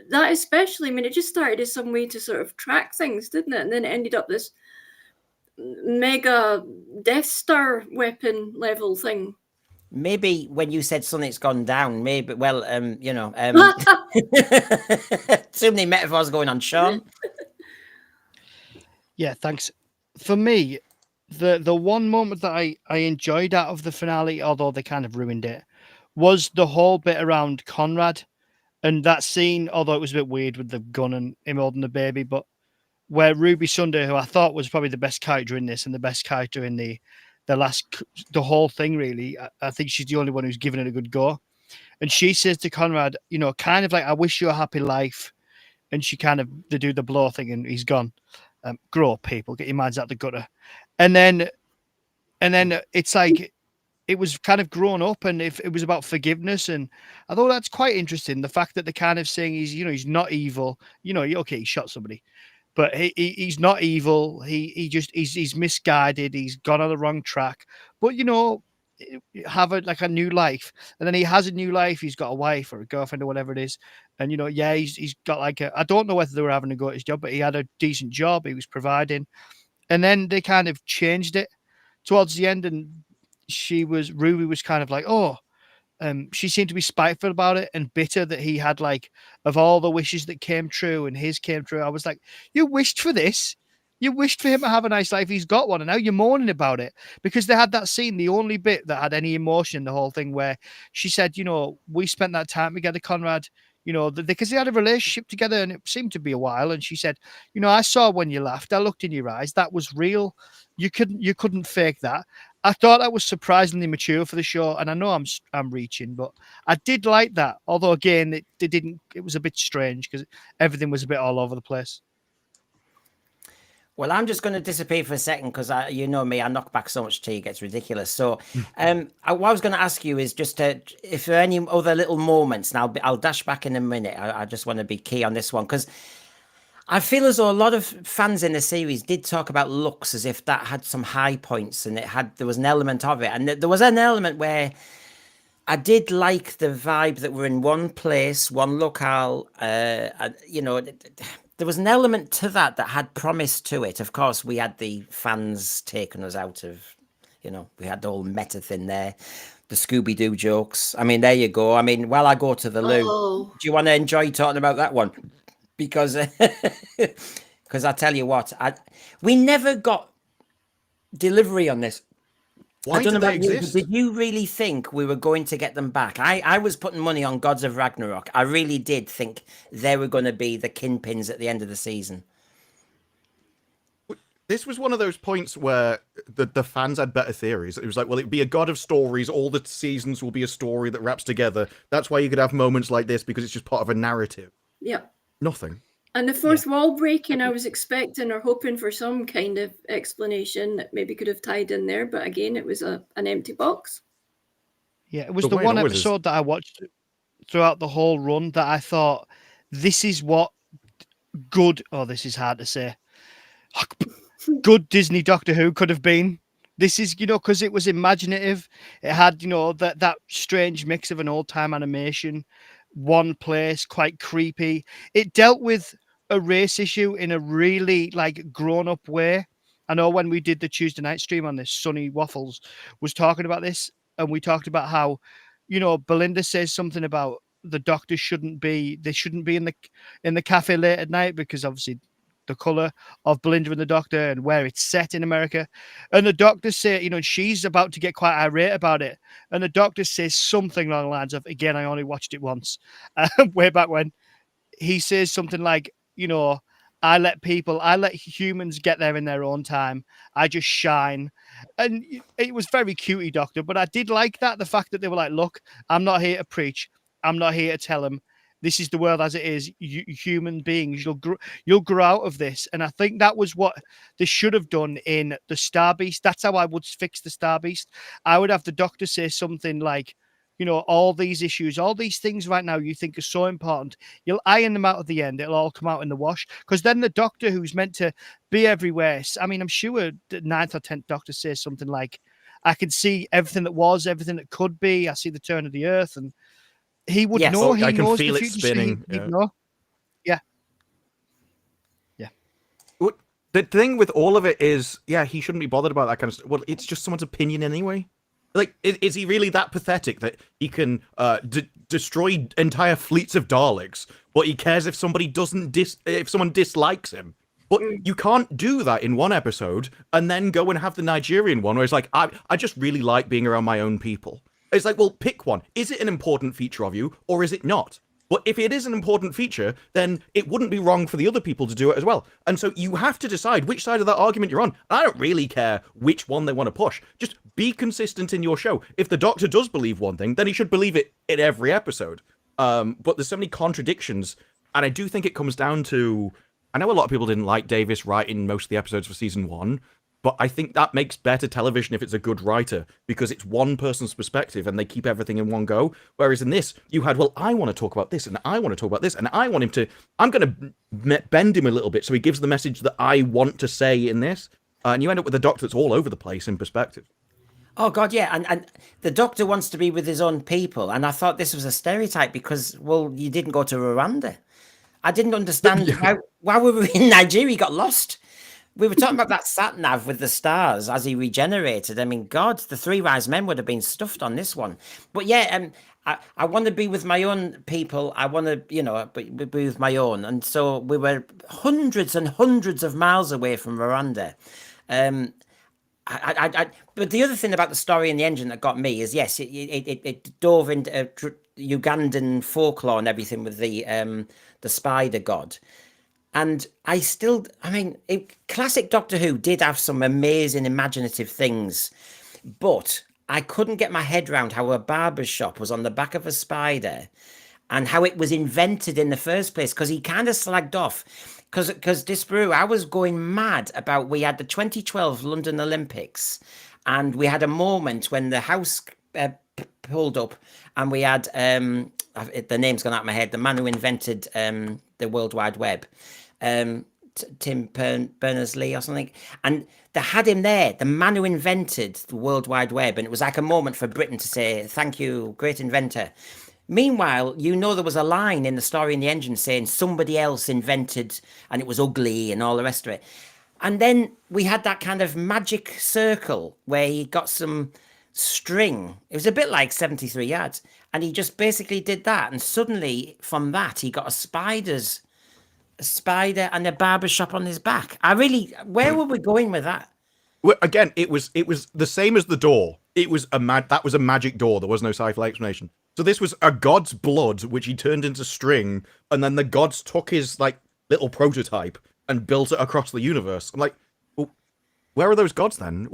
That especially, I mean, it just started as some way to sort of track things, didn't it? And then it ended up this mega Death Star weapon level thing. Maybe when you said something's gone down, maybe, well, too many metaphors going on, Sean. Yeah, thanks. For me, the one moment that I enjoyed out of the finale, although they kind of ruined it, was the whole bit around Conrad. And that scene, although it was a bit weird with the gun and him holding the baby, but where Ruby Sunday, who I thought was probably the best character in this and the best character in the whole thing, really, I think she's the only one who's given it a good go. And she says to Conrad, you know, kind of like, I wish you a happy life. And they do the blow thing and he's gone. Grow up, people. Get your minds out the gutter. And then it's like it was kind of grown up, and if it was about forgiveness, and I thought that's quite interesting. The fact that they're kind of saying he's not evil. Okay, he shot somebody, but he's not evil. He's misguided. He's gone on the wrong track. But have a new life, and then he has a new life. He's got a wife or a girlfriend or whatever it is, and he's got I don't know whether they were having a go at his job, but he had a decent job. He was providing, and then they kind of changed it towards the end, and Ruby was kind of like, she seemed to be spiteful about it and bitter that he had of all the wishes that came true and his came true. I was like, you wished for this. You wished for him to have a nice life. He's got one, and now you're mourning about it, because they had that scene, the only bit that had any emotion in the whole thing, where she said, we spent that time together, Conrad, because they had a relationship together and it seemed to be a while. And she said, I saw when you laughed, I looked in your eyes. That was real. You couldn't fake that. I thought that was surprisingly mature for the show. And I know I'm reaching, but I did like that. Although again, it was a bit strange because everything was a bit all over the place. Well, I'm just going to disappear for a second because me, I knock back so much tea, it gets ridiculous. So what I was going to ask you is just if there are any other little moments, and I'll dash back in a minute. I just want to be key on this one because I feel as though a lot of fans in the series did talk about looks as if that had some high points, and there was an element of it. And there was an element where I did like the vibe that we're in one place, one locale, there was an element to that had promise to it. Of course, we had the fans taking us out of, we had the whole meta thing there, the Scooby-Doo jokes. I mean, there you go. I mean, while I go to the loo, do you want to enjoy talking about that one? Because I tell you what, we never got delivery on this. Why do they exist? Did you really think we were going to get them back? I was putting money on Gods of Ragnarok. I really did think they were going to be the kingpins at the end of the season. This was one of those points where the fans had better theories. It was like, well, it'd be a god of stories. All the seasons will be a story that wraps together. That's why you could have moments like this, because it's just part of a narrative. Yeah. Nothing. And the fourth wall breaking, I was expecting or hoping for some kind of explanation that maybe could have tied in there. But again, it was an empty box. Yeah, it was the one episode that I watched throughout the whole run that I thought, this is what good, this is hard to say, good Disney Doctor Who could have been. This is, because it was imaginative. It had, that strange mix of an old-time animation, one place, quite creepy. It dealt with a race issue in a really grown-up way. I know when we did the Tuesday night stream on this, Sonny Waffles was talking about this, and we talked about how, Belinda says something about the Doctor shouldn't be in the cafe late at night because obviously the color of Belinda and the Doctor and where it's set in America. And the Doctor say, she's about to get quite irate about it. And the Doctor says something along the lines of, again, I only watched it once, way back when. He says something like, I let humans get there in their own time. I just shine. And it was very cutie, Doctor, but I did like that. The fact that they were like, look, I'm not here to preach. I'm not here to tell them this is the world as it is. You human beings, you'll grow out of this. And I think that was what they should have done in the Star Beast. That's how I would fix the Star Beast. I would have the Doctor say something like, all these issues, all these things right now you think are so important, you'll iron them out at the end. It'll all come out in the wash. Because then the Doctor, who's meant to be everywhere, I mean, I'm sure the 9th or 10th Doctor says something like, I can see everything that was, everything that could be. I see the turn of the earth. And he would know. He I can knows feel the it future, spinning. So he'd know. Yeah. The thing with all of it is, he shouldn't be bothered about that kind of stuff. Well, it's just someone's opinion anyway. Like, is he really that pathetic that he can destroy entire fleets of Daleks, but he cares if somebody if someone dislikes him? But you can't do that in one episode and then go and have the Nigerian one where it's like, I just really like being around my own people. It's like, well, pick one. Is it an important feature of you, or is it not? But if it is an important feature, then it wouldn't be wrong for the other people to do it as well. And so you have to decide which side of that argument you're on. I don't really care which one they want to push. Just be consistent in your show. If the Doctor does believe one thing, then he should believe it in every episode. But there's so many contradictions, and I do think it comes down to I know a lot of people didn't like Davis writing most of the episodes for season 1, but I think that makes better television if it's a good writer, because it's one person's perspective and they keep everything in one go. Whereas in this, you had, well, I want to talk about this, and I want to talk about this, and I want him to, I'm going to bend him a little bit so he gives the message that I want to say in this. And you end up with a Doctor that's all over the place in perspective. Oh God, yeah, and the Doctor wants to be with his own people, and I thought this was a stereotype because, well, you didn't go to Rwanda. I didn't understand why we were in Nigeria. He got lost. We were talking about that sat nav with the stars as he regenerated. I mean, God, the 3 wise men would have been stuffed on this one. But yeah, I want to be with my own people. I want to, you know, be with my own. And so we were hundreds and hundreds of miles away from Rwanda. But the other thing about the story and the engine that got me is, yes, it dove into Ugandan folklore and everything with the spider god. And classic Doctor Who did have some amazing imaginative things, but I couldn't get my head around how a barber's shop was on the back of a spider and how it was invented in the first place, because he kind of slagged off. Because Disparu, I was going mad about, we had the 2012 London Olympics, and we had a moment when the house pulled up, and we had, the name's gone out of my head, the man who invented the World Wide Web, Tim Berners-Lee or something, and they had him there, the man who invented the World Wide Web, and it was like a moment for Britain to say, thank you, great inventor. Meanwhile, you know, there was a line in the story in the engine saying somebody else invented and it was ugly and all the rest of it. And then we had that kind of magic circle where he got some string. It was a bit like 73 yards. And he just basically did that. And suddenly from that, he got a spider and a barbershop on his back. Where were we going with that? Well, again, it was the same as the door. It was that was a magic door. There was no sci-fi explanation. So this was a god's blood, which he turned into string, and then the gods took his like little prototype and built it across the universe. I'm like, well, where are those gods then?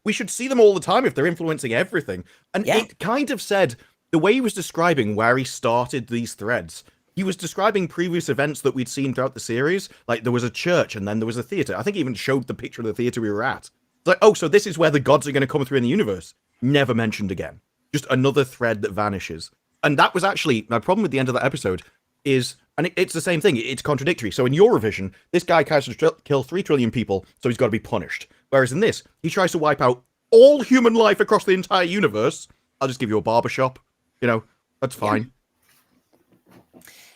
We should see them all the time if they're influencing everything. And it kind of said, the way he was describing where he started these threads, he was describing previous events that we'd seen throughout the series. Like there was a church and then there was a theater. I think he even showed the picture of the theater we were at. It's like, oh, so this is where the gods are going to come through in the universe. Never mentioned again. Just another thread that vanishes. And that was actually my problem with the end of that episode is, and it's the same thing, it's contradictory. So in Eurovision, this guy tries to kill 3 trillion people, so he's got to be punished. Whereas in this, he tries to wipe out all human life across the entire universe. I'll just give you a barbershop. You know, that's fine.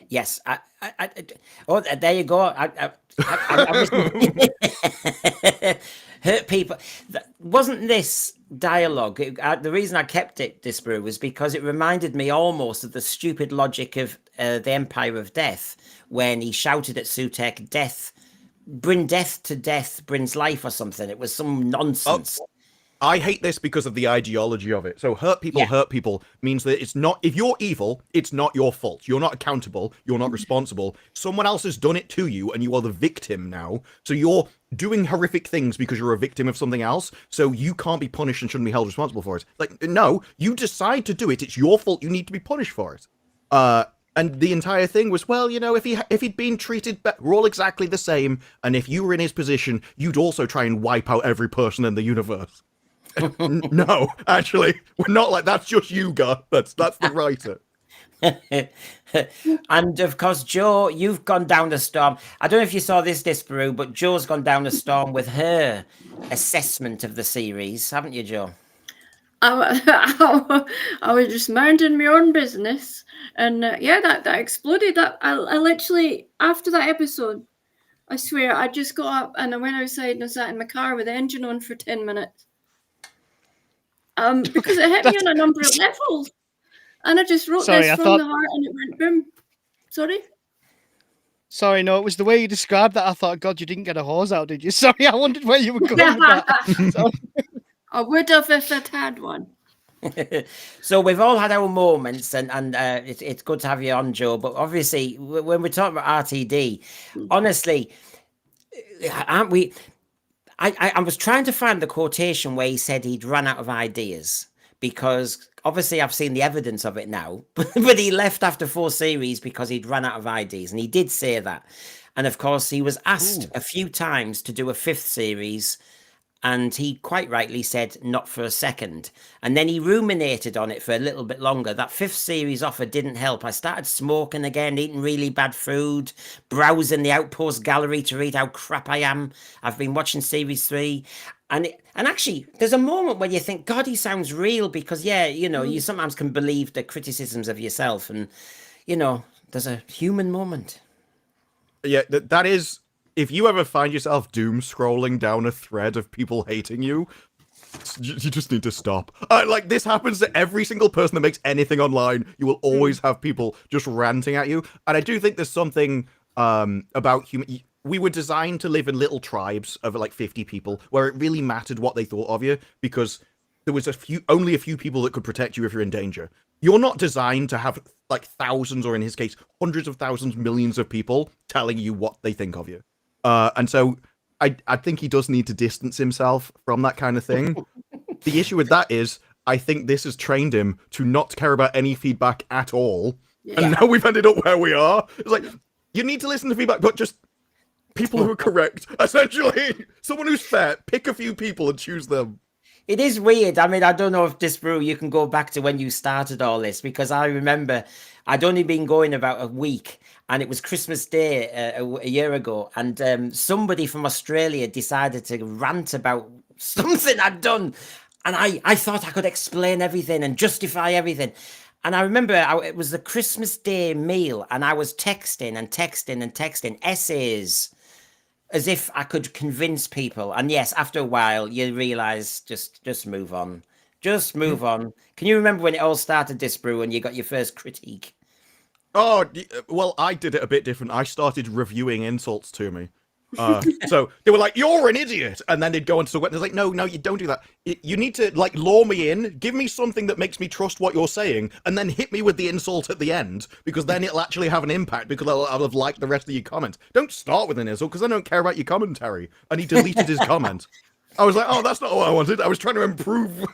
Yes. There you go. Hurt people. Wasn't this dialogue? The reason I kept it, Disparu, was because it reminded me almost of the stupid logic of the Empire of Death, when he shouted at Sutek, "Death, bring death to death brings life," or something. It was some nonsense. I hate this because of the ideology of it. So hurt people means that it's not, if you're evil, it's not your fault. You're not accountable. You're not responsible. Someone else has done it to you and you are the victim now. So you're doing horrific things because you're a victim of something else. So you can't be punished and shouldn't be held responsible for it. Like, no, you decide to do it. It's your fault. You need to be punished for it. And the entire thing was, well, you know, if he'd been treated, we're all exactly the same. And if you were in his position, you'd also try and wipe out every person in the universe. No, actually, we're not like, that's just you, Gar. That's the writer. And of course, Joe, you've gone down the storm. I don't know if you saw this, Disparu, but Joe's gone down the storm with her assessment of the series, haven't you, Joe? I was just minding my own business, and that exploded. I literally, after that episode, I swear, I just got up and I went outside and I sat in my car with the engine on for 10 minutes. Because it hit me on a number of levels. And I just wrote this from the heart and it went boom. Sorry, no, it was the way you described that. I thought, God, you didn't get a hose out, did you? Sorry, I wondered where you were going with that. I would have if I'd had one. So we've all had our moments, and it's good to have you on, Joe. But obviously, when we're talking about RTD, honestly, aren't we... I was trying to find the quotation where he said he'd run out of ideas, because obviously I've seen the evidence of it now, but he left after 4 series because he'd run out of ideas, and he did say that. And of course, he was asked a few times to do a 5th series, and he quite rightly said, not for a second. And then he ruminated on it for a little bit longer. That 5th series offer didn't help. I started smoking again, eating really bad food, browsing the Outpost gallery to read how crap I am. I've been watching series 3. And actually, there's a moment where you think, God, he sounds real, because, yeah, you know, you sometimes can believe the criticisms of yourself. And, you know, there's a human moment. Yeah, that is... If you ever find yourself doom scrolling down a thread of people hating you, you just need to stop. Like, this happens to every single person that makes anything online. You will always have people just ranting at you. And I do think there's something about human... We were designed to live in little tribes of like 50 people, where it really mattered what they thought of you, because there was only a few people that could protect you if you're in danger. You're not designed to have like thousands, or in his case, hundreds of thousands, millions of people telling you what they think of you. And so I think he does need to distance himself from that kind of thing. The issue with that is, I think this has trained him to not care about any feedback at all. Yeah. And now we've ended up where we are. It's like, you need to listen to feedback, but just people who are correct. Essentially, someone who's fair, pick a few people and choose them. It is weird. I mean, I don't know if Disparu, you can go back to when you started all this, because I remember I'd only been going about a week, and it was Christmas Day a year ago, and somebody from Australia decided to rant about something I'd done, and I thought I could explain everything and justify everything. And I remember it was the Christmas Day meal, and I was texting essays as if I could convince people. And yes, after a while, you realise just move on. Just move on. Can you remember when it all started, Disparu, and you got your first critique? Oh, well, I did it a bit different. I started reviewing insults to me. So they were like, "You're an idiot," and then they'd go into the wet. They're like, "No, you don't do that. You need to like lure me in, give me something that makes me trust what you're saying, and then hit me with the insult at the end, because then it'll actually have an impact, because I'll have liked the rest of your comments. Don't start with an insult, because I don't care about your commentary." And he deleted his comment. I was like, "Oh, that's not what I wanted. I was trying to improve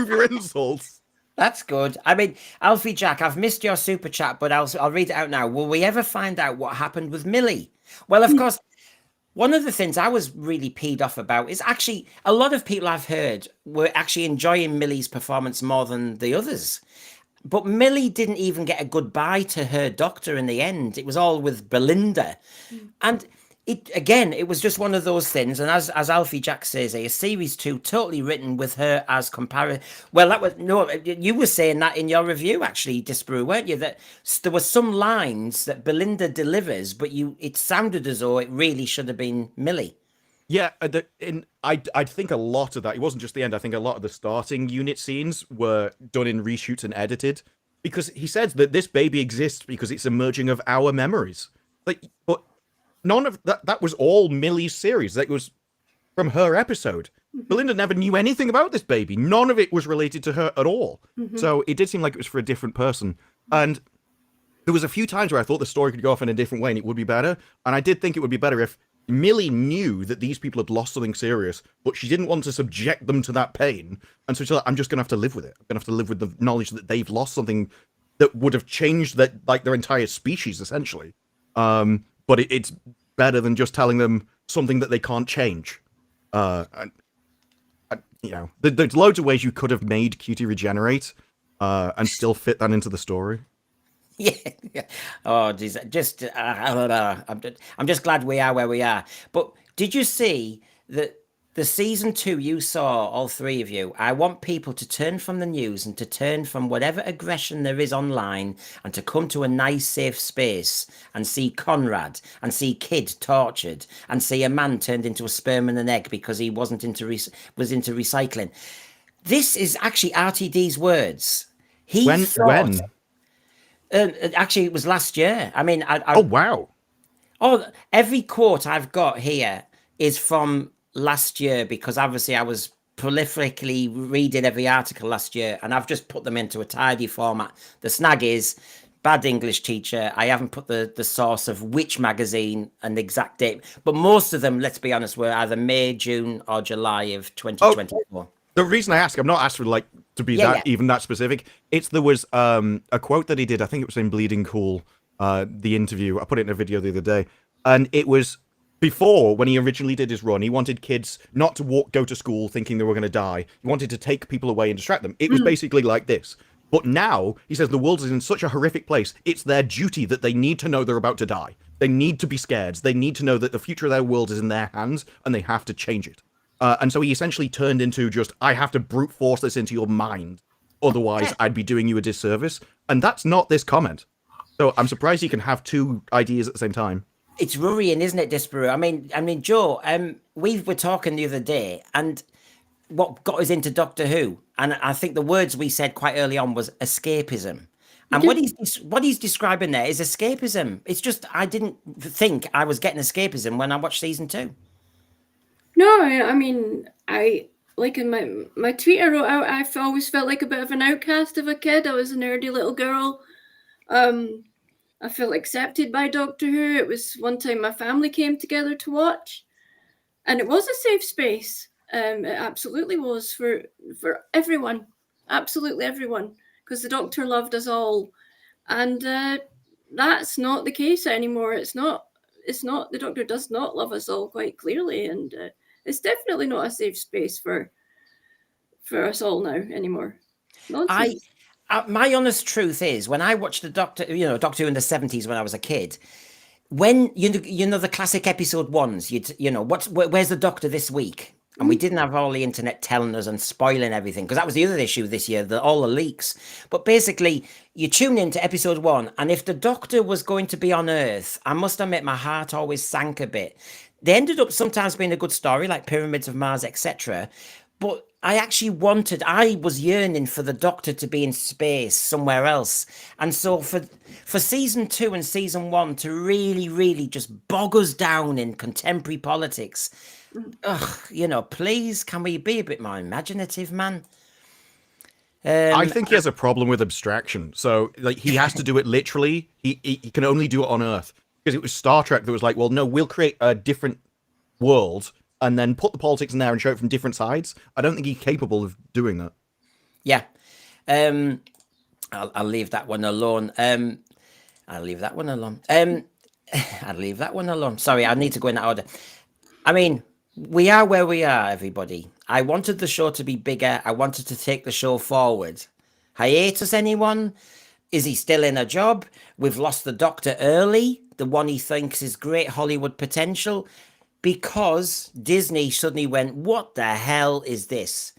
your insults." That's good. I mean, Alfie Jack, I've missed your super chat, but I'll read it out now. Will we ever find out what happened with Millie? Well, of course, one of the things I was really peed off about is actually a lot of people I've heard were actually enjoying Millie's performance more than the others. But Millie didn't even get a goodbye to her doctor in the end. It was all with Belinda. And it was just one of those things. And as Alfie Jack says here, series 2 totally written with her as comparison. Well, you were saying that in your review, actually, Disparu, weren't you? That there were some lines that Belinda delivers, but it sounded as though it really should have been Millie. Yeah, I think a lot of that, it wasn't just the end. I think a lot of the starting unit scenes were done in reshoots and edited, because he says that this baby exists because it's emerging of our memories. But none of that was all Millie's series. That was from her episode. Belinda never knew anything about this baby. None of it was related to her at all. So it did seem like it was for a different person. And there was a few times where I thought the story could go off in a different way and it would be better. And I did think it would be better if Millie knew that these people had lost something serious, but she didn't want to subject them to that pain. And so she's like, I'm just going to have to live with it. I'm going to have to live with the knowledge that they've lost something that would have changed their entire species, essentially. But it's better than just telling them something that they can't change. There's loads of ways you could have made Cutie regenerate and still fit that into the story. Yeah. Oh, geez, I'm just glad we are where we are. But did you see that the season 2 you saw, all three of you? I want people to turn from the news and to turn from whatever aggression there is online and to come to a nice, safe space and see Conrad and see Kid tortured and see a man turned into a sperm and an egg because he was into recycling. This is actually RTD's words. When? Actually, it was last year. I mean, oh wow! Oh, every quote I've got here is from last year, because obviously I was prolifically reading every article last year, and I've just put them into a tidy format. The snag is, bad English teacher, I haven't put the source of which magazine and the exact date, but most of them, let's be honest, were either May, June, or July of 2024. Oh. The reason I ask, I'm not asked for to be even that specific. There was a quote that he did. I think it was in Bleeding Cool, the interview. I put it in a video the other day, And it was before, when he originally did his run, he wanted kids not to go to school thinking they were going to die. He wanted to take people away and distract them. It was basically like this. But now, he says the world is in such a horrific place, it's their duty that they need to know they're about to die. They need to be scared. They need to know that the future of their world is in their hands, and they have to change it. And so he essentially turned into just, I have to brute force this into your mind. Otherwise, I'd be doing you a disservice. And that's not this comment. So I'm surprised he can have two ideas at the same time. It's worrying, isn't it, Disparu? I mean, Joe, we were talking the other day, and what got us into Doctor Who, and I think the words we said quite early on was escapism. And what he's describing there is escapism. It's just, I didn't think I was getting escapism when I watched season 2. No, I mean, like in my tweet I wrote out, I always felt like a bit of an outcast of a kid. I was a nerdy little girl. I felt accepted by Doctor Who. It was one time my family came together to watch, and it was a safe space. It absolutely was for everyone, absolutely everyone, because the Doctor loved us all, and that's not the case anymore. It's not. The Doctor does not love us all, quite clearly, and it's definitely not a safe space for us all now anymore. Nonsense. My honest truth is, when I watched the Doctor Who in the 70s when I was a kid, when you know the classic episode 1s, where's the Doctor this week? And we didn't have all the internet telling us and spoiling everything, because that was the other issue this year, all the leaks. But basically, you tune into episode 1, and if the Doctor was going to be on Earth, I must admit my heart always sank a bit. They ended up sometimes being a good story, like Pyramids of Mars, etc. But I was yearning for the Doctor to be in space somewhere else. And so for season 2 and season 1 to really, really just bog us down in contemporary politics, please, can we be a bit more imaginative, man? I think he has a problem with abstraction. So, like, he has to do it literally. He can only do it on Earth. Because it was Star Trek that was like, well, no, we'll create a different world and then put the politics in there and show it from different sides. I don't think he's capable of doing that. Yeah. I'll leave that one alone. I'll leave that one alone. Sorry, I need to go in that order. I mean, we are where we are, everybody. I wanted the show to be bigger. I wanted to take the show forward. Hiatus, anyone? Is he still in a job? We've lost the Doctor early, the one he thinks is great Hollywood potential, because Disney suddenly went, what the hell is this?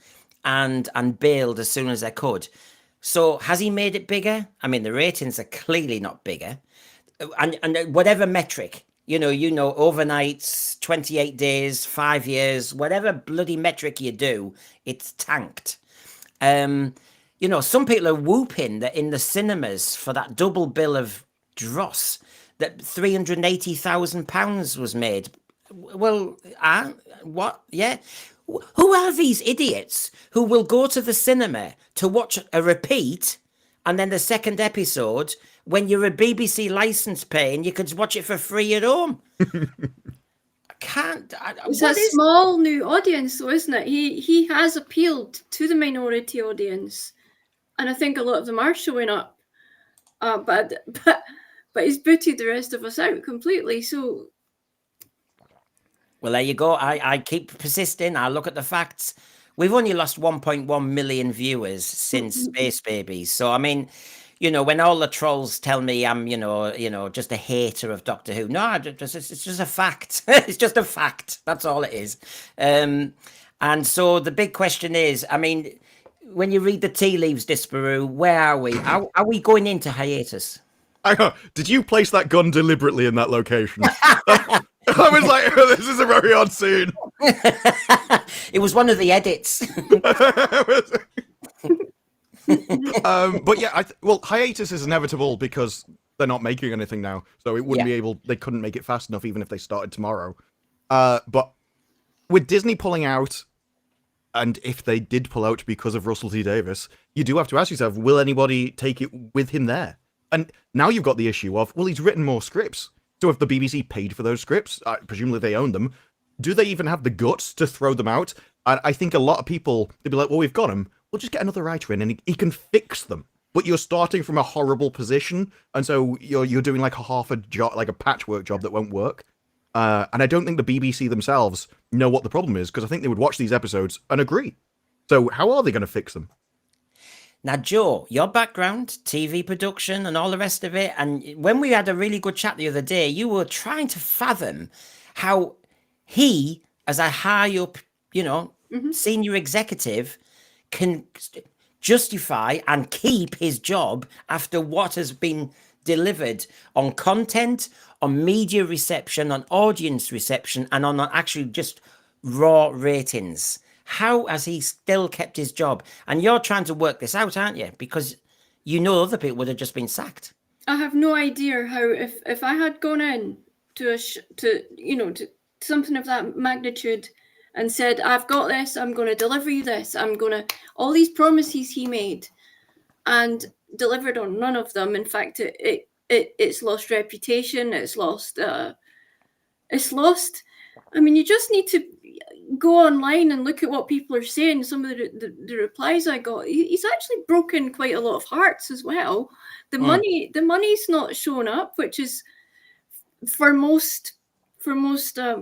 And bailed as soon as they could. So has he made it bigger? I mean, the ratings are clearly not bigger. And whatever metric, overnights, 28 days, 5 years, whatever bloody metric you do, it's tanked. Some people are whooping that in the cinemas for that double bill of dross, that £380,000 was made. Well, what? Yeah. Who are these idiots who will go to the cinema to watch a repeat and then the second episode, when you're a BBC license paying, you could watch it for free at home? It's a small new audience, though, isn't it? He has appealed to the minority audience, and I think a lot of them are showing up. But he's booted the rest of us out completely. So, well, there you go. I keep persisting. I look at the facts. We've only lost 1.1 million viewers since Space Babies. So, I mean, when all the trolls tell me I'm, just a hater of Doctor Who, no, it's just a fact. It's just a fact. That's all it is. And so the big question is, I mean, when you read the tea leaves, Disparu, where are we? Are we going into hiatus? Did you place that gun deliberately in that location? I was like, oh, this is a very odd scene. It was one of the edits. But yeah, hiatus is inevitable because they're not making anything now, so it wouldn't be able. They couldn't make it fast enough, even if they started tomorrow. But with Disney pulling out, and if they did pull out because of Russell T Davies, you do have to ask yourself: will anybody take it with him there? And now you've got the issue of, well, he's written more scripts. So if the BBC paid for those scripts, presumably they own them, do they even have the guts to throw them out? And I think a lot of people, they'd be like, well, we've got him. We'll just get another writer in and he can fix them. But you're starting from a horrible position. And so you're doing like a half a job, like a patchwork job that won't work. And I don't think the BBC themselves know what the problem is, because I think they would watch these episodes and agree. So how are they going to fix them? Now, Joe, your background, TV production and all the rest of it, and when we had a really good chat the other day, you were trying to fathom how he, as a high up, senior executive, can justify and keep his job after what has been delivered on content, on media reception, on audience reception, and on actually just raw ratings. How has he still kept his job? And you're trying to work this out, aren't you? Because you know other people would have just been sacked. I have no idea how, if I had gone in to to something of that magnitude and said, I've got this, I'm going to deliver you this, all these promises he made and delivered on none of them. In fact, it's lost reputation. It's lost. I mean, you just need to go online and look at what people are saying. Some of the replies I got, he's actually broken quite a lot of hearts as well. The money's not shown up, which is for most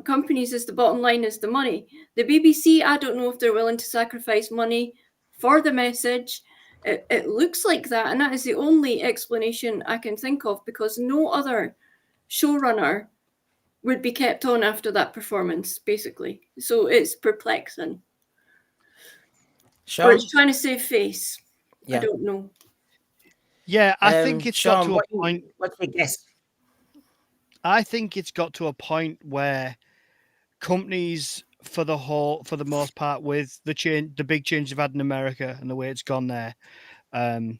companies is the bottom line is the money. The BBC, I don't know if they're willing to sacrifice money for the message. It looks like that, and that is the only explanation I can think of, because no other showrunner would be kept on after that performance, basically. So it's perplexing. Sean? Or it's trying to save face. Yeah. I don't know. Yeah, I think it's got Sean, to a point. What's your guess? I think it's got to a point where companies, for the most part, with the big change they've had in America and the way it's gone there, and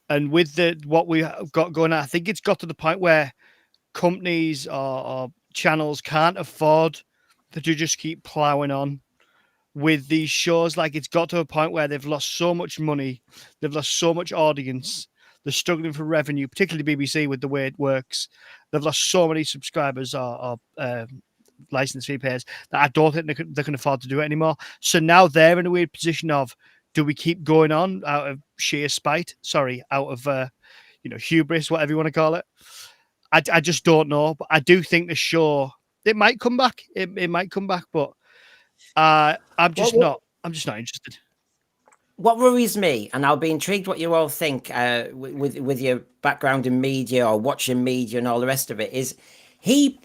with what we have got going on, I think it's got to the point where companies or channels can't afford to just keep plowing on with these shows. Like, it's got to a point where they've lost so much money, they've lost so much audience, they're struggling for revenue, particularly BBC with the way it works. They've lost so many subscribers or license fee payers that I don't think they can afford to do it anymore. So now they're in a weird position of, do we keep going on out of sheer spite? Sorry, out of hubris, whatever you want to call it. I just don't know, but I do think the show, it might come back. It might come back, but I'm just not interested. What worries me, and I'll be intrigued what you all think with your background in media or watching media and all the rest of it, is he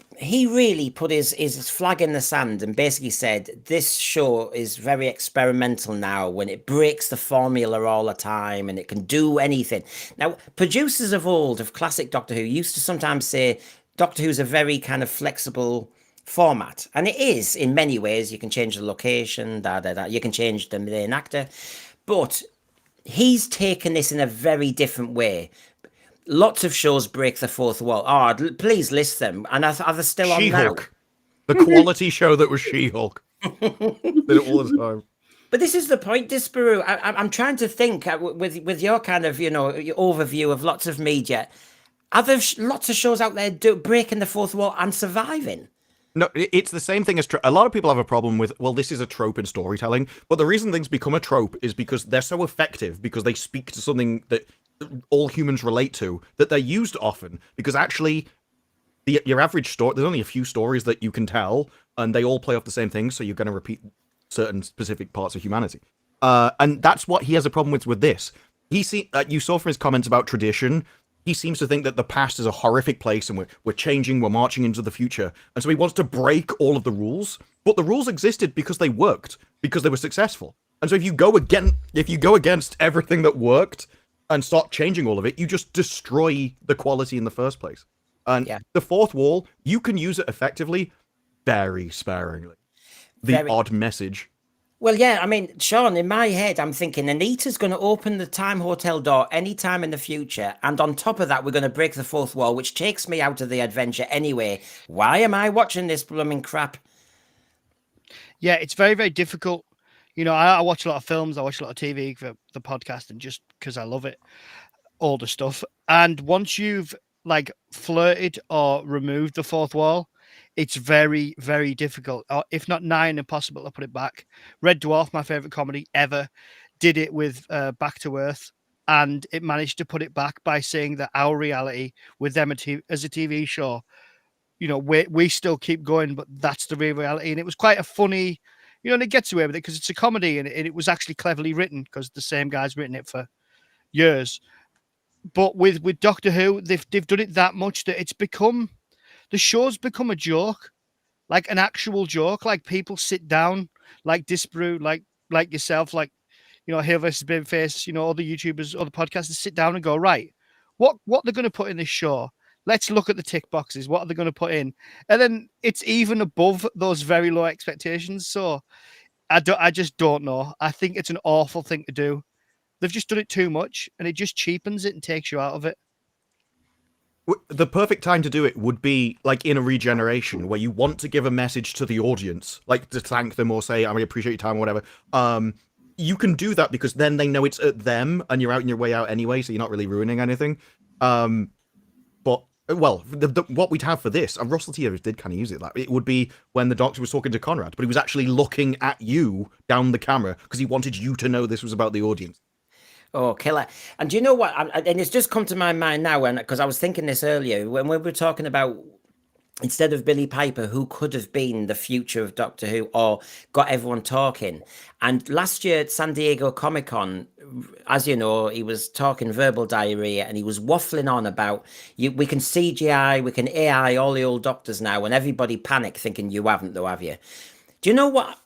really put his flag in the sand and basically said, this show is very experimental now, when it breaks the formula all the time and it can do anything. Now, producers of old of classic Doctor Who used to sometimes say Doctor Who's a very kind of flexible format, and it is in many ways. You can change the location, you can change the main actor, but he's taken this in a very different way. Lots of shows break the fourth wall. Oh, please list them. And are they still on now? She-Hulk. The quality show that was She-Hulk. Did it all the time. But this is the point, Disparu. I'm trying to think with your kind of, your overview of lots of media. Are there lots of shows out there breaking the fourth wall and surviving? No, it's the same thing as a lot of people have a problem with, well, this is a trope in storytelling. But the reason things become a trope is because they're so effective, because they speak to something that all humans relate to, that they're used often. Because actually, your average story, there's only a few stories that you can tell, and they all play off the same thing, so you're going to repeat certain specific parts of humanity. And that's what he has a problem with this. You saw from his comments about tradition, he seems to think that the past is a horrific place, and we're changing, we're marching into the future. And so he wants to break all of the rules. But the rules existed because they worked, because they were successful. And so if you go against everything that worked and start changing all of it, you just destroy the quality in the first place. And the fourth wall, you can use it effectively, very sparingly. The odd message. Well, yeah, I mean, Sean, in my head, I'm thinking Anita's going to open the Time Hotel door anytime in the future. And on top of that, we're going to break the fourth wall, which takes me out of the adventure anyway. Why am I watching this blooming crap? Yeah, it's very, very difficult. I watch a lot of films, I watch a lot of TV for the podcast, and just because I love it, all the stuff. And once you've flirted or removed the fourth wall, it's very, very difficult, or if not nigh impossible, to put it back. Red Dwarf, my favorite comedy ever, did it with Back to Earth, and it managed to put it back by saying that our reality with them as a TV show you know, we still keep going, but that's the real reality. And it was quite a funny, you know, and it gets away with it because it's a comedy, and it was actually cleverly written because the same guy's written it for years. But with Doctor Who, they've done it that much that it's become, the show's become a joke, like an actual joke. Like people sit down, like Disparu, like yourself, like, you know, Hail vs. Babyface, you know, other YouTubers, other podcasters sit down and go, right, what they're going to put in this show? Let's look at the tick boxes. What are they going to put in? And then it's even above those very low expectations. So I just don't know. I think it's an awful thing to do. They've just done it too much, and it just cheapens it and takes you out of it. The perfect time to do it would be like in a regeneration where you want to give a message to the audience, like to thank them or say, I really appreciate your time or whatever. You can do that because then they know it's at them and you're out on your way out anyway, so you're not really ruining anything. But, well, what we'd have for this, and Russell T Davies did kind of use it, like, it would be when the Doctor was talking to Conrad, but he was actually looking at you down the camera because he wanted you to know this was about the audience. Oh, killer. And do you know what? And it's just come to my mind now, because I was thinking this earlier, when we were talking about, instead of Billy Piper, who could have been the future of Doctor Who or got everyone talking. And last year at San Diego Comic-Con, as you know, he was talking verbal diarrhea and he was waffling on about, we can CGI, we can AI all the old Doctors now, and everybody panicked thinking, you haven't though, have you? Do you know what?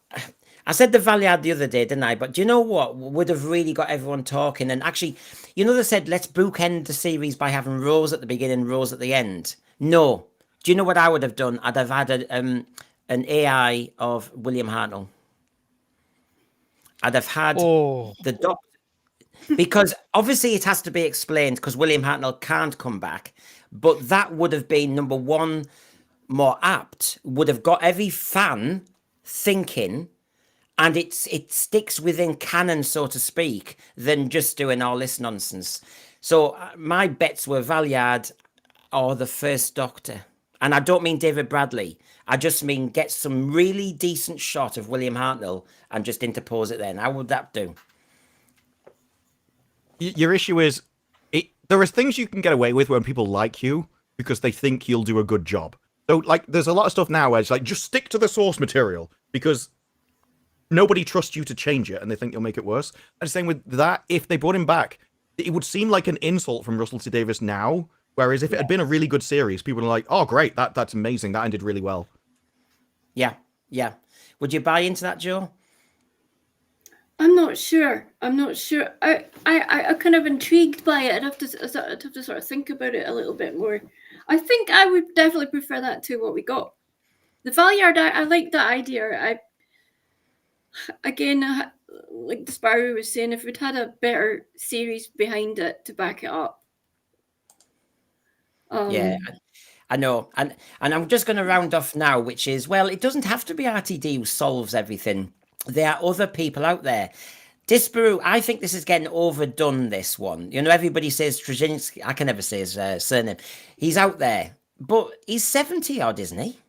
I said the Valiant the other day, didn't I? But do you know what would have really got everyone talking? And actually, you know, they said, let's bookend the series by having Rose at the beginning, Rose at the end. No. Do you know what I would have done? I'd have had an AI of William Hartnell. I'd have had the Doctor. Because obviously it has to be explained because William Hartnell can't come back. But that would have been, number one, more apt, would have got every fan thinking, and it sticks within canon, so to speak, than just doing all this nonsense. So my bets were Valiant or the first Doctor. And I don't mean David Bradley. I just mean get some really decent shot of William Hartnell and just interpose it then. How would that do? Your issue is, there are things you can get away with when people like you because they think you'll do a good job. So, like, there's a lot of stuff now where it's like, just stick to the source material because nobody trusts you to change it and they think you'll make it worse. And the same with that, if they brought him back, it would seem like an insult from Russell T Davies now. Whereas if it had been a really good series, people are like, oh, great, that's amazing. That ended really well. Yeah. Would you buy into that, Joe? I'm not sure. I kind of intrigued by it. I'd have to sort of think about it a little bit more. I think I would definitely prefer that to what we got. The Valiant, I like that idea. Again, like Disparu was saying, if we'd had a better series behind it to back it up. Yeah, I know. And I'm just going to round off now, which is, well, it doesn't have to be RTD who solves everything. There are other people out there. Disparu, I think this is getting overdone, this one. You know, everybody says Straczynski. I can never say his surname. He's out there, but he's 70 odd, isn't he?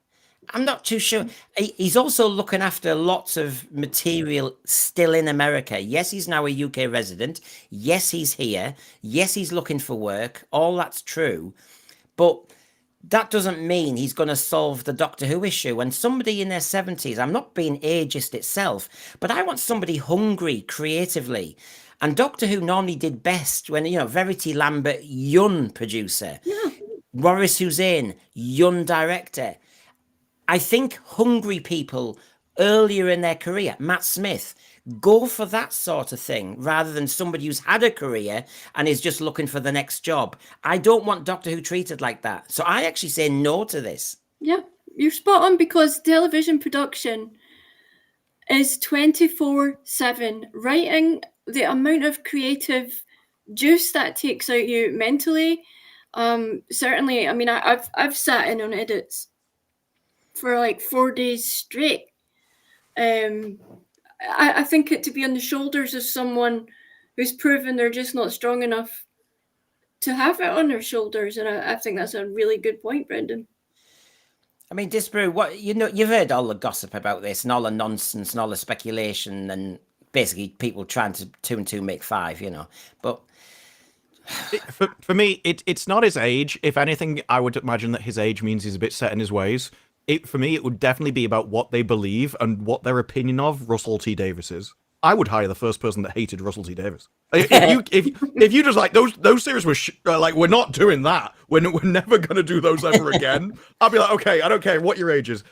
I'm not too sure. He's also looking after lots of material still in America. Yes, he's now a UK resident. Yes, he's here. Yes, he's looking for work. All that's true. But that doesn't mean he's going to solve the Doctor Who issue. And somebody in their 70s, I'm not being ageist itself, but I want somebody hungry creatively. And Doctor Who normally did best when, you know, Verity Lambert, young producer. Yeah. Maurice Hussein, young director. I think hungry people earlier in their career, Matt Smith, go for that sort of thing rather than somebody who's had a career and is just looking for the next job. I don't want Doctor Who treated like that. So I actually say no to this. Yeah, you're spot on because television production is 24/7. Writing, the amount of creative juice that takes out you mentally. Certainly, I mean, I've sat in on edits for like 4 days straight. I think it to be on the shoulders of someone who's proven they're just not strong enough to have it on their shoulders, and I think that's a really good point, Brendan. I mean, Disparu, what you've heard all the gossip about this and all the nonsense and all the speculation and basically people trying to two and two make five, you know. But For me, it's not his age. If anything, I would imagine that his age means he's a bit set in his ways. For me, it would definitely be about what they believe and what their opinion of Russell T Davies is. I would hire the first person that hated Russell T Davies. If you just like those series were like, we're not doing that. We're never gonna do those ever again. I'll be like, okay, I don't care what your age is.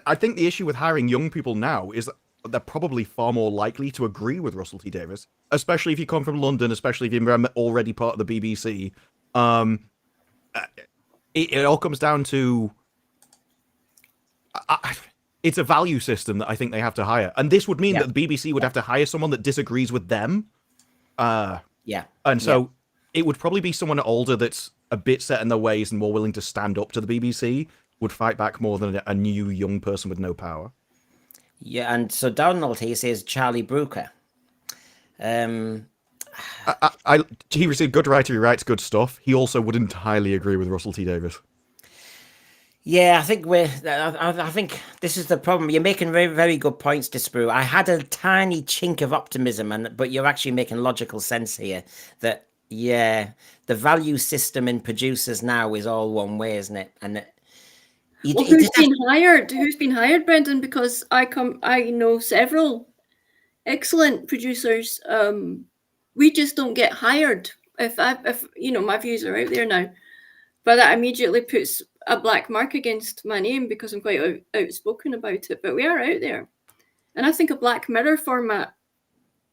I think the issue with hiring young people now is that they're probably far more likely to agree with Russell T Davies, especially if you come from London, especially if you're already part of the BBC. It all comes down to it's a value system that I think they have to hire, and this would mean that the BBC would have to hire someone that disagrees with them. And so it would probably be someone older that's a bit set in their ways and more willing to stand up to the BBC, would fight back more than a new young person with no power. Yeah, and so Donald here says Charlie Brooker. He received good writer, he writes good stuff. He also would entirely agree with Russell T Davies. Yeah, I think I think this is the problem. You're making very, very good points, Disparu. I had a tiny chink of optimism, but you're actually making logical sense here. That the value system in producers now is all one way, isn't it? And who's been hired? Who's been hired, Brendan? Because I know several excellent producers. We just don't get hired. If my views are out there now, but that immediately puts a black mark against my name because I'm quite outspoken about it. But we are out there, and I think a Black Mirror format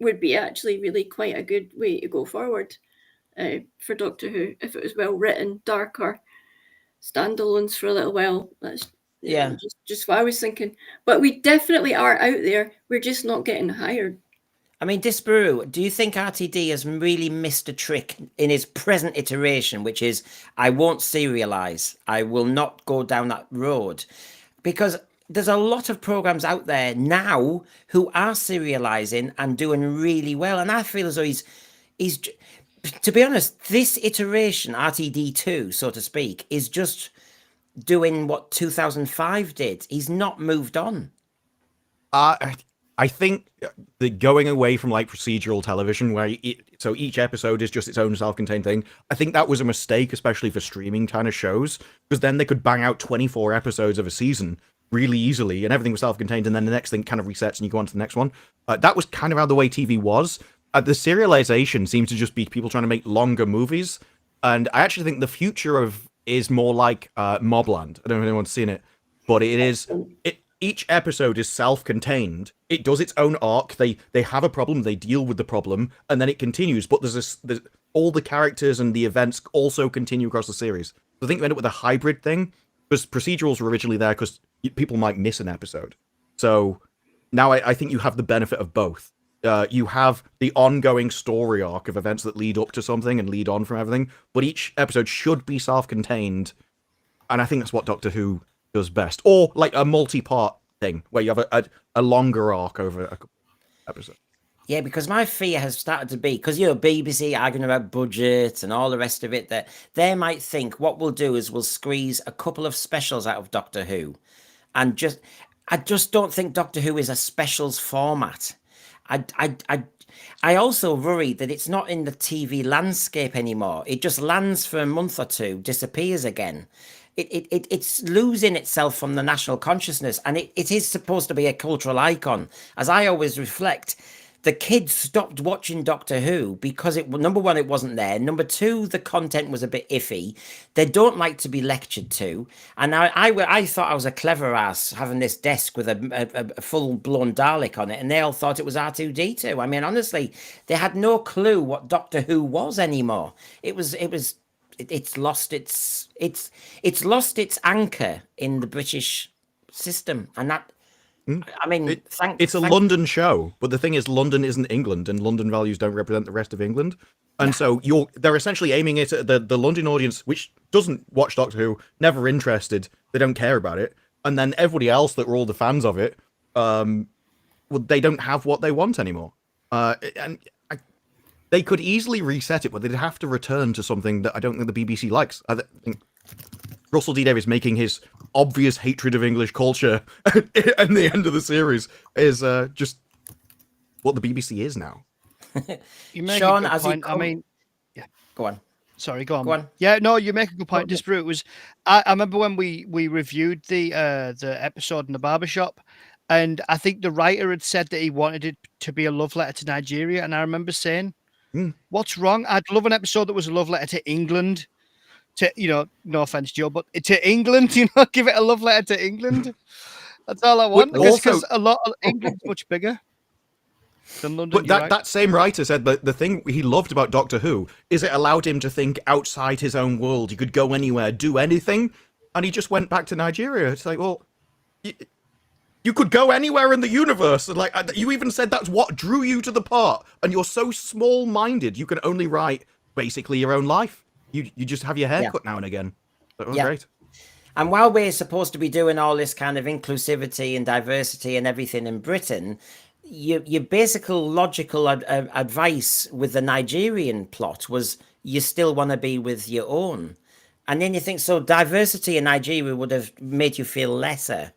would be actually really quite a good way to go forward for Doctor Who if it was well written, darker. Standalones for a little while. That's just what I was thinking. But we definitely are out there. We're just not getting hired. I mean, Disparu, do you think RTD has really missed a trick in his present iteration, which is, I won't serialize. I will not go down that road. Because there's a lot of programs out there now who are serializing and doing really well. And I feel as though he's to be honest, this iteration, RTD2, so to speak, is just doing what 2005 did. He's not moved on. I think the going away from like procedural television, where so each episode is just its own self-contained thing, I think that was a mistake, especially for streaming kind of shows, because then they could bang out 24 episodes of a season really easily, and everything was self-contained, and then the next thing kind of resets and you go on to the next one. That was kind of how the way TV was. The serialization seems to just be people trying to make longer movies, and I actually think the future is more like Mobland. I don't know if anyone's seen it, but each episode is self-contained. It does its own arc. They have a problem, they deal with the problem, and then it continues. But there's all the characters and the events also continue across the series. So I think we end up with a hybrid thing, because procedurals were originally there because people might miss an episode. So now I think you have the benefit of both. You have the ongoing story arc of events that lead up to something and lead on from everything, but each episode should be self-contained, and I think that's what Doctor Who does best. Or like a multi-part thing, where you have a longer arc over a couple episodes. Yeah, because my fear has started to be, because, BBC arguing about budget and all the rest of it, that they might think what we'll do is we'll squeeze a couple of specials out of Doctor Who. And I just don't think Doctor Who is a specials format. I also worry that it's not in the TV landscape anymore. It just lands for a month or two, disappears again. It's losing itself from the national consciousness, and it is supposed to be a cultural icon. As I always reflect, the kids stopped watching Doctor Who because number one, it wasn't there. Number two, the content was a bit iffy. They don't like to be lectured to. And I thought I was a clever ass having this desk with a full-blown Dalek on it, and they all thought it was R2-D2. I mean, honestly, they had no clue what Doctor Who was anymore. It's lost its anchor in the British system, and that. I mean, it's a London show, but the thing is, London isn't England, and London values don't represent the rest of England. And so they're essentially aiming it at the London audience, which doesn't watch Doctor Who, never interested, they don't care about it. And then everybody else that were all the fans of it, they don't have what they want anymore. They could easily reset it, but they'd have to return to something that I don't think the BBC likes. I think Russell T Davies making his obvious hatred of English culture at the end of the series is just what the BBC is now. You make Sean, a good point. I mean, go on. Sorry, go on. Go on. Yeah, no, you make a good point, Disparu. It was I remember when we reviewed the episode in the barbershop, and I think the writer had said that he wanted it to be a love letter to Nigeria, and I remember saying, "What's wrong? I'd love an episode that was a love letter to England." To no offense, Joe, but to England, give it a love letter to England. That's all I want. Because a lot of England's much bigger than London. But that same writer said that the thing he loved about Doctor Who is it allowed him to think outside his own world. He could go anywhere, do anything, and he just went back to Nigeria. It's like, well, you could go anywhere in the universe. And like you even said that's what drew you to the part, and you're so small-minded. You can only write basically your own life. You just have your hair cut now and again. That was great. And while we're supposed to be doing all this kind of inclusivity and diversity and everything in Britain, your basic logical advice with the Nigerian plot was you still want to be with your own. And then you think, so diversity in Nigeria would have made you feel lesser.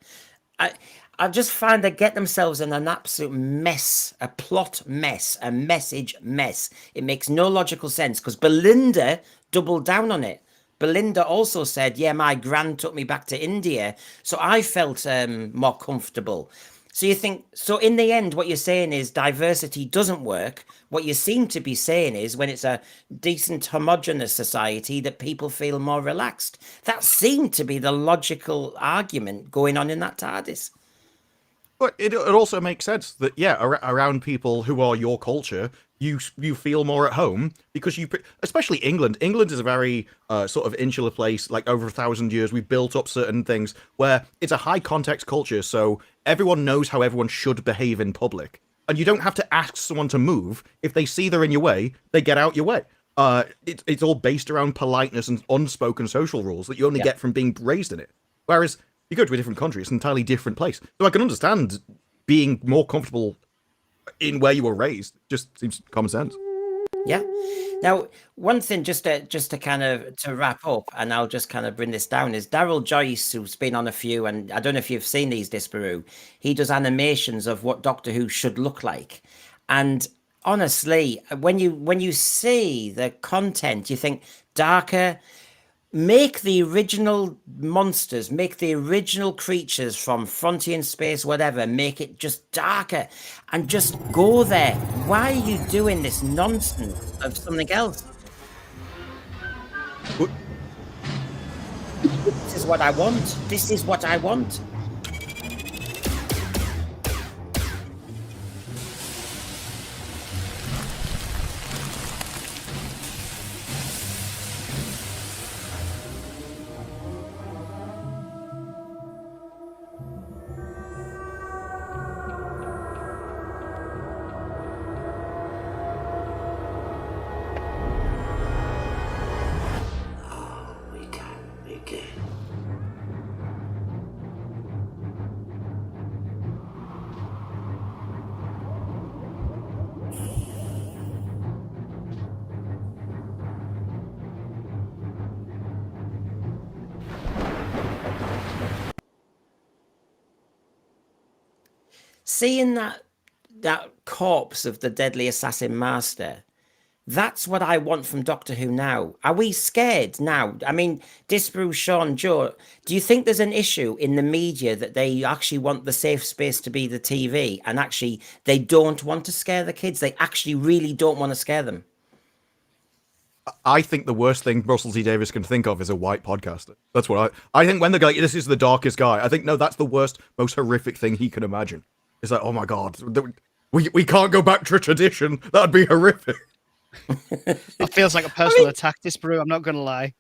I just find they get themselves in an absolute mess, a plot mess, a message mess. It makes no logical sense because Belinda doubled down on it. Belinda also said, yeah, my gran took me back to India. So I felt more comfortable. So you think, so in the end, what you're saying is diversity doesn't work. What you seem to be saying is when it's a decent homogenous society that people feel more relaxed. That seemed to be the logical argument going on in that TARDIS. But it also makes sense that, yeah, around people who are your culture, you feel more at home because especially England. England is a very sort of insular place. Like over 1,000 years, we've built up certain things where it's a high context culture. So everyone knows how everyone should behave in public. And you don't have to ask someone to move. If they see they're in your way, they get out your way. It's all based around politeness and unspoken social rules that you only get from being raised in it. Whereas you go to a different country, it's an entirely different place. So I can understand being more comfortable in where you were raised. Just seems common sense. Yeah. Now, one thing just to kind of to wrap up, and I'll just kind of bring this down, is Daryl Joyce, who's been on a few, and I don't know if you've seen these, Disparu. He does animations of what Doctor Who should look like, and honestly, when you see the content, you think darker. Make the original monsters, make the original creatures from Frontier in Space, whatever, make it just darker and just go there. Why are you doing this nonsense of something else? This is what I want. This is what I want. Seeing that corpse of the deadly assassin master, that's what I want from Doctor Who now. Are we scared now? I mean, Disparu, Sean, Joe, do you think there's an issue in the media that they actually want the safe space to be the TV and actually they don't want to scare the kids? They actually really don't want to scare them? I think the worst thing Russell T Davies can think of is a white podcaster. That's what I think when they go, like, this is the darkest guy. I think, no, that's the worst, most horrific thing he can imagine. It's like, oh my God, we can't go back to tradition. That'd be horrific. That feels like a personal attack, Disparu. I'm not going to lie.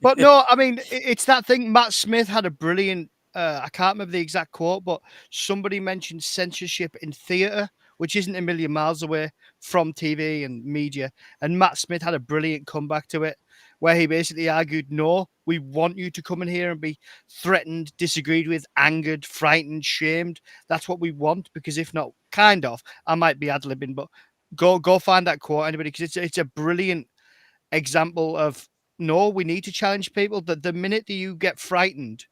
But no, I mean, it's that thing. Matt Smith had a brilliant, I can't remember the exact quote, but somebody mentioned censorship in theatre, which isn't a million miles away from TV and media. And Matt Smith had a brilliant comeback to it, where he basically argued, no, we want you to come in here and be threatened, disagreed with, angered, frightened, shamed. That's what we want, because if not, kind of, I might be ad-libbing, but go find that quote, anybody, because it's a brilliant example of, no, we need to challenge people. That the minute that you get frightened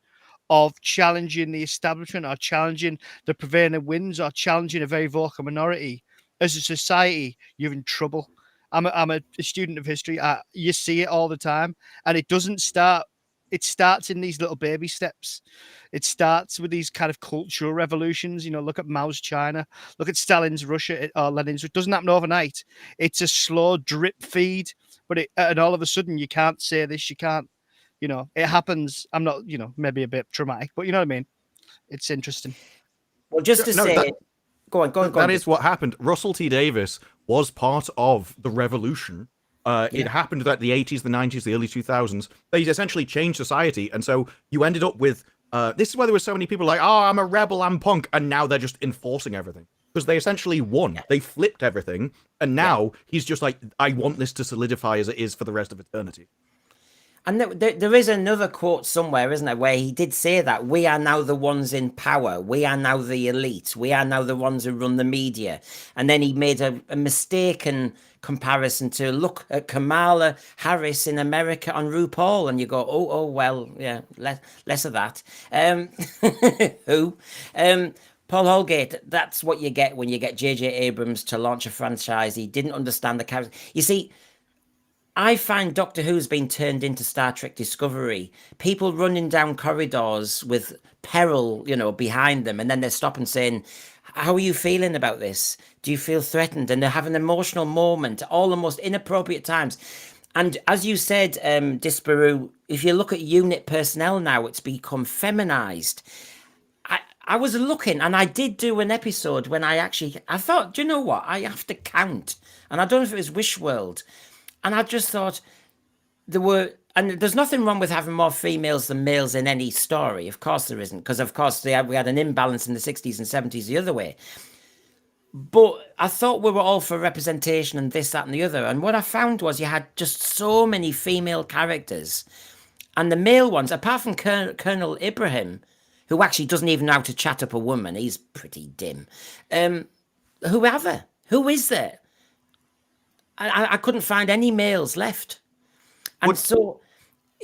of challenging the establishment or challenging the prevailing winds or challenging a very vocal minority, as a society, you're in trouble. I'm a student of history. You see it all the time, and it doesn't start. It starts in these little baby steps. It starts with these kind of cultural revolutions. You know, look at Mao's China, look at Stalin's Russia, or Lenin's. It doesn't happen overnight. It's a slow drip feed, and all of a sudden you can't say this, you can't, you know, it happens. I'm not, you know, maybe a bit traumatic, but you know what I mean? It's interesting. Well, just to say, go on. That is what happened. Russell T Davies was part of the revolution. It happened at the 80s, the 90s, the early 2000s. They essentially changed society. And so you ended up with, this is why there were so many people like, oh, I'm a rebel, I'm punk. And now they're just enforcing everything. Because they essentially won. They flipped everything. And now he's just like, I want this to solidify as it is for the rest of eternity. And there is another quote somewhere, isn't there, where he did say that we are now the ones in power. We are now the elite. We are now the ones who run the media. And then he made a mistaken comparison to look at Kamala Harris in America on RuPaul, and you go, oh, well, yeah, less of that. Who? Paul Holgate, that's what you get when you get J.J. Abrams to launch a franchise. He didn't understand the character. You see, I find Doctor Who's been turned into Star Trek Discovery. People running down corridors with peril, you know, behind them, and then they stop and saying, how are you feeling about this? Do you feel threatened? And they have an emotional moment, all the most inappropriate times. And as you said, Disparu, if you look at unit personnel now, it's become feminized. I was looking, and I did do an episode when I thought, do you know what? I have to count. And I don't know if it was Wishworld. And I just thought and there's nothing wrong with having more females than males in any story. Of course there isn't, because of course we had an imbalance in the 60s and 70s the other way. But I thought we were all for representation and this, that, and the other. And what I found was you had just so many female characters. And the male ones, apart from Colonel Ibrahim, who actually doesn't even know how to chat up a woman, he's pretty dim. Who is there? I couldn't find any males left. And so,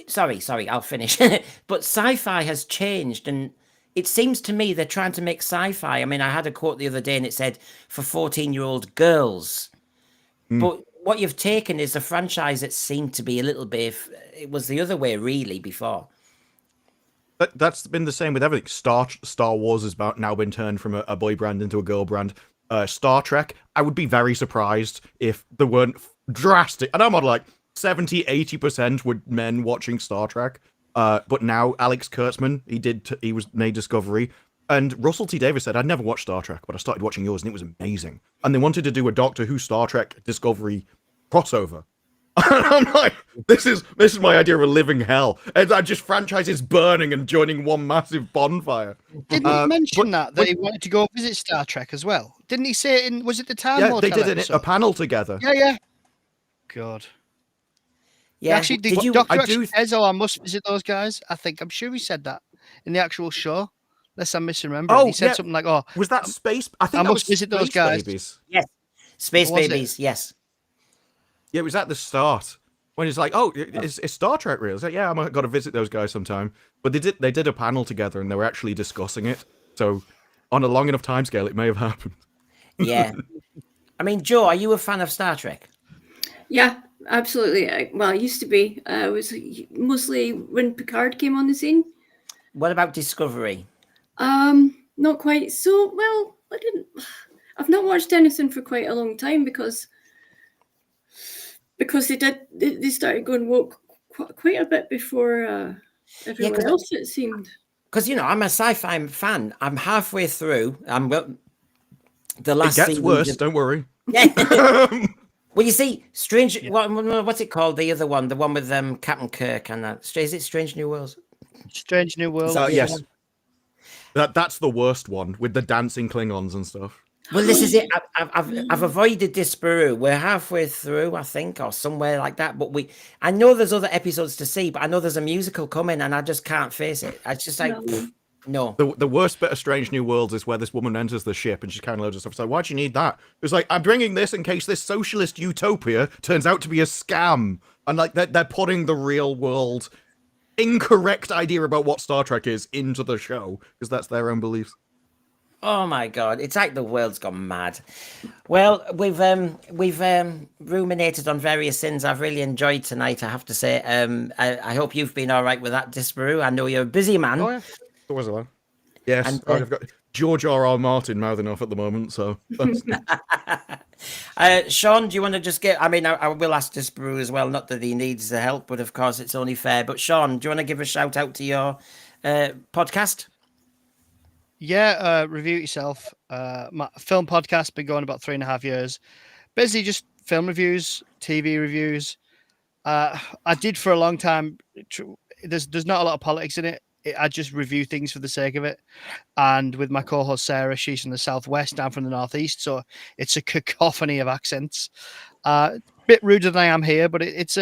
sorry, I'll finish. But sci-fi has changed, and it seems to me they're trying to make sci-fi. I mean, I had a quote the other day, and it said, for 14-year-old girls. But what you've taken is a franchise that seemed to be a little bit, it was the other way, really, before. That's been the same with everything. Star Wars has now been turned from a boy brand into a girl brand. Star Trek, I would be very surprised if there weren't drastic, and I'm on like 70-80% were men watching Star Trek. But now Alex Kurtzman, he was made Discovery, and Russell T Davies said, I'd never watched Star Trek, but I started watching yours and it was amazing. And they wanted to do a Doctor Who Star Trek Discovery crossover. And I'm like, this is my idea of a living hell. And I just franchises burning and joining one massive bonfire. Didn't he mention that he wanted to go visit Star Trek as well? Didn't he say it was it the Time Lord? Yeah, they did a panel together. Yeah. God. Yeah, actually, the doctor actually says, I must visit those guys. I'm sure he said that in the actual show. Unless I'm misremembering. He said something like, was that Space? I must visit those guys. Babies. Yes. Space Babies, yes. Yeah, it was at the start when he's like, "Oh, is Star Trek real?" It's like, "Yeah, I'm got to visit those guys sometime." But they did a panel together and they were actually discussing it. So, on a long enough timescale, it may have happened. Yeah, I mean, Joe, are you a fan of Star Trek? Yeah, absolutely. I used to be. I was mostly when Picard came on the scene. What about Discovery? Not quite. So, well, I've not watched anything for quite a long time because they started going woke quite a bit before everyone else, it seemed. Because, you know, I'm a sci-fi fan. I'm halfway through. The last it gets worse, don't worry. Yeah. Well, you see, what's it called? The other one, the one with Captain Kirk and that. Is it Strange New Worlds? Strange New Worlds. Yes. That's the worst one with the dancing Klingons and stuff. Well, this is it. I've avoided Disparu. We're halfway through, I think, or somewhere like that. But I know there's other episodes to see, but I know there's a musical coming, and I just can't face it. It's just like, no. The worst bit of Strange New Worlds is where this woman enters the ship and she's kind of loads of stuff. It's like, why'd you need that? It's like, I'm bringing this in case this socialist utopia turns out to be a scam, and like they're putting the real world incorrect idea about what Star Trek is into the show because that's their own beliefs. Oh my God, it's like the world's gone mad. Well, we've ruminated on various sins. I've really enjoyed tonight, I have to say. I hope you've been all right with that, Disparu. I know you're a busy man. Oh yeah, it was a lot. Yes, And, I've got George R.R. Martin mouthing off at the moment, so. Sean, do you want to just get? I mean, I will ask Disparu as well. Not that he needs the help, but of course it's only fair. But Sean, do you want to give a shout out to your podcast? Yeah, Review It Yourself. My film podcast, been going about 3.5 years. Basically just film reviews, TV reviews. I did for a long time. There's not a lot of politics in it. I just review things for the sake of it. And with my co-host Sarah, she's from the Southwest, I'm from the Northeast, so it's a cacophony of accents. Bit ruder than I am here, but it's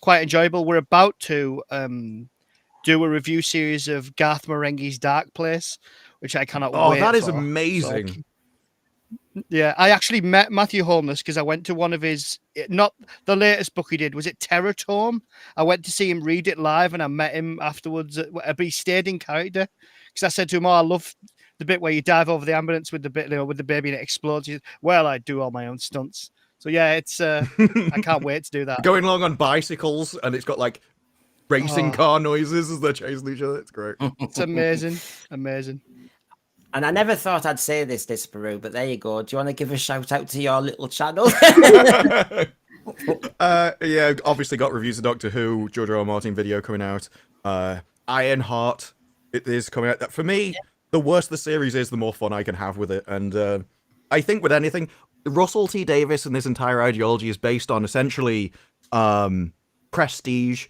quite enjoyable. We're about to do a review series of Garth Marenghi's Dark Place, which I cannot wait. Oh, that is for. amazing. So, yeah, I actually met Matthew Holness because I went to one of his, not the latest book he did, was it Terror Tome? I went to see him read it live and I met him afterwards, but he stayed in character because I said to him, I love the bit where you dive over the ambulance with the bit, with the baby and it explodes. He said, well, I do all my own stunts. So yeah, it's, I can't wait to do that. Going along on bicycles and it's got like racing car noises as they're chasing each other. It's great. It's amazing. Amazing. And I never thought I'd say this, Disparu, but there you go. Do you want to give a shout out to your little channel? Yeah, obviously got reviews of Doctor Who, George R.R. Martin video coming out. Ironheart, it is coming out. For me, the worse the series is, the more fun I can have with it. And I think with anything, Russell T Davies and this entire ideology is based on essentially prestige.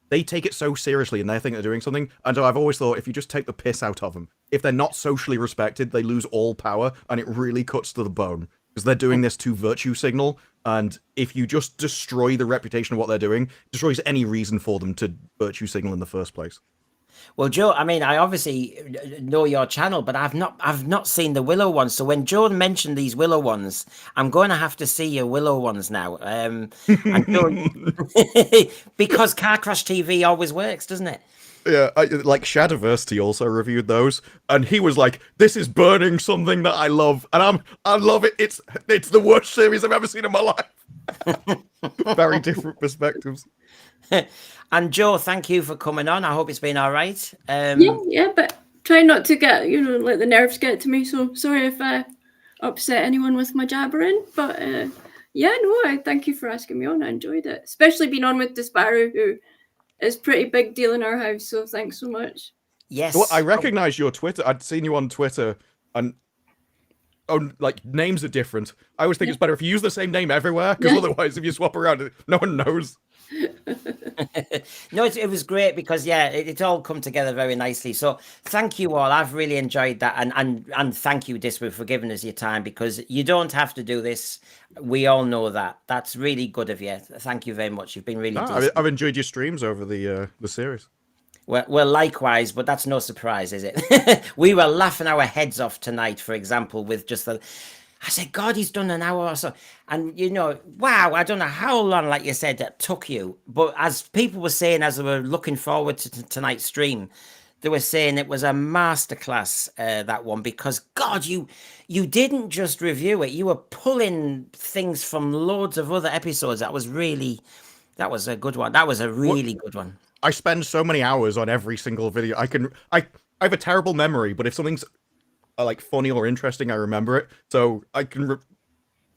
They take it so seriously and they think they're doing something. And so I've always thought if you just take the piss out of them, if they're not socially respected, they lose all power and it really cuts to the bone because they're doing this to virtue signal. And if you just destroy the reputation of what they're doing, it destroys any reason for them to virtue signal in the first place. Well, Joe, I mean, I obviously know your channel, but I've not seen the Willow ones. So when Joe mentioned these Willow ones, I'm going to have to see your Willow ones now. And Joe, because Car Crash TV always works, doesn't it? Yeah, like Shadowversity also reviewed those, and he was like, "This is burning something that I love," and I love it. It's the worst series I've ever seen in my life. Very different perspectives. And Joe, thank you for coming on. I hope it's been all right. Yeah, but try not to get, let the nerves get to me. So sorry if I upset anyone with my jabbering. But I thank you for asking me on. I enjoyed it, especially being on with Disparu, who is pretty big deal in our house. So thanks so much. Yes. Well, I recognize your Twitter. I'd seen you on Twitter, and like names are different. I always think it's better if you use the same name everywhere, because otherwise, if you swap around, no one knows. No, it was great because it all come together very nicely. So thank you all. I've really enjoyed that, and thank you, Disparu, for giving us your time because you don't have to do this. We all know that. That's really good of you. Thank you very much. You've been really. I've enjoyed your streams over the series. Well, likewise, but that's no surprise, is it? We were laughing our heads off tonight, for example, with just the. I said, God, he's done an hour or so. And, wow, I don't know how long, like you said, that took you. But as people were saying, as they were looking forward to tonight's stream, they were saying it was a masterclass, that one, because, God, you didn't just review it. You were pulling things from loads of other episodes. That was a good one. That was a really good one. I spend so many hours on every single video. I have a terrible memory, but if something's like funny or interesting, I remember it. So I can,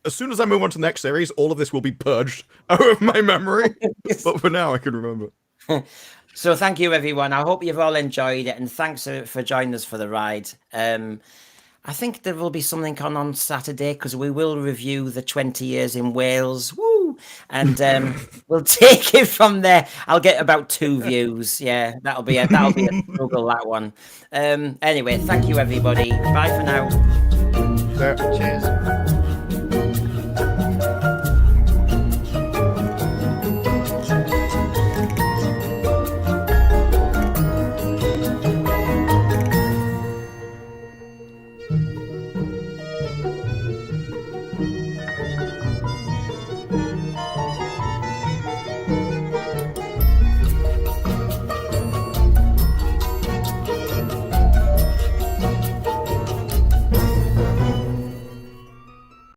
as soon as I move on to the next series, all of this will be purged out of my memory. But for now, I can remember. So thank you, everyone. I hope you've all enjoyed it, and thanks for joining us for the ride. I think there will be something on Saturday because we will review the 20 years in Wales. Woo! And we'll take it from there. I'll get about 2 views. Yeah, that'll be a struggle, that one. Anyway, thank you, everybody. Bye for now. Cheers.